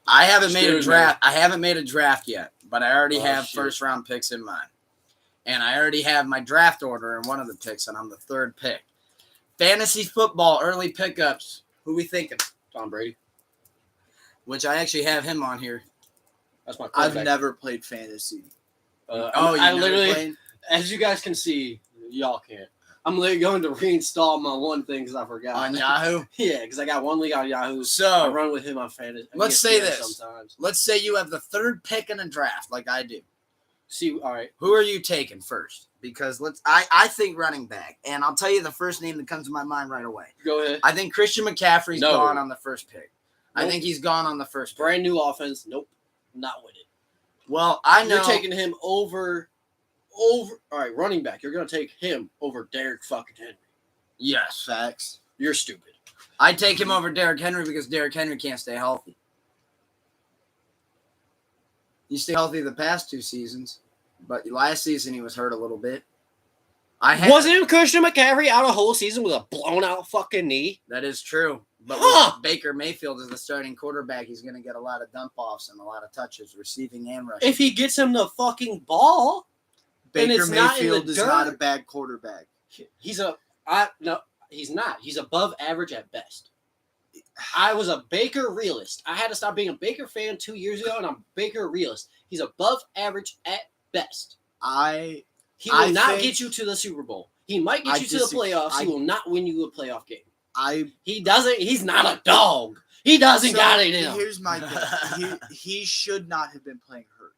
I haven't made a Excuse draft. I haven't made a draft yet, but I already Oh, have shit. first round picks in mind, and I already have my draft order in one of the picks, and I'm the third pick. Fantasy football early pickups. Who we thinking? Tom Brady. Which I actually have him on here. That's my I've quarterback. never played fantasy. I you literally, played? as you guys can see, y'all can't. I'm literally going to reinstall my one thing because I forgot. On Yahoo. Yeah, because I got one league on Yahoo. I So run with him on fantasy. let's say ESPN this. Sometimes. let's say you have the third pick in a draft, like I do. See, all right. Who are you taking first? Because I think running back, and I'll tell you the first name that comes to my mind right away. Go ahead. I think Christian McCaffrey's No. gone on the first pick. I Nope. think he's gone on the first pick. Brand new offense. Nope. Not with it. Well, I know. You're taking him over. All right, running back. You're going to take him over Derrick fucking Henry. Yes. Facts. You're stupid. I take him over Derrick Henry because Derrick Henry can't stay healthy. He stayed healthy the past 2 seasons, but last season he was hurt a little bit. Wasn't Christian McCaffrey out a whole season with a blown out fucking knee? That is true. But Huh. with Baker Mayfield as the starting quarterback, he's going to get a lot of dump offs and a lot of touches, receiving and rushing. If he gets him the fucking ball, And Baker it's not in the Mayfield is not a dirt. bad quarterback. he's no, he's not. He's above average at best. I was a Baker realist. I had to stop being a Baker fan 2 years ago, and I'm a Baker realist. He's above average at best. I He will I not think- get you to the Super Bowl. He might get I you to the disagree. playoffs. He will not win you a playoff game. I He doesn't. He's not a dog. He doesn't so got it in him. Here's my thing. He should not have been playing hurt.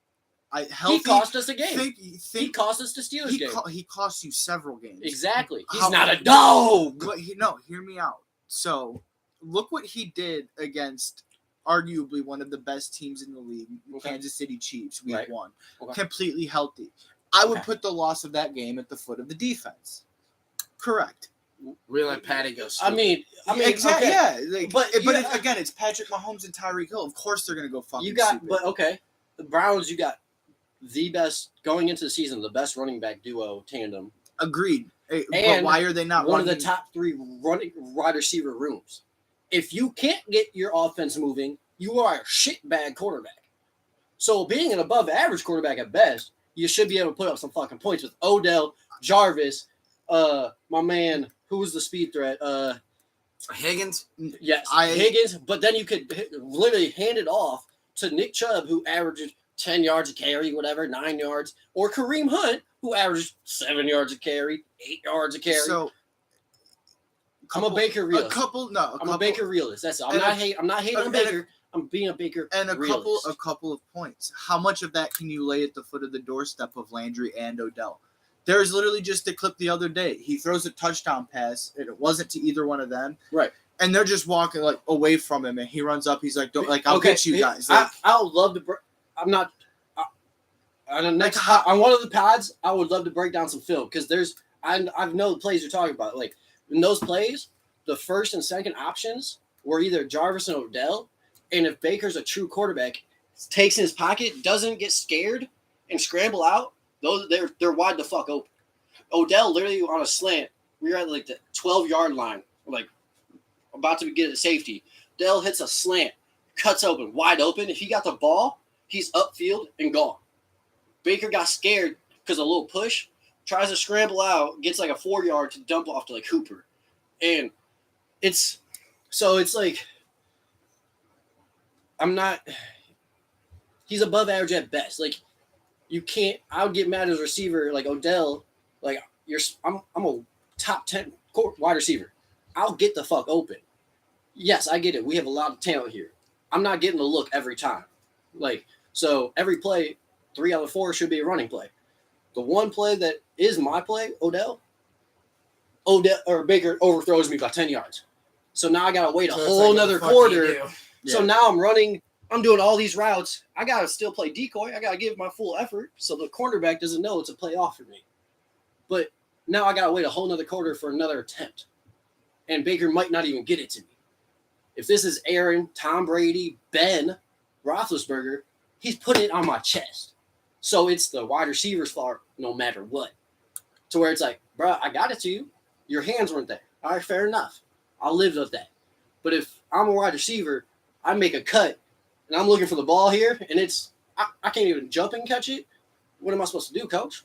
He cost us a game. He Think cost us the Steelers game. he cost you several games. Exactly. He's How- not a dog. But hear me out. So look what he did against arguably one of the best teams in the league, Okay. Kansas City Chiefs, week Right. 1. Okay. Completely healthy. I would Okay. put the loss of that game at the foot of the defense. Correct. We let Patty go. I mean, exactly. okay. Yeah, like, but again, it's Patrick Mahomes and Tyreek Hill. Of course, they're gonna go fucking. You got, stupid. but okay, the Browns. You got the best going into the season, the best running back duo tandem. Agreed. But And why are they not one running? of the top 3 running wide receiver rooms? If you can't get your offense moving, you are a shitbag quarterback. So being an above average quarterback at best, you should be able to put up some fucking points with Odell, Jarvis, my man, who was the speed threat? Higgins. Yes, Higgins. But then you could literally hand it off to Nick Chubb, who averages 10 yards a carry, whatever, 9 yards, or Kareem Hunt, who averages 7 yards a carry, 8 yards a carry. So I'm a Baker realist. I'm a Baker realist. That's it. I'm not hating on Baker. I'm being a Baker and realist. a couple of points. How much of that can you lay at the foot of the doorstep of Landry and Odell? There's literally just a clip the other day. He throws a touchdown pass, and it wasn't to either one of them. Right. And they're just walking like away from him, and he runs up. He's like, "Don't I'll get you guys." Like, I would love to. I'm not. On the next on one of the pods, I would love to break down some film because I know the plays you're talking about. Like in those plays, the first and second options were either Jarvis and Odell, and if Baker's a true quarterback, takes in his pocket, doesn't get scared and scramble out, those they're wide the fuck open. Odell literally on a slant, we were at like the 12-yard line, like about to get a safety. Odell hits a slant, cuts open, wide open. If he got the ball, he's upfield and gone. Baker got scared because a little push, tries to scramble out, gets like a 4-yard to dump off to like Hooper. And it's like he's above average at best. Like you can't, I would get mad as a receiver like Odell, like I'm a top 10 wide receiver. I'll get the fuck open. Yes, I get it. We have a lot of talent here. I'm not getting the look every time. Like, so every play, 3 out of 4 should be a running play. The one play that is my play, Odell or Baker overthrows me by 10 yards. So now I got to wait a whole nother quarter. Yeah. So now I'm doing all these routes. I got to still play decoy. I got to give my full effort so the cornerback doesn't know it's a play off for me. But now I got to wait a whole nother quarter for another attempt. And Baker might not even get it to me. If this is Aaron, Tom Brady, Ben Roethlisberger, he's putting it on my chest. So it's the wide receiver's fault no matter what. To where it's like, bro, I got it to you. Your hands weren't there. All right, fair enough. I'll live with that. But if I'm a wide receiver, I make a cut, and I'm looking for the ball here, and I can't even jump and catch it. What am I supposed to do, coach?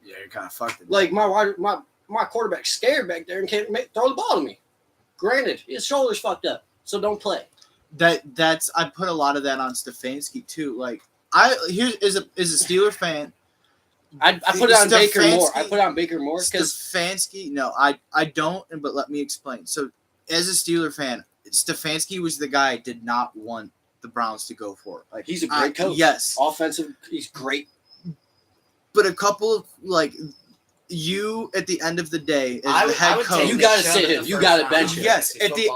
Yeah, you're kind of fucked. Like my quarterback's scared back there and can't throw the ball to me. Granted, his shoulder's fucked up, so don't play. That's I put a lot of that on Stefanski too. Like is a Steeler fan. I put it on Baker more. I put it on Baker more because Stefanski. No, I don't. But let me explain. So, as a Steeler fan, Stefanski was the guy I did not want the Browns to go for. Like he's a great coach. Yes, offensive. He's great. But a couple of you at the end of the day as the head coach, you got to sit him. You got to bench him. Yes, at the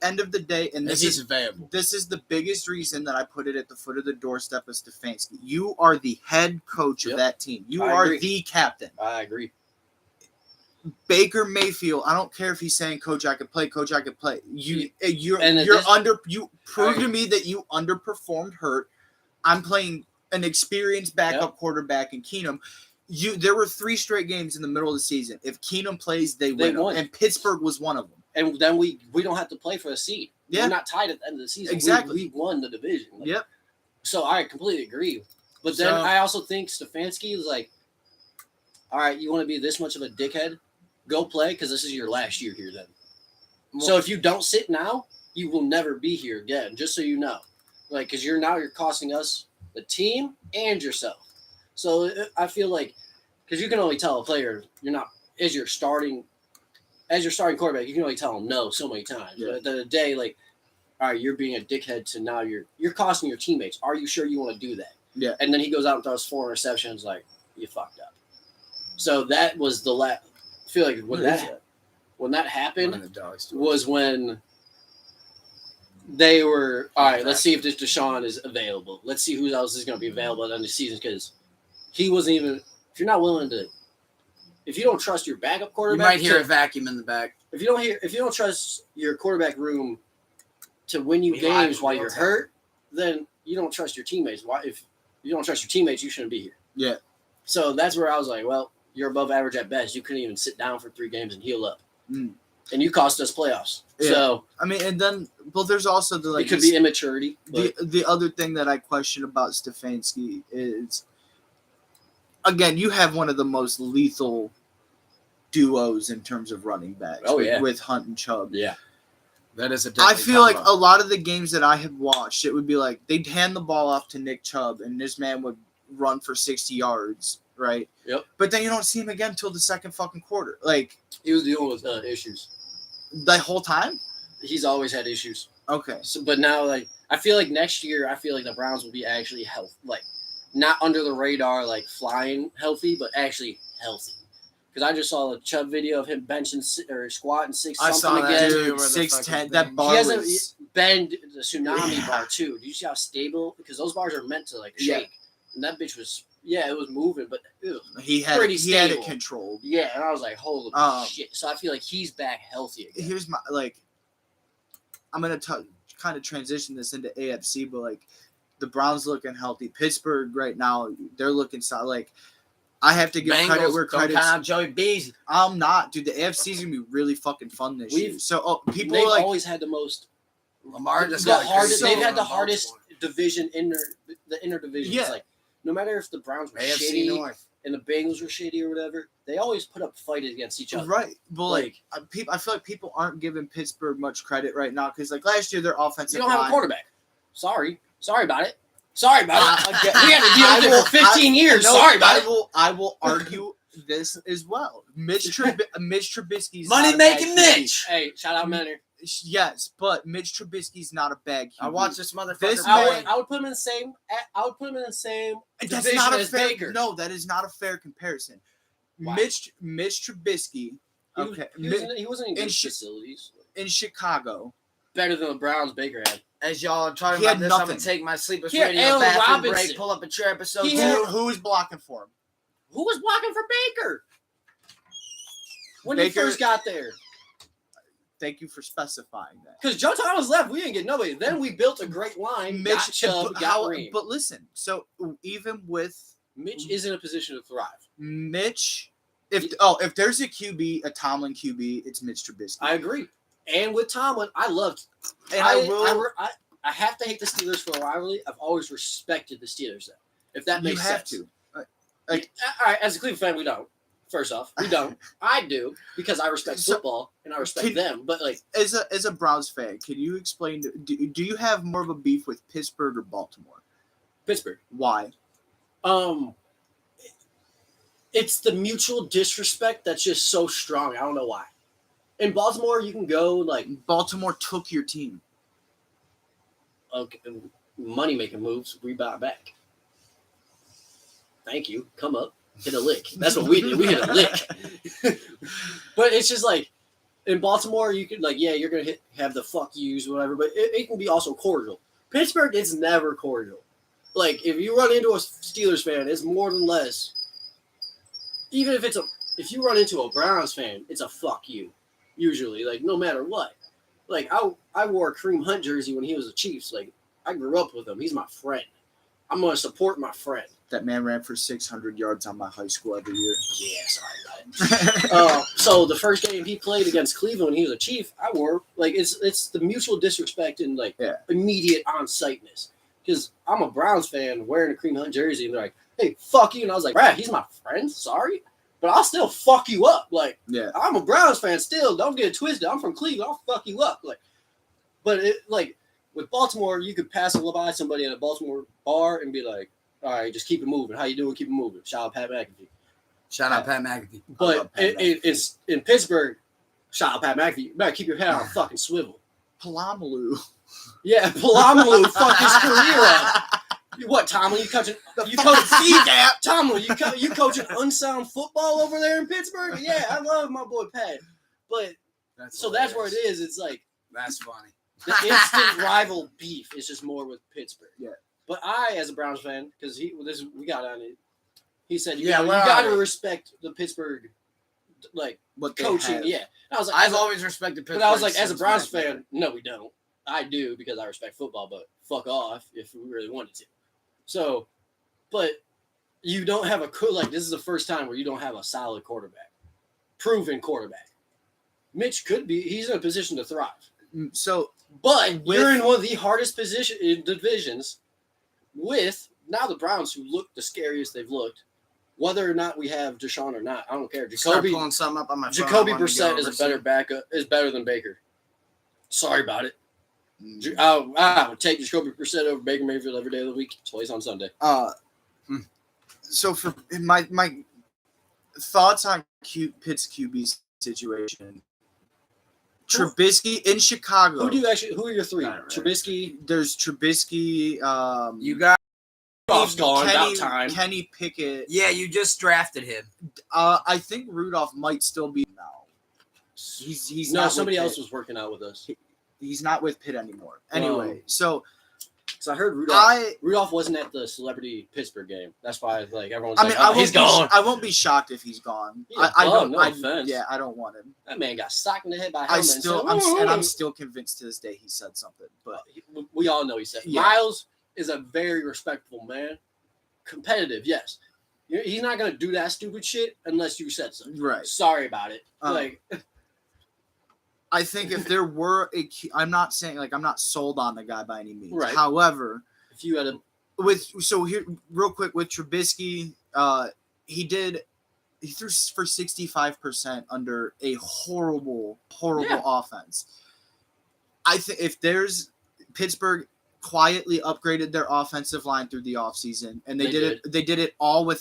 end of the day, and this is available. This is the biggest reason that I put it at the foot of the doorstep of Stefanski. You are the head coach of that team. You are the captain. I agree. Baker Mayfield, I don't care if he's saying, "Coach, I could play. Coach, I could play." You prove to me that you underperformed. Hurt. I'm playing an experienced backup quarterback in Keenum. There were 3 straight games in the middle of the season. If Keenum plays, they win. And Pittsburgh was one of them. And then we don't have to play for a seed. Yeah. We're not tied at the end of the season. Exactly. We won the division. Yep. So I completely agree. But then I also think Stefanski is like, all right, you want to be this much of a dickhead? Go play because this is your last year here then. So if you don't sit now, you will never be here again, just so you know. Like, because you're costing us the team and yourself. So I feel like, because you can only tell a player you're not as your starting quarterback, you can only tell them no so many times. Yeah. But at the end of the day, like, all right, you're being a dickhead to now you're costing your teammates. Are you sure you want to do that? Yeah. And then he goes out and throws 4 interceptions. Like, you fucked up. So that was the last. I feel like when that happened was when they were all right. Let's see if this Deshaun is available. Let's see who else is going to be available at the end of the season because he wasn't even. If you're not willing to if you don't trust your backup You quarterback, might hear a vacuum in the back. if you don't trust your quarterback room to win you We live games in while real you're time. hurt, then you don't trust your teammates. Why? If you don't trust your teammates, you shouldn't be here. Yeah. So that's where I was like, well, you're above average at best. You couldn't even sit down for 3 games and heal up, and you cost us playoffs. Yeah. So I mean, and then, well, there's also the like it could be immaturity. But the other thing that I question about Stefanski is, again, you have one of the most lethal duos in terms of running backs. Oh, yeah. with Hunt and Chubb. yeah, That is a I deadly feel like combo. a lot of the games that I have watched, it would be like they'd hand the ball off to Nick Chubb, and this man would run for 60 yards, right? Yep. But then you don't see him again until the second fucking quarter. Like, he was dealing with issues. the whole time? He's always had issues. Okay. So, but now, like, I feel like next year, the Browns will be actually not under the radar, like flying healthy, but actually healthy. Because I just saw a Chubb video of him benching or squatting 6 I something saw that again. too. Dude, where the 6'10", fucking that thing- bar He hasn't was... bend the tsunami Yeah. bar too. Do you see how stable? Because those bars are meant to like Yeah. shake, and that bitch was it was moving, but ew. He had pretty he had it stable. controlled. Yeah, and I was like, holy shit. So I feel like he's back healthy again. Here's my I'm gonna kind of transition this into AFC, but like the Browns looking healthy. Pittsburgh right now, they're looking solid. Like, I have to give credit Bengals, where don't credit's. count out Joey Beasley. I'm not, dude. The AFC is gonna be really fucking fun this year. So people They've are like, always had the most Lamar just the got hardest. crazy They've had the in hardest Baltimore. division the inner division. Yeah. It's like no matter if the Browns were AFC shitty North. and the Bengals were shitty or whatever, they always put up fight against each other. right? But Like, I feel like people aren't giving Pittsburgh much credit right now because like last year their offensive you don't have a line- quarterback. Sorry about it. Sorry about it. Again, We had to deal I with it will- for 15 years. No, Sorry about I it. will. I will argue this as well. Mitch Trubisky's Money not a bad making QB. Mitch. Hey, shout out Menor. Yes, but Mitch Trubisky's not a bad QB. I watched this motherfucker This play. man- I would put him in the same. I would put him in the same That's division not a as fair. Baker. No, that is not a fair comparison. Why? Mitch Trubisky. Okay, He wasn't in in good sh- facilities. in Chicago, Better than the Browns Baker had. As y'all are talking He about had this, I'm nothing. gonna take my Sleepless He had Radio Allen bathroom Robinson. break, pull up a chair episode He 2. had- who's blocking for him? Who was blocking for Baker? When he Baker- first got there. Thank you for specifying that. Because Joe Thomas left, we didn't get nobody. Then we built a great line. Got Chubb, got Ream. but listen, so even with Mitch is in a position to thrive. Mitch, if there's a QB, a Tomlin QB, it's Mitch Trubisky. I agree. And with Tomlin, I loved. And I have to hate the Steelers for a rivalry. I've always respected the Steelers, though. If that makes you have sense. to. All right, as a Cleveland fan, we don't. First off, we don't. I do because I respect So- football and I respect them. But like, As a Browns fan, can you explain? Do you have more of a beef with Pittsburgh or Baltimore? Pittsburgh. Why? It's the mutual disrespect that's just so strong. I don't know why. In Baltimore, you can go like Baltimore took your team. okay, money making moves. We buy back. Thank you. Come up, hit a lick. That's what we did. We hit a lick. But it's just like in Baltimore, you could like you're gonna have the fuck yous or whatever, but it can be also cordial. Pittsburgh, it's never cordial. Like if you run into a Steelers fan, it's more than less. Even if you run into a Browns fan, it's a fuck you. Usually, like no matter what. Like I wore a Kareem Hunt jersey when he was a Chiefs. Like I grew up with him. He's my friend. I'm gonna support my friend. That man ran for 600 yards on my high school every year. Yeah, sorry about it. So the first game he played against Cleveland when he was a Chief, I wore like it's the mutual disrespect and like immediate on-siteness. Because I'm a Browns fan wearing a Kareem Hunt jersey and they're like, "Hey, fuck you," and I was like, "Brad, he's my friend. Sorry, but I'll still fuck you up." Like, I'm a Browns fan still. Don't get it twisted. I'm from Cleveland. I'll fuck you up. Like, but it like with Baltimore, you could pass by somebody at a Baltimore bar and be like, "All right, just keep it moving. How you doing? Keep it moving." Shout out Pat McAfee. Shout out Pat McAfee. But it's in Pittsburgh. Shout out Pat McAfee. You better keep your head on a fucking swivel. Palamalu. Yeah, Palamalu fucked his career up. What, Tomlin? You coaching? Tomlin, you coaching unsound football over there in Pittsburgh? Yeah, I love my boy Pat. But that's where it is. It's like that's funny. The instant rival beef is just more with Pittsburgh. Yeah. But I, as a Browns fan, because we got on it. He said, you Yeah, got to respect the Pittsburgh like what they coaching. have. Yeah, and I was like, I've always respected Pittsburgh. but I was like, as a since Browns back fan, no, we don't. I do because I respect football, but fuck off if we really wanted to. So, but you don't have a this is the first time where you don't have a solid quarterback, proven quarterback. Mitch could be. He's in a position to thrive. So, But you're in one of the hardest divisions with now the Browns, who look the scariest they've looked. Whether or not we have Deshaun or not, I don't care. Start pulling something up on my phone. Jacoby Brissett is a better backup. Is better than Baker. Sorry about it. I would take Jacoby Brissett over Baker Mayfield every day of the week. Twice on Sunday. So for my thoughts on Pitt's QB situation. Trubisky in Chicago. Who are your three? Right. Trubisky. There's Trubisky. You got. Rudolph's gone. About time. Kenny Pickett. Yeah, you just drafted him. I think Rudolph might still be now. He's no, not somebody with else Pitt. was working out with us. He's not with Pitt anymore. Anyway, so I heard Rudolph wasn't at the Celebrity Pittsburgh game. That's why everyone's he's gone. I won't be shocked if he's gone. I don't. No offense. Yeah, I don't want him. That man got socked in the head by a I'm helmet. still convinced to this day he said something. But we all know he said. Yeah. Miles is a very respectful man. Competitive, yes. He's not gonna do that stupid shit unless you said so. Right. Sorry about it. I think if there were I'm not saying I'm not sold on the guy by any means. Right. However, if you had here real quick with Trubisky, he threw for 65% under a horrible offense. I think if there's Pittsburgh quietly upgraded their offensive line through the offseason, and they did it all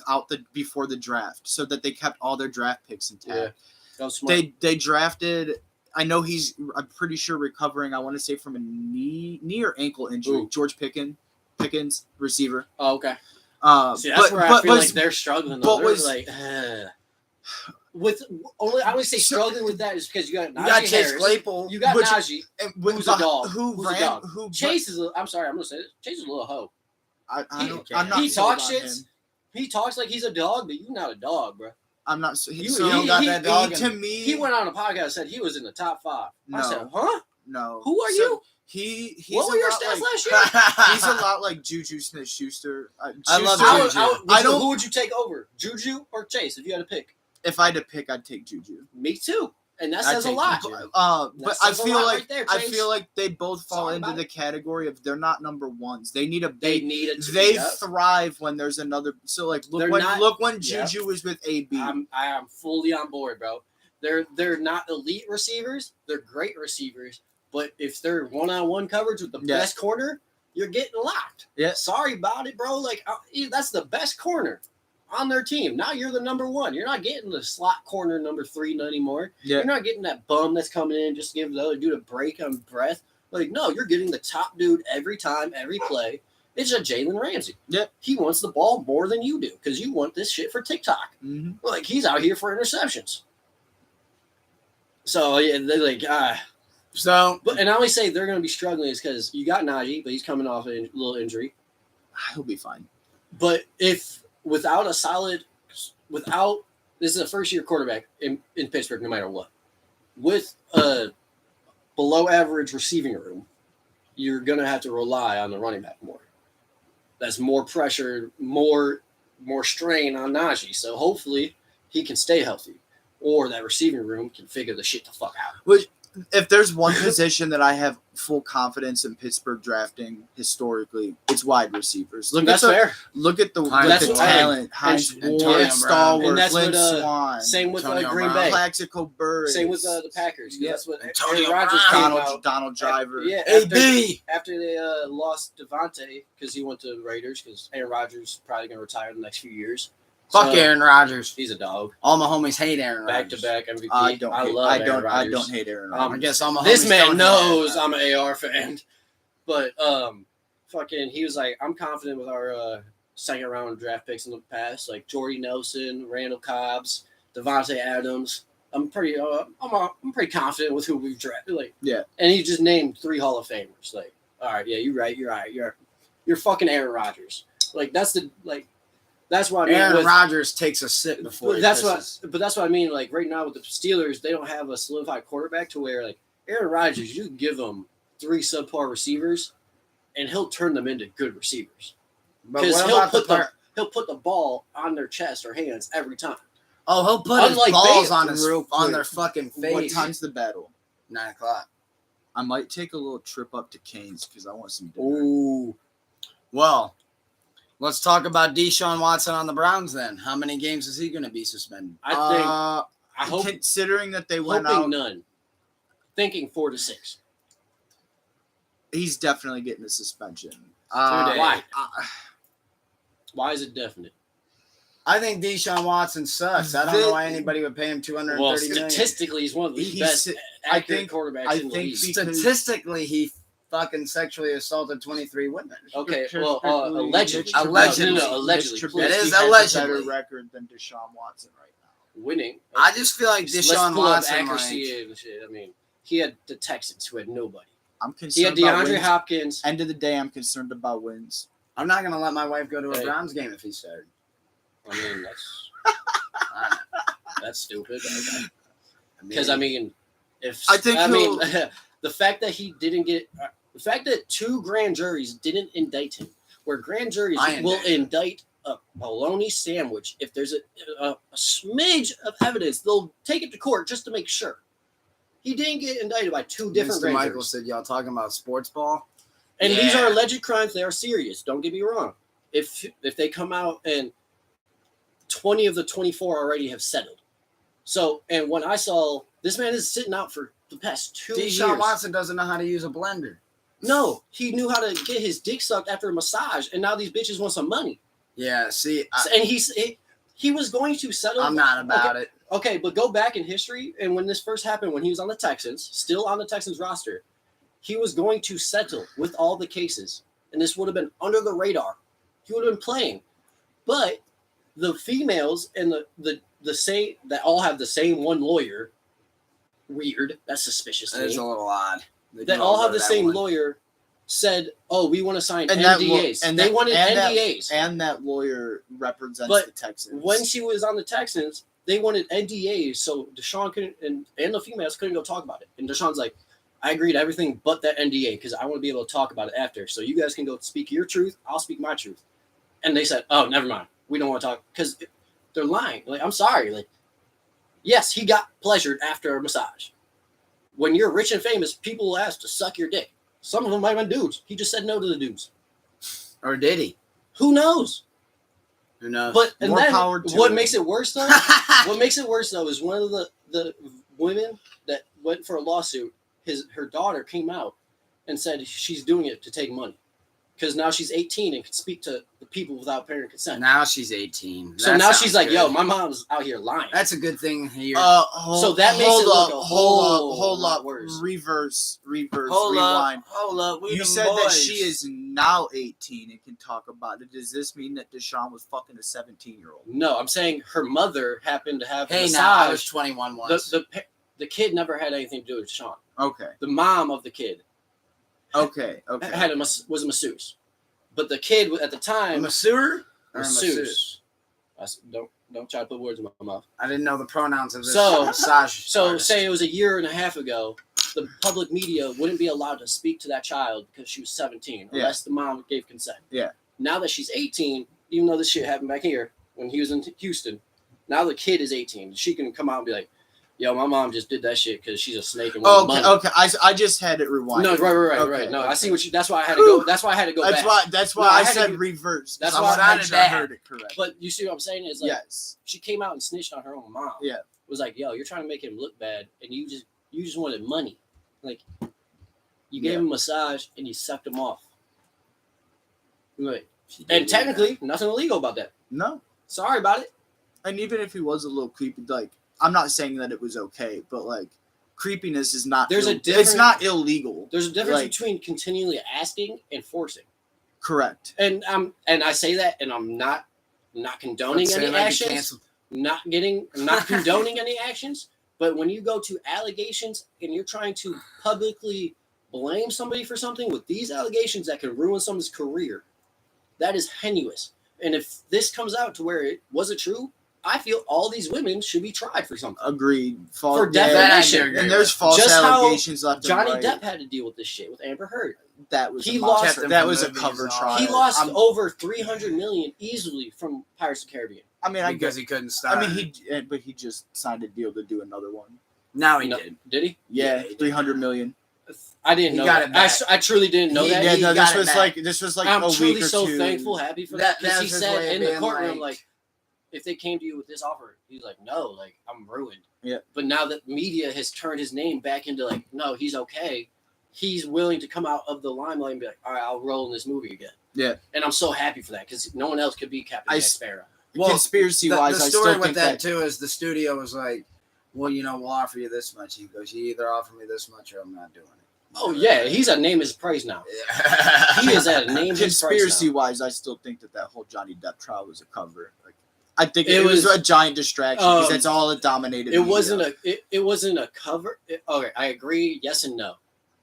before the draft, so that they kept all their draft picks intact. Yeah. They drafted. I know I'm pretty sure recovering. I want to say from a knee or ankle injury. Ooh. George Pickens, receiver. Oh, okay. See, that's where I feel like they're struggling. But I would say struggling with that is because you got Chase Claypool. You got Najee, who's a dog. Chase is. I'm sorry, I'm gonna say this. Chase is a little hoe. I'm not. He talks shit. He talks like he's a dog, but you're not a dog, bro. I'm not. To me, he went on a podcast and said he was in the top 5. No. I said, huh? No. Who are you? He's what were your stats last year? He's a lot like Juju Smith-Schuster. I love Juju. Who would you take over, Juju or Chase, if you had to pick? If I had to pick, I'd take Juju. Me too, and that says a lot. But I feel like they both fall into the category of they're not number ones. They thrive when there's another. So look when Juju was with AB. I am fully on board, bro. They're not elite receivers. They're great receivers. But if they're one-on-one coverage with the best corner, you're getting locked. Yeah. Sorry about it, bro. That's the best corner on their team. Now you're the number 1. You're not getting the slot corner number 3 anymore. Yeah. You're not getting that bum that's coming in just to give the other dude a break on breath. No, you're getting the top dude every time, every play. It's a Jalen Ramsey. Yep. He wants the ball more than you do because you want this shit for TikTok. Mm-hmm. He's out here for interceptions. So, yeah, they're and I always say they're going to be struggling is because you got Najee, but he's coming off a little injury. He'll be fine. But without this is a first-year quarterback in Pittsburgh, no matter what. With a below-average receiving room, you're going to have to rely on the running back more. That's more pressure, more strain on Najee. So hopefully he can stay healthy, or that receiving room can figure the shit the fuck out. Which, if there's one position that I have full confidence in Pittsburgh drafting historically, it's wide receivers. That's fair. Look at the talent. Hines Ward, Stallworth, Lynn Swan. Same with Green Bay. Plaxico Burress. Same with the Packers. Yeah. That's what Antonio Rodgers Donald Driver. After they lost Devontae because he went to Raiders because Aaron Rodgers is probably going to retire in the next few years. Fuck Aaron Rodgers. He's a dog. All my homies hate Aaron Rodgers. Back-to-back MVP. I don't hate Aaron Rodgers. I guess all my homies this man don't knows I'm an AR fan. But he was like, I'm confident with our second round draft picks in the past, like Jordy Nelson, Randall Cobbs, Devontae Adams. I'm pretty confident with who we've drafted. And he just named 3 Hall of Famers. All right, yeah, you're right. You're fucking Aaron Rodgers. That's the That's what I mean. Aaron Rodgers takes a sip before he pisses. But that's what I mean. Like right now with the Steelers, they don't have a solidified quarterback to where like Aaron Rodgers, you give him 3 subpar receivers, and he'll turn them into good receivers. But Because what about he'll put the ball on their chest or hands every time. Oh, he'll put his Unlike balls Baylor, on their fucking face. What time's the battle? 9:00. I might take a little trip up to Canes because I want some dinner. Ooh. Well, let's talk about Deshaun Watson on the Browns then. How many games is he going to be suspended? I hope considering that they went hoping out, none. Thinking 4 to 6. he's definitely getting a suspension. Why? Why is it definite? I think Deshaun Watson sucks. I don't know why anybody would pay him $230 Well, million. statistically, he's one of the best accurate quarterbacks in the league. Statistically, he fucking sexually assaulted 23 women. Okay, well, allegedly. Allegedly. No, allegedly. Mr. That is Trubisky has allegedly. a better record than Deshaun Watson right now. Winning. I just feel like Let's Deshaun pull up Watson, accuracy and shit. I mean, he had the Texans who had nobody. I'm He had concerned about DeAndre wins. Hopkins. End of the day, I'm concerned about wins. I'm not going to let my wife go to a Hey. Browns game if he started. I mean, that's stupid. Because I mean, the fact that he didn't get, the fact that 2 grand juries didn't indict him, where grand juries will indict a bologna sandwich if there's a smidge of evidence, they'll take it to court just to make sure. He didn't get indicted by 2 different Mr. grand Michael juries. said, y'all talking about sports ball? And these Yeah. are alleged crimes. They are serious. Don't get me wrong. If they come out and 20 of the 24 already have settled. So, and when I saw this man is sitting out for the past 2 years. Deshaun Watson doesn't know how to use a blender. No, he knew how to get his dick sucked after a massage, and now these bitches want some money. Yeah, see, And he was going to settle. I'm not about it. Okay, but go back in history, and when this first happened, when he was on the Texans, still on the Texans roster, he was going to settle with all the cases, and this would have been under the radar. He would have been playing, but the females and the same that all have the same one lawyer. Weird. That's suspicious. It's a little odd. That all have the same lawyer said, "Oh, we want to sign And NDAs." and they wanted and NDAs. and that lawyer represents But the Texans. when she was on the Texans, they wanted NDAs, so Deshaun couldn't, and the females couldn't go talk about it. And Deshaun's like, "I agree to everything but that NDA because I want to be able to talk about it after. So you guys can go speak your truth. I'll speak my truth." And they said, "Oh, never mind. We don't want to talk," because they're lying. Like, I'm sorry. Like, yes, he got pleasured after a massage. When you're rich and famous, people will ask to suck your dick. Some of them might have been dudes. He just said no to the dudes. Or did he? Who knows? Who knows? But and More then power to what him. makes it worse though? What makes it worse though is one of the women that went for a lawsuit. Her daughter came out and said she's doing it to take money because now she's 18 and can speak to the people without parent consent. Now she's 18. So That now she's sounds like, good. "Yo, my mom's out here lying." That's a good thing here. So that makes it look a whole hold lot up, worse. Reverse, hold rewind. up. We You them said that boys. she is now 18 and can talk about it. Does this mean that Deshaun was fucking a 17-year-old? No, I'm saying her mother happened to have a Hey, now I was massage. 21 once. The kid never had anything to do with Sean. Okay, The mom of the kid okay. was a masseuse, but the kid at the A time masseur or a masseuse. masseuse? Don't try to put words in my mouth. I didn't know the pronouns of this So- massage. So artist. say it was a year and a half ago, the public media wouldn't be allowed to speak to that child because she was 17, Yeah. unless the mom gave consent. Yeah. Now that she's 18, even though this shit happened back here when he was in Houston, now the kid is 18. She can come out and be like, "Yo, my mom just did that shit because she's a snake and wants money." Okay. I just had it rewind. No, right. Okay, No, I okay. see what you. That's why I had to go. That's why I had to go That's back. why No, I I had to said do- reverse. That's I why wanted I to make sure I bad. heard it correct. But you see what I'm saying is like Yes. she came out and snitched on her own mom. Yeah. Was like, "Yo, you're trying to make him look bad, and you just wanted money. Like, you gave Yeah. him a massage and you sucked him off. Right. She did And do technically, nothing illegal about that. No. Sorry about it. And even if he was a little creepy, like, I'm not saying that it was okay, but like, creepiness is not. There's a It's different- not illegal. There's a difference Like- between continually asking and forcing. Correct. And I say that, and I'm not condoning Let's say any like you actions. canceled- I'm not condoning any actions, but when you go to allegations and you're trying to publicly blame somebody for something with these allegations that can ruin someone's career, that is heinous. And if this comes out to where it wasn't true, I feel all these women should be tried for something. Agreed. For defamation. And there's false Just how allegations left Johnny and right. Depp had to deal with this shit with Amber Heard. That was He a lost- monster. That was a cover trial. He lost over $300 million easily from Pirates of the Caribbean. I mean, I because guess he couldn't stop. I mean, but he just signed a deal to do another one. now he No, did. Did he? Yeah, he did. 300 million. I didn't He know got that. it back. I truly didn't know that. Yeah, he no, got it back. this was like I'm a week truly or so two. thankful, happy for that. Because That he was his said way of in the being courtroom, like- like, if they came to you with this offer, he's like, no, like, I'm ruined. Yeah. But now that media has turned his name back into, like, no, he's okay, he's willing to come out of the limelight and be like, all right, I'll roll in this movie again. Yeah. And I'm so happy for that because no one else could be Captain Jack Sparrow. Well, Conspiracy The wise, I story still with think that too is the studio was like, well, we'll offer you this much. He goes, you either offer me this much or I'm not doing it. Oh, yeah, he's a name his price now. He is at a name his price Conspiracy now. wise, I still think that whole Johnny Depp trial was a cover. Like, I think It it was was- a giant distraction because um, that's all it dominated. It media. wasn't a cover. Okay, I agree. Yes and no.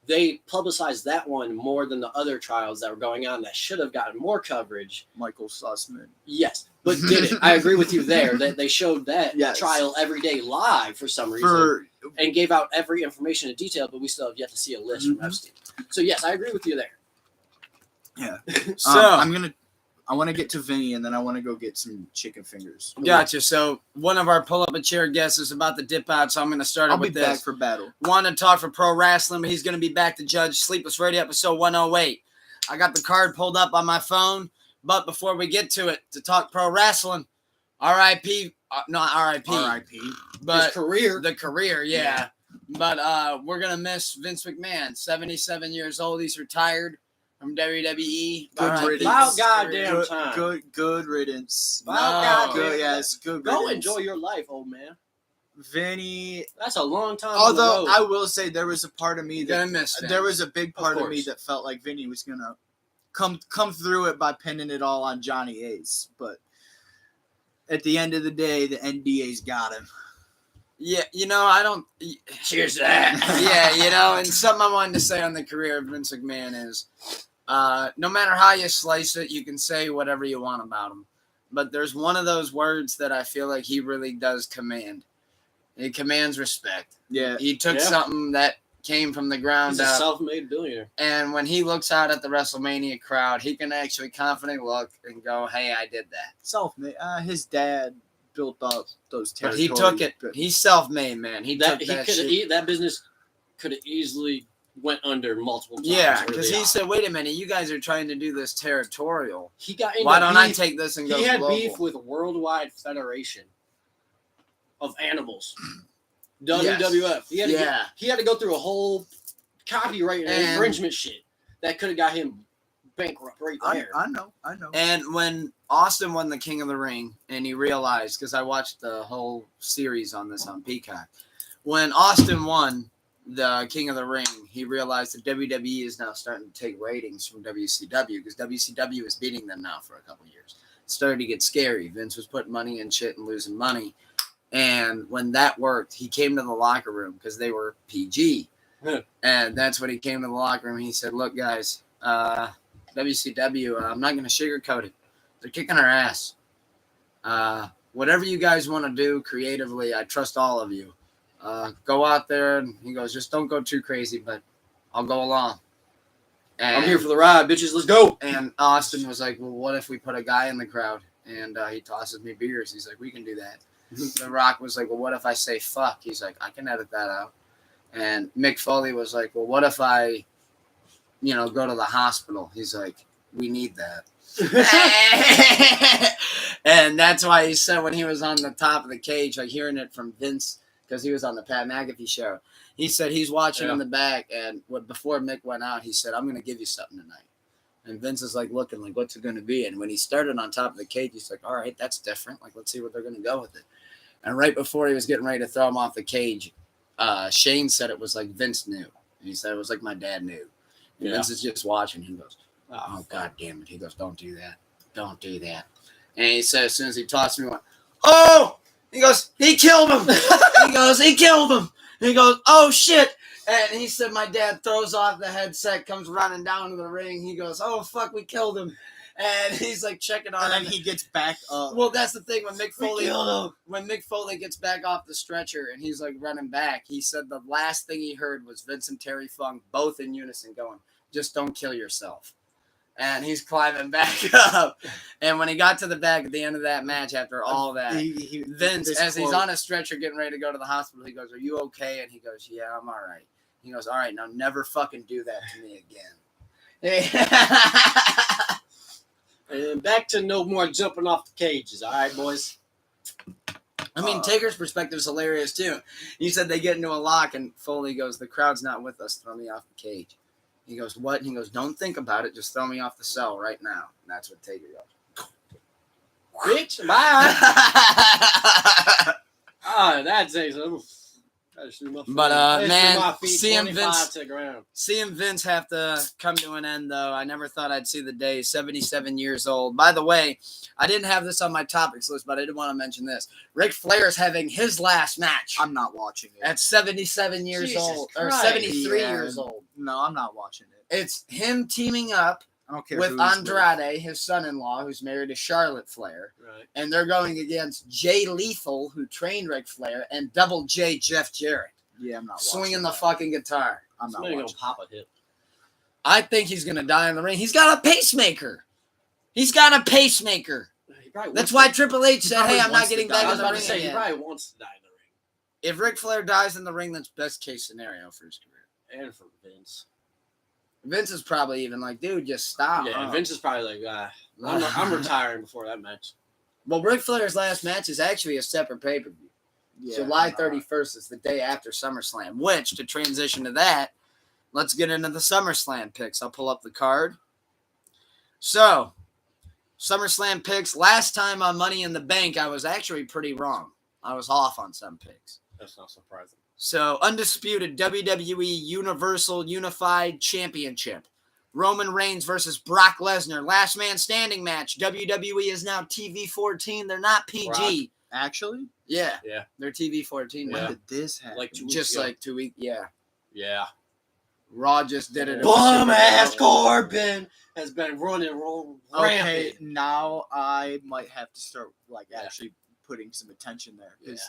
They publicized that one more than the other trials that were going on that should have gotten more coverage. Michael Sussman. Yes, but did it? I agree with you there that they showed that Yes. trial every day live for some reason and gave out every information in detail, but we still have yet to see a list from Mhm. Epstein. So yes, I agree with you there. Yeah. So I want to get to Vinny and then I want to go get some chicken fingers. gotcha. So one of our pull up a chair guests is about to dip out, so I'm going to start it I'll be with back this. for battle. Want to talk for pro wrestling, but he's going to be back to judge Sleepless Radio episode 108. I got the card pulled up on my phone, but before we get to it, to talk pro wrestling, R.I.P. Not R.I.P. R.I.P. His But career. the career, yeah. But we're going to miss Vince McMahon, 77 years old. He's retired from WWE. Good R.I.P. riddance. About goddamn Good, time. good riddance. About No. Good, yes, good Go riddance. enjoy your life, old man. Vinny. That's a long time. Although on the I road. will say there was a part of me You're that going to miss him. there was a big part of me course. that felt like Vinny was gonna come through it by pinning it all on Johnny Ace, but at the end of the day, the NDA's got him. Yeah, I don't. Cheers to that. Yeah, and something I wanted to say on the career of Vince McMahon is no matter how you slice it, you can say whatever you want about him. But there's one of those words that I feel like he really does command. He commands respect. Yeah, He took Yeah. something that came from the ground He's a up. self-made billionaire. And when he looks out at the WrestleMania crowd, he can actually confidently look and go, hey, I did that. self-made. His dad built up those But territories. he took it. He's self-made, man. He That took he that could shit. that business could have easily went under multiple times. Yeah, or because they he are. said, wait a minute, you guys are trying to do this territorial. He got into Why don't I beef- take this and go He had global? beef with Worldwide Federation of Animals, Yes. WWF. He had to Yeah. he had to go through a whole copyright and And- infringement shit that could have got him bankrupt right there. I know. And when Austin won the King of the Ring, and he realized, because I watched the whole series on this on Peacock, when Austin won the King of the Ring, he realized that WWE is now starting to take ratings from WCW, because WCW is beating them now for a couple of years. It started to get scary. Vince was putting money in shit and losing money. And when that worked, he came to the locker room because they were PG. Yeah. And that's when he came to the locker room. He said, look, guys, WCW, I'm not going to sugarcoat it. They're kicking our ass. Whatever you guys want to do creatively, I trust all of you. Go out there. And he goes, just don't go too crazy, but I'll go along. And, I'm here for the ride, bitches. Let's go. and Austin was like, well, what if we put a guy in the crowd? And he tosses me beers. He's like, we can do that. The Rock was like, well, what if I say fuck? He's like, I can edit that out. And Mick Foley was like, well, what if I, go to the hospital? He's like, we need that. And that's why he said when he was on the top of the cage, like hearing it from Vince, because he was on the Pat McAfee show, he said he's watching in the back, and before Mick went out, he said, I'm going to give you something tonight. And Vince is like looking like, what's it going to be? And when he started on top of the cage, he's like, all right, that's different. Like, let's see what they're going to go with it. And right before he was getting ready to throw him off the cage, Shane said it was like Vince knew. And he said it was like my dad knew. And Vince is just watching. He goes, oh, God damn it. He goes, don't do that. Don't do that. And he said as soon as he tossed me, he went, oh! He goes, he killed him. He goes, he killed him. And he goes, oh, shit. And he said my dad throws off the headset, comes running down to the ring. He goes, oh, fuck, we killed him. And he's like checking on And then him. he gets back up. Well, that's the thing when Mick We Foley killed him. when Mick Foley gets back off the stretcher and he's like running back, he said the last thing he heard was Vince and Terry Funk both in unison going, "Just don't kill yourself." And he's climbing back up. And when he got to the back at the end of that match, after all that, Vince, as he's on a stretcher getting ready to go to the hospital, he goes, "Are you okay?" And he goes, "Yeah, I'm all right." He goes, "All right, now never fucking do that to me again." And back to no more jumping off the cages. All right, boys. I mean, Taker's perspective is hilarious, too. He said they get into a lock, and Foley goes, "The crowd's not with us. Throw me off the cage." He goes, "What?" And he goes, "Don't think about it. Just throw me off the cell right now." And that's what Taker goes. Bitch, bye. That's it. But, man, seeing seeing Vince have to come to an end, though, I never thought I'd see the day. 77 years old. By the way, I didn't have this on my topics list, but I did want to mention this. Ric Flair is having his last match I'm not watching it. at 77 years Jesus old, or Christ. 73 Yeah. years old. No, I'm not watching it. It's him teaming up I don't care with who's Andrade, his son-in-law, who's married to Charlotte Flair. Right. And they're going against Jay Lethal, who trained Ric Flair, and Double J Jeff Jarrett, Yeah, I'm not swinging watching the that. fucking guitar. I'm not Somebody gonna watching. pop a hip. I think he's going to die in the ring. He's got a pacemaker. He's got a pacemaker. He probably That's wants why Triple H He said, probably "Hey, I'm not wants to getting die. back I in was the about to ring say he again." probably wants to die in the If Ric Flair dies in the ring, that's best case scenario for his career. ring. And for Vince. Vince is probably even like, "Dude, just stop." Yeah, Vince is probably like, I'm retiring before that match. Well, Ric Flair's last match is actually a separate pay-per-view. Yeah, July I'm not. 31st is the day after SummerSlam, which, to transition to that, let's get into the SummerSlam picks. I'll pull up the card. So, SummerSlam picks. Last time on Money in the Bank, I was actually pretty wrong. I was off on some picks. That's not surprising. So, undisputed WWE Universal Unified Championship. Roman Reigns versus Brock Lesnar. Last man standing match. WWE is now TV 14. They're not PG. Brock. Actually, Yeah. Yeah. They're TV 14 when now. did this happen? Like 2 weeks Just ago. like 2 weeks. Yeah. Yeah. Raw just did it. Bum ass Corbin has been running Okay, rampant. now I might have to start Yeah. actually putting some attention there because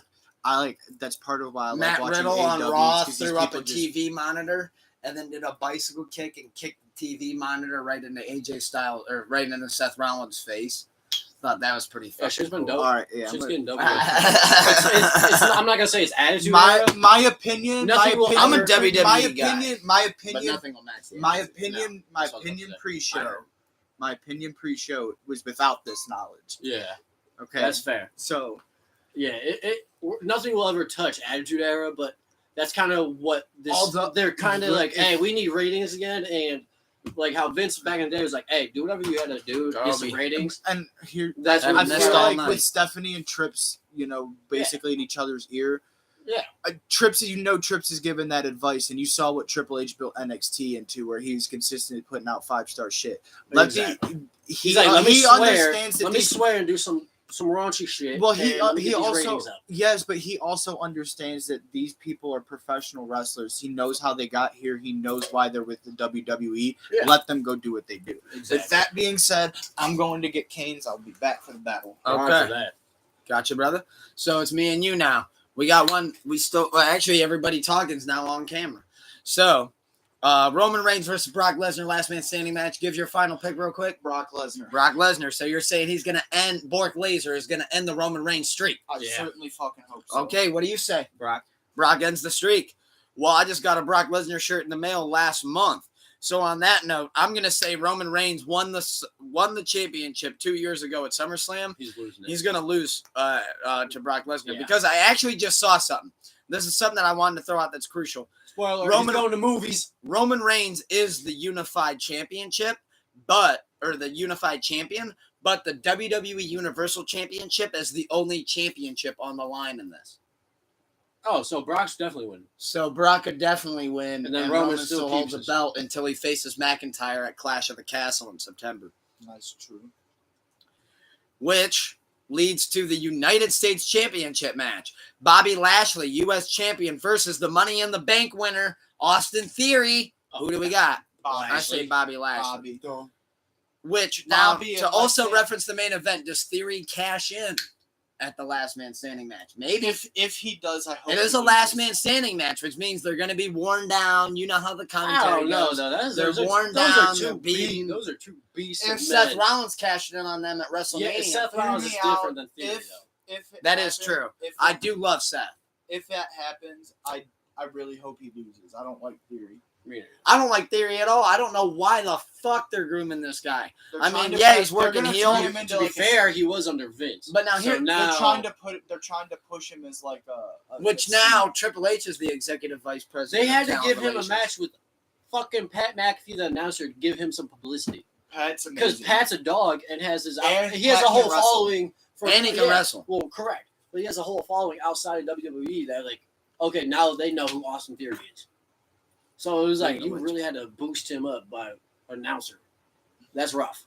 I like that's part of why I Matt like watching Riddle on AEW, Raw 'cause these threw up a people just- TV monitor and then did a bicycle kick and kicked the TV monitor right into AJ Styles or right into Seth Rollins' face. Thought that was pretty Yeah, fucking she's been cool. dope. All right, yeah. She's I'm getting dope. I'm I'm not gonna say it's attitude. my era. my opinion. Nothing will my I'm a opinion, WWE my guy. opinion. My But opinion. nothing will match the My attitude. opinion. No, My that's what I was opinion gonna say. I pre-show. heard. My opinion pre-show was without this knowledge. Yeah, Okay, that's fair. so Yeah, nothing will ever touch Attitude Era, but that's kind of what this. Although- they're kind of Look, like, if- hey, we need ratings again, and like how Vince back in the day was like, hey, do whatever you had to do to get some Darby. ratings. and here That's I what I missed feel all like night. with Stephanie and Trips, basically in each other's ear. Yeah. Trips is giving that advice, and you saw what Triple H built NXT into, where he was consistently putting out 5-star shit. Exactly. He He's like, let me he swear, understands that let me this. swear and do some raunchy shit. Well, and let me he get these also ratings up. yes, but he also understands that these people are professional wrestlers. He knows how they got here. He knows why they're with the WWE. Yeah. Let them go do what they do. Exactly. With that being said, I'm going to get Canes. I'll be back for the battle. All right Okay. for that. Gotcha, brother. So it's me and you now. We got one. We still actually everybody talking's now on camera. So Roman Reigns versus Brock Lesnar, last man standing match. Give your final pick real quick. Brock Lesnar. Brock Lesnar. So you're saying he's gonna end Bork Laser is gonna end the Roman Reigns streak. I Yeah. certainly fucking hope so. Okay, what do you say? Brock. Brock ends the streak. Well, I just got a Brock Lesnar shirt in the mail last month. So on that note, I'm gonna say Roman Reigns won the championship 2 years ago at SummerSlam. He's losing it. He's gonna lose to Brock Lesnar Yeah. because I actually just saw something. This is something that I wanted to throw out that's crucial. Spoiler, Roman- he's going to movies. Roman Reigns is the unified championship, but the unified champion, but the WWE Universal Championship is the only championship on the line in this. Oh, so Brock's definitely winning. So Brock could definitely win, And then Roman Roman still still holds keeps a his- belt until he faces McIntyre at Clash of the Castle in September, That's true. which leads to the United States Championship match. Bobby Lashley, U.S. champion, versus the Money in the Bank winner, Austin Theory. Who do we got? I say Bobby Lashley. Bobby. Which now Bobby to and also Lexi- reference the main event, does Theory cash in at the last man standing match? Maybe if he does, I hope it is he a last loses. man standing match, which means they're going to be worn down. You know how the I commentary don't know, goes. though. They're worn those down. Are They're two beaten. those are two beasts. If of Seth men. Rollins cashed in on them at Yeah, WrestleMania, Seth Hear Rollins me is out. different than Theory, though. If it that happens, is true. If I that- do love Seth. If that happens, I really hope he loses. I don't like Theory. I don't like Theory at all. I don't know why the fuck they're grooming this guy. They're I trying mean, to yeah, put- he's they're working gonna heel. turn him into To be like a- fair, he was under Vince. But now So here- now they're trying to push him as like a Which a now Triple H is the executive vice president. they had of to talent give him a relations. match with fucking Pat McAfee, the announcer, to give him some publicity. Pat's Because amazing. Pat's a dog and has his And he has Pat a whole can wrestle. following. And he can wrestle. Well, correct, but he has a whole following outside of WWE that like, okay, now they know who Austin Theory is. So it was like you really had to boost him up by an announcer. That's rough.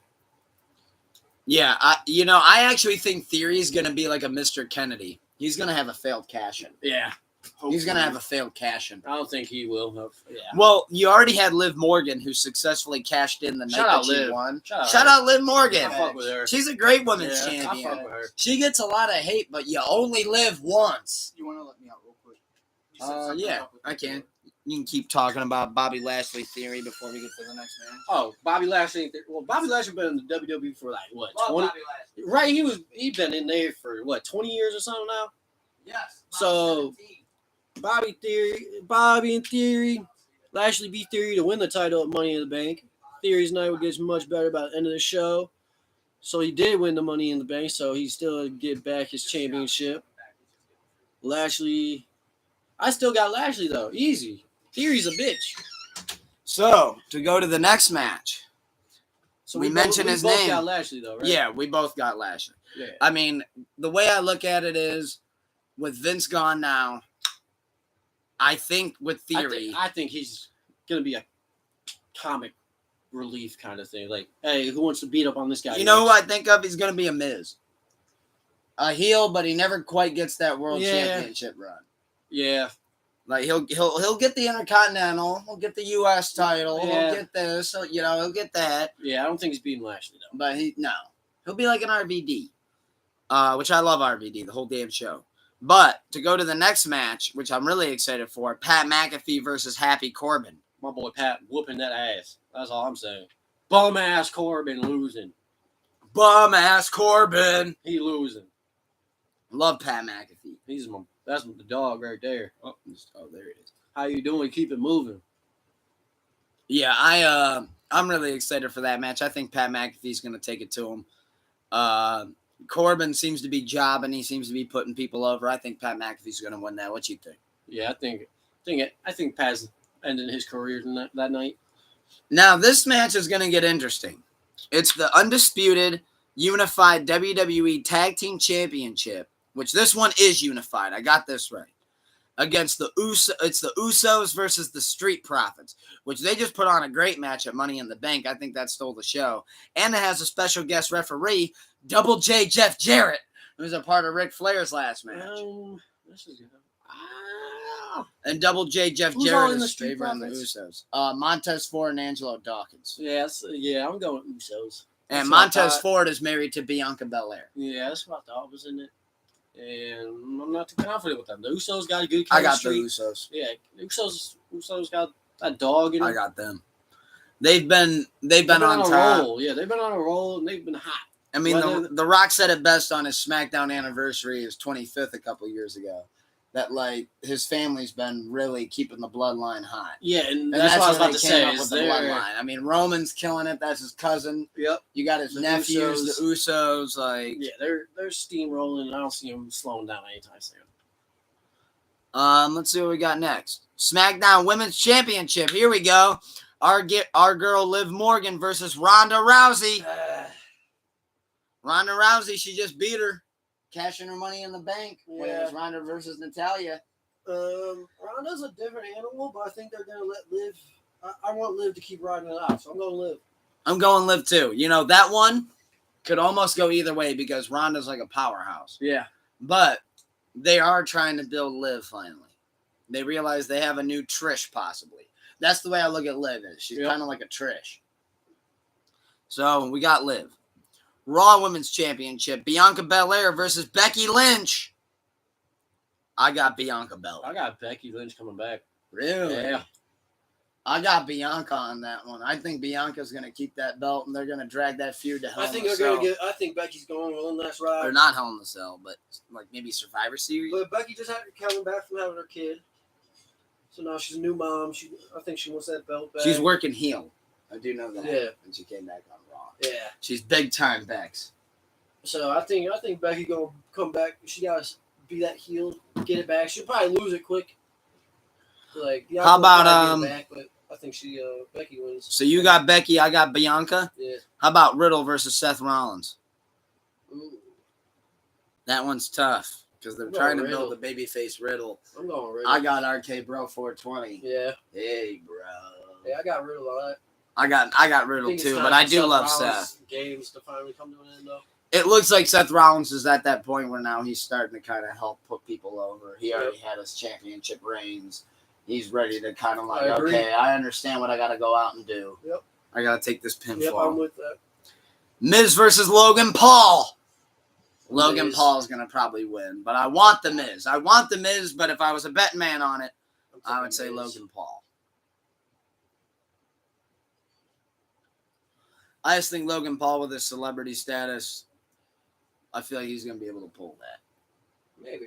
Yeah, I actually think Theory is going to be like a Mr. Kennedy. He's going to have a failed cash in. Yeah, He's going to have a failed cash in. I don't think he will. Yeah. Well, you already had Liv Morgan, who successfully cashed in the night Shout that out she Liv. won. Shout out Shout Liv. out Liv Morgan. I fuck with her. She's a great women's Yeah, I champion. fuck with her. She gets a lot of hate, but you only live once. You want to let me out real quick? You said something Yeah, up with I the- can. You can keep talking about Bobby Lashley Theory before we get to the next match. Oh, Bobby Lashley. Well, Bobby Lashley been in the WWE for like what? Love 20? Bobby Lashley. Right, he'd been in there for what, 20 years or something now. Yes. So- 17. Bobby and Theory, Lashley beat Theory to win the title at Money in the Bank. Theory's night would get much better by the end of the show. So he did win the Money in the Bank, so he still get back his championship. Lashley, I still got Lashley though, easy. Theory's a bitch. So, to go to the next match. So We both- mentioned his both name. got Lashley though, right? Yeah, we both got Lashley. Yeah. I mean, the way I look at it is, with Vince gone now, I think with Theory, I think he's gonna be a comic relief kind of thing. Like, hey, who wants to beat up on this guy? you know who I think of? He's going to be a Miz. A heel, but he never quite gets that world Yeah. championship run. Yeah, Like he'll get the Intercontinental, he'll get the U.S. title, Yeah. he'll get this, he'll get that. yeah. I don't think he's beating Lashley though. But he'll be like an RVD, which I love RVD, the whole damn show. But to go to the next match, which I'm really excited for, Pat McAfee versus Happy Corbin. My boy Pat whooping that ass. That's all I'm saying. Bum ass Corbin losing. Bum ass Corbin. He losing. Love Pat McAfee. That's the dog right there. Oh, there it is. How you doing? Keep it moving. Yeah, I'm really excited for that match. I think Pat McAfee's going to take it to him. Corbin seems to be jobbing. He seems to be putting people over. I think Pat McAfee's going to win that. What you think? Yeah, I think Pat's ending his career that night. Now, this match is going to get interesting. It's the undisputed, unified WWE Tag Team Championship, which this one is unified. I got this right. Against it's the Usos versus the Street Profits, which they just put on a great match at Money in the Bank. I think that stole the show. And it has a special guest referee, Double J Jeff Jarrett, who's a part of Ric Flair's last match. This is good. And Double J Jeff Who's all Jarrett in the is Street favoring the Profits? Usos. Montez Ford and Angelo Dawkins. Yeah, I'm going Usos. And That's what I Montez thought. Ford is married to Bianca Belair. Yeah, that's what I thought was in it. And I'm not too confident with them. The Usos got a good I got the chemistry. Usos. Yeah, Usos got a dog in it. I got them. They've been They've on a top. roll. Yeah, they've been on a roll and they've been hot. I mean, Whether- the Rock said it best on his SmackDown anniversary, his 25th a couple years ago, that like his family's been really keeping the bloodline hot. Yeah, and And that's what I was where about to they came say. up Is with the they're- bloodline. I mean, Roman's killing it. That's his cousin. Yep. You got his The nephews, Usos. the Usos. Like, Yeah, they're steamrolling, and I don't see them slowing down anytime soon. let's see what we got next. SmackDown Women's Championship. Here we go. Our girl Liv Morgan versus Ronda Rousey. Ronda Rousey, she just beat her, cashing her Money in the Bank when it was Yeah. Ronda versus Natalya. Ronda's a different animal, but I think they're gonna let Liv. I want Liv to keep riding it out, so I'm gonna Liv. I'm going Liv too. You know, that one could almost go either way because Ronda's like a powerhouse. Yeah, But they are trying to build Liv finally. They realize they have a new Trish possibly. That's the way I look at Liv. She's Yep. kind of like a Trish. So we got Liv. Raw Women's Championship. Bianca Belair versus Becky Lynch. I got Bianca Belair. I got Becky Lynch coming back. Really? Yeah. I got Bianca on that one. I think Bianca's going to keep that belt, and they're going to drag that feud to Hell in a Cell. I think Becky's going one last ride. Or not Hell in a Cell, but like maybe Survivor Series. But Becky just coming back from having her kid, so now she's a new mom. I think she wants that belt back. She's working heel. I do know that. Yeah. And she came back on Raw. Yeah. She's big time Bex. So I think Becky gonna come back. She gotta be that heel, get it back. She'll probably lose it quick. Like how about get it back, but I think Becky wins. So you got Becky, I got Bianca. Yeah. How about Riddle versus Seth Rollins? Ooh. That one's tough because they're trying to build the babyface Riddle. I'm going Riddle. I got RK Bro 420. Yeah. Hey, bro. Yeah, I got Riddle on that. I got Riddle too, but I do love Seth. Games to finally come to an end though. It looks like Seth Rollins is at that point where now he's starting to kind of help put people over. He already had his championship reigns. He's ready to kind of like, okay, I understand what I got to go out and do. Yep. I got to take this pinfall. Yep, I'm with that. Miz versus Logan Paul. Logan Paul's going to probably win, but I want the Miz. I want the Miz, but if I was a betting man on it, I would say Logan Paul. I just think Logan Paul with his celebrity status, I feel like he's going to be able to pull that. Maybe.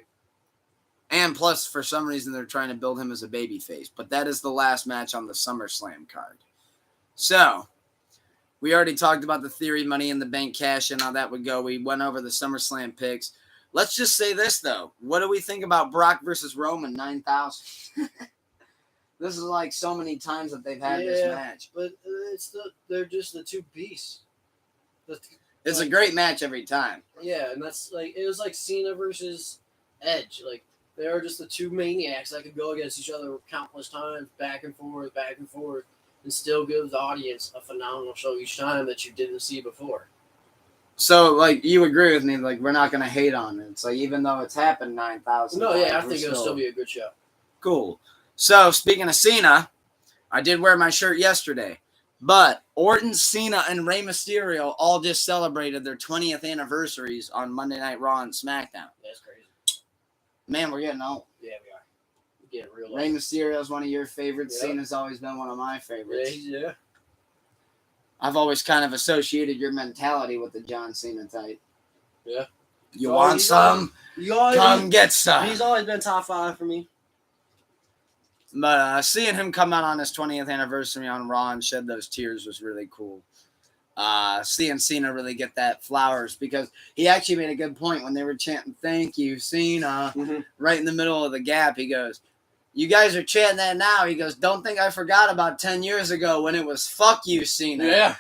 And plus, for some reason, they're trying to build him as a babyface. But that is the last match on the SummerSlam card. So, we already talked about the Theory Money in the Bank cash and how that would go. We went over the SummerSlam picks. Let's just say this, though. What do we think about Brock versus Roman 9,000? This is like so many times that they've had this match. But they're just the two beasts. It's a great match every time. Yeah, and that's like it was like Cena versus Edge. Like they are just the two maniacs that could go against each other countless times, back and forth, and still give the audience a phenomenal show each time that you didn't see before. So, like, you agree with me? Like, we're not going to hate on it. It's like, even though it's happened 9,000 No, times. yeah, I think it'll still be a good show. Cool. So, speaking of Cena, I did wear my shirt yesterday. But Orton, Cena, and Rey Mysterio all just celebrated their 20th anniversaries on Monday Night Raw and SmackDown. That's crazy. Man, we're getting old. Yeah, we are. We're getting real old. Rey Mysterio is one of your favorites. Yep. Cena's always been one of my favorites. Yeah. I've always kind of associated your mentality with the John Cena type. Yeah. You want some? Come get some. He's always been top 5 for me. But seeing him come out on his 20th anniversary on Raw and shed those tears was really cool. Seeing Cena really get that flowers because he actually made a good point when they were chanting, "Thank you, Cena," right in the middle of the gap. He goes, "You guys are chanting that now." He goes, "Don't think I forgot about 10 years ago when it was fuck you, Cena." Yeah.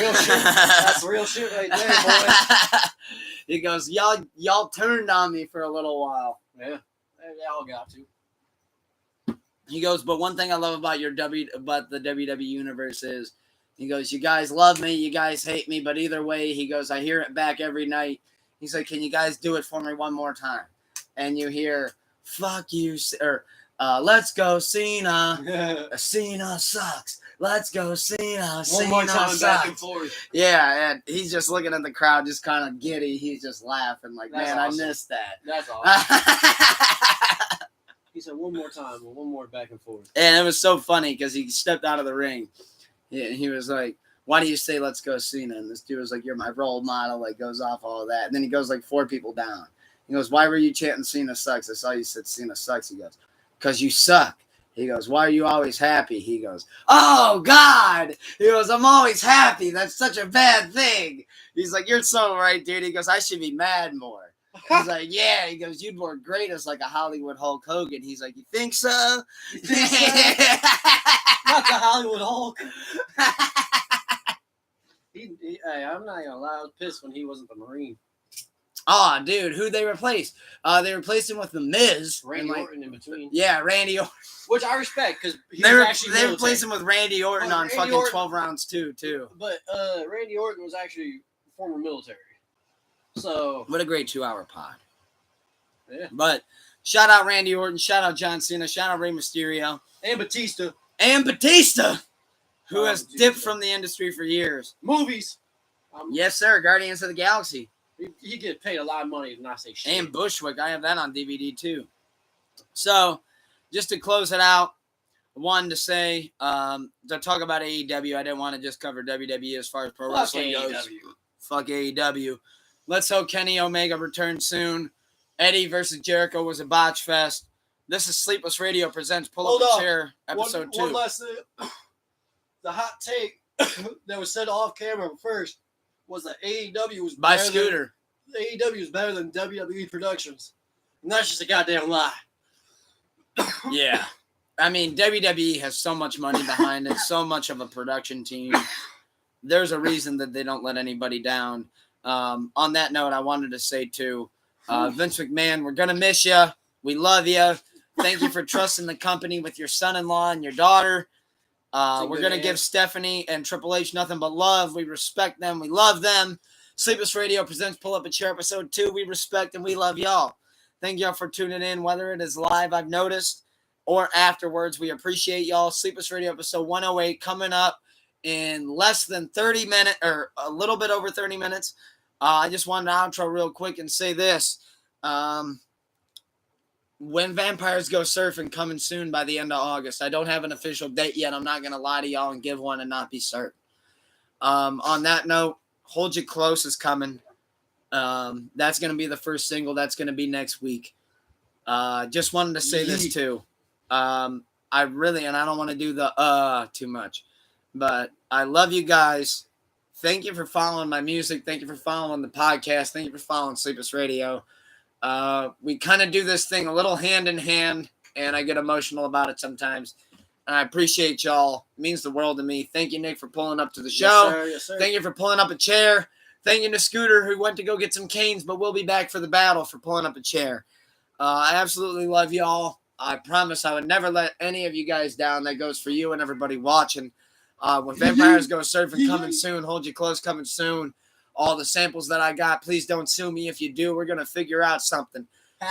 Real shit. That's real shit right there, boy. He goes, y'all turned on me for a little while. Yeah. They all got to. He goes, but one thing I love about about the WWE universe is, he goes, you guys love me, you guys hate me, but either way, he goes, I hear it back every night. He's like, can you guys do it for me one more time? And you hear, fuck you, or let's go, Cena. Cena sucks. Let's go, Cena. One more time, back and forth. Yeah, and he's just looking at the crowd, just kind of giddy. He's just laughing like, That's man, awesome. I missed that. That's awesome. He said one more time, one more back and forth. And it was so funny because he stepped out of the ring. He was like, why do you say let's go Cena? And this dude was like, you're my role model, like goes off all of that. And then he goes like 4 people down. He goes, why were you chanting Cena sucks? I saw you said Cena sucks. He goes, because you suck. He goes, why are you always happy? He goes, oh, God. He goes, I'm always happy. That's such a bad thing. He's like, you're so right, dude. He goes, I should be mad more. He's like, yeah. He goes, you'd work great as like a Hollywood Hulk Hogan. He's like, you think so? You think so? Not the Hollywood Hulk. Hey, I'm not gonna lie, I was pissed when he wasn't the Marine. Oh, dude, who'd they replace? They replaced him with The Miz. Randy Orton in between. Yeah, Randy Orton. Which I respect because They replaced him with Randy Orton on Randy fucking Orton, 12 rounds too. But Randy Orton was actually former military. So what a great 2-hour pod. Yeah. But shout out Randy Orton, shout out John Cena, shout out Rey Mysterio. And Batista. And Batista. who has dipped from the industry for years. Movies. Yes, sir. Guardians of the Galaxy. He get paid a lot of money to not say shit. And Bushwick. I have that on DVD too. So, just to close it out, I wanted to say, to talk about AEW, I didn't want to just cover WWE as far as pro wrestling goes. Fuck AEW. Let's hope Kenny Omega returns soon. Eddie versus Jericho was a botch fest. This is Sleepless Radio presents Pull Up a Chair, episode 2. One last thing. The hot take that was said off camera first was that AEW was by Scooter. AEW is better than WWE Productions. And that's just a goddamn lie. Yeah. I mean, WWE has so much money behind it, so much of a production team. There's a reason that they don't let anybody down. On that note, I wanted to say, too, Vince McMahon, we're going to miss you. We love you. Thank you for trusting the company with your son-in-law and your daughter. We're going to give Stephanie and Triple H nothing but love. We respect them. We love them. Sleepless Radio presents Pull Up a Chair, episode 2. We respect and we love y'all. Thank y'all for tuning in, whether it is live, I've noticed, or afterwards. We appreciate y'all. Sleepless Radio episode 108 coming up in less than 30 minutes, or a little bit over 30 minutes. I just wanted to outro real quick and say this. When Vampires Go Surfing, coming soon by the end of August. I don't have an official date yet. I'm not going to lie to y'all and give one and not be certain. On that note, Hold You Close is coming. That's going to be the first single. That's going to be next week. Just wanted to say this too. I really, and I don't want to do the too much, but I love you guys. Thank you for following my music. Thank you for following the podcast. Thank you for following Sleepless Radio. We kind of do this thing a little hand in hand, and I get emotional about it sometimes. And I appreciate y'all. It means the world to me. Thank you, Nick, for pulling up to the show. Yes, sir. Yes, sir. Thank you for pulling up a chair. Thank you to Scooter, who went to go get some canes, but we'll be back for the battle, for pulling up a chair. I absolutely love y'all. I promise I would never let any of you guys down. That goes for you and everybody watching. When Vampires Go Surfing, coming soon. Hold You Close, coming soon. All the samples that I got, please don't sue me. If you do, we're going to figure out something.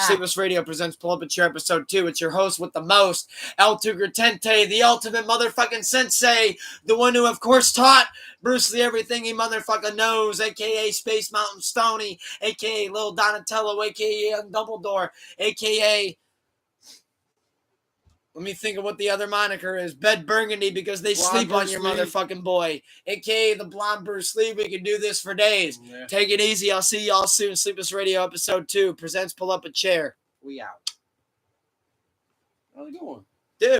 Sleepless Radio presents Pull Up a Chair, episode 2. It's your host with the most, El Tugratente, the ultimate motherfucking sensei, the one who, of course, taught Bruce Lee everything he motherfucking knows, a.k.a. Space Mountain Stoney, a.k.a. Lil Donatello, a.k.a. Young Dumbledore, a.k.a. Let me think of what the other moniker is. Bed Burgundy, because they Blonde sleep on Bruce your Lee. motherfucking boy. A.k.a. the blonde Bruce Lee. We can do this for days. Yeah. Take it easy. I'll see y'all soon. Sleepless Radio episode 2 presents Pull Up a Chair. We out. How's it going?